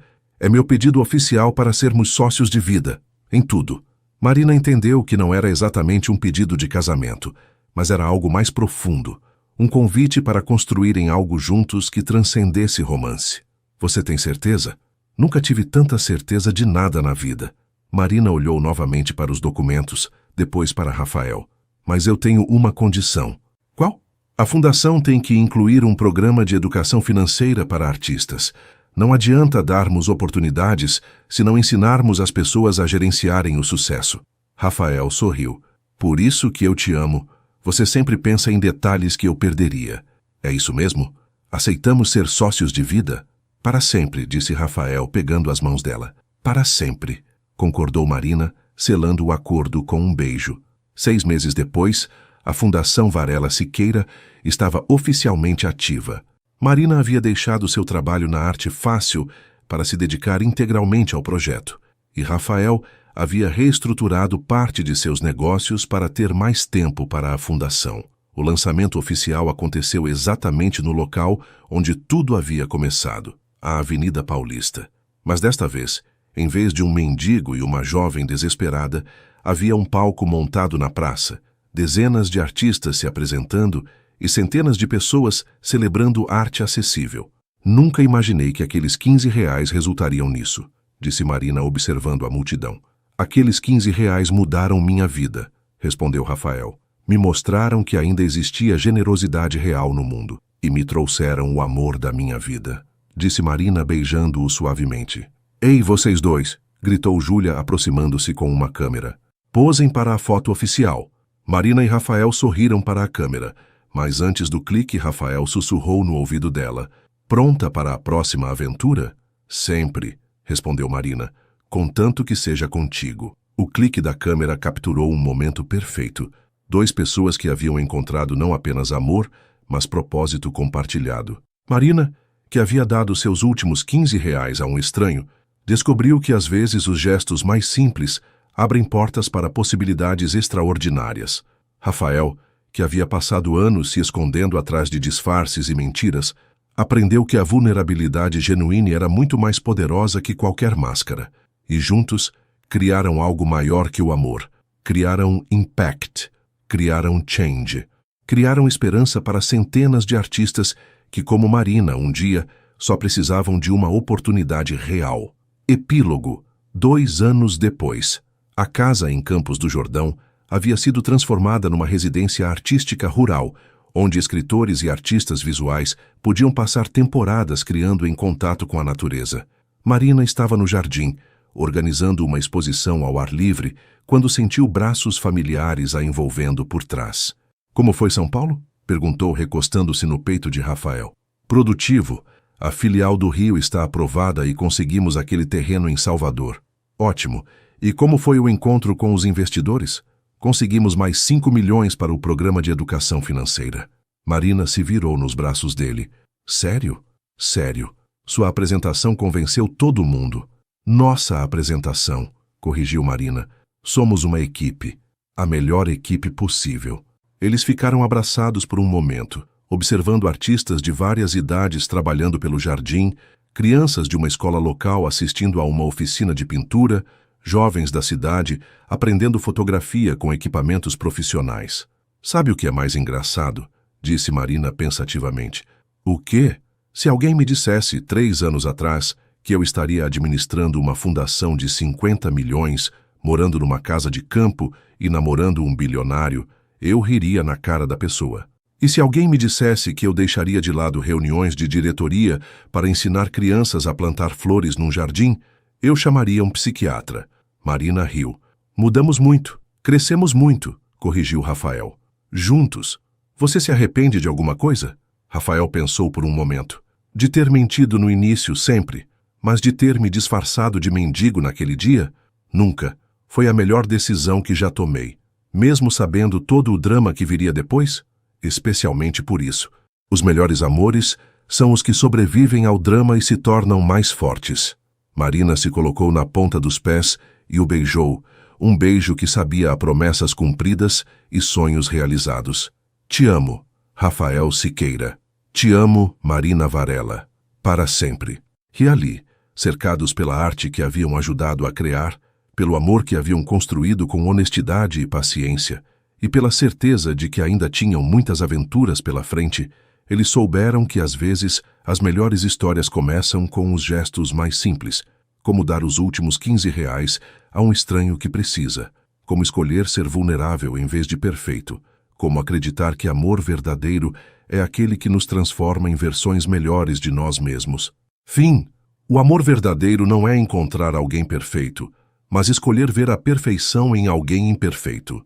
meu pedido oficial para sermos sócios de vida, em tudo. Marina entendeu que não era exatamente um pedido de casamento, mas era algo mais profundo, um convite para construírem algo juntos que transcendesse romance. Você tem certeza? Nunca tive tanta certeza de nada na vida. Marina olhou novamente para os documentos, depois para Rafael. Mas eu tenho uma condição. Qual? A fundação tem que incluir um programa de educação financeira para artistas. Não adianta darmos oportunidades se não ensinarmos as pessoas a gerenciarem o sucesso. Rafael sorriu. Por isso que eu te amo. Você sempre pensa em detalhes que eu perderia. É isso mesmo? Aceitamos ser sócios de vida? Para sempre, disse Rafael, pegando as mãos dela. Para sempre, concordou Marina, selando o acordo com um beijo. 6 meses depois, a Fundação Varela Siqueira estava oficialmente ativa. Marina havia deixado seu trabalho na arte fácil para se dedicar integralmente ao projeto, e Rafael havia reestruturado parte de seus negócios para ter mais tempo para a fundação. O lançamento oficial aconteceu exatamente no local onde tudo havia começado, a Avenida Paulista. Mas desta vez, em vez de um mendigo e uma jovem desesperada, havia um palco montado na praça, dezenas de artistas se apresentando e centenas de pessoas celebrando arte acessível. Nunca imaginei que aqueles 15 reais resultariam nisso, disse Marina observando a multidão. Aqueles 15 reais mudaram minha vida, respondeu Rafael. Me mostraram que ainda existia generosidade real no mundo e me trouxeram o amor da minha vida, disse Marina beijando-o suavemente. Ei, vocês dois, gritou Júlia aproximando-se com uma câmera. Posem para a foto oficial. Marina e Rafael sorriram para a câmera, mas antes do clique Rafael sussurrou no ouvido dela. Pronta para a próxima aventura? Sempre, respondeu Marina, contanto que seja contigo. O clique da câmera capturou um momento perfeito. 2 pessoas que haviam encontrado não apenas amor, mas propósito compartilhado. Marina, que havia dado seus últimos 15 reais a um estranho, descobriu que às vezes os gestos mais simples abrem portas para possibilidades extraordinárias. Rafael, que havia passado anos se escondendo atrás de disfarces e mentiras, aprendeu que a vulnerabilidade genuína era muito mais poderosa que qualquer máscara. E juntos, criaram algo maior que o amor. Criaram impact. Criaram change. Criaram esperança para centenas de artistas que, como Marina, um dia, só precisavam de uma oportunidade real. Epílogo. 2 anos depois. A casa em Campos do Jordão havia sido transformada numa residência artística rural, onde escritores e artistas visuais podiam passar temporadas criando em contato com a natureza. Marina estava no jardim, organizando uma exposição ao ar livre, quando sentiu braços familiares a envolvendo por trás. Como foi São Paulo? Perguntou, recostando-se no peito de Rafael. Produtivo. A filial do Rio está aprovada e conseguimos aquele terreno em Salvador. Ótimo. E como foi o encontro com os investidores? Conseguimos mais 5 milhões para o programa de educação financeira. Marina se virou nos braços dele. Sério? Sério. Sua apresentação convenceu todo mundo. Nossa apresentação, corrigiu Marina. Somos uma equipe. A melhor equipe possível. Eles ficaram abraçados por um momento, observando artistas de várias idades trabalhando pelo jardim, crianças de uma escola local assistindo a uma oficina de pintura, jovens da cidade aprendendo fotografia com equipamentos profissionais. Sabe o que é mais engraçado? Disse Marina pensativamente. O quê? Se alguém me dissesse 3 anos atrás que eu estaria administrando uma fundação de 50 milhões, morando numa casa de campo e namorando um bilionário, eu riria na cara da pessoa. E se alguém me dissesse que eu deixaria de lado reuniões de diretoria para ensinar crianças a plantar flores num jardim, eu chamaria um psiquiatra. Marina riu. Mudamos muito, crescemos muito, corrigiu Rafael. Juntos. Você se arrepende de alguma coisa? Rafael pensou por um momento. De ter mentido no início, sempre. Mas de ter me disfarçado de mendigo naquele dia? Nunca. Foi a melhor decisão que já tomei. Mesmo sabendo todo o drama que viria depois? Especialmente por isso. Os melhores amores são os que sobrevivem ao drama e se tornam mais fortes. Marina se colocou na ponta dos pés e o beijou, um beijo que sabia a promessas cumpridas e sonhos realizados. Te amo, Rafael Siqueira. Te amo, Marina Varela. Para sempre. E ali, cercados pela arte que haviam ajudado a criar, pelo amor que haviam construído com honestidade e paciência, e pela certeza de que ainda tinham muitas aventuras pela frente, eles souberam que às vezes as melhores histórias começam com os gestos mais simples, como dar os últimos R$ 15 a um estranho que precisa, como escolher ser vulnerável em vez de perfeito, como acreditar que amor verdadeiro é aquele que nos transforma em versões melhores de nós mesmos. Fim. O amor verdadeiro não é encontrar alguém perfeito, mas escolher ver a perfeição em alguém imperfeito.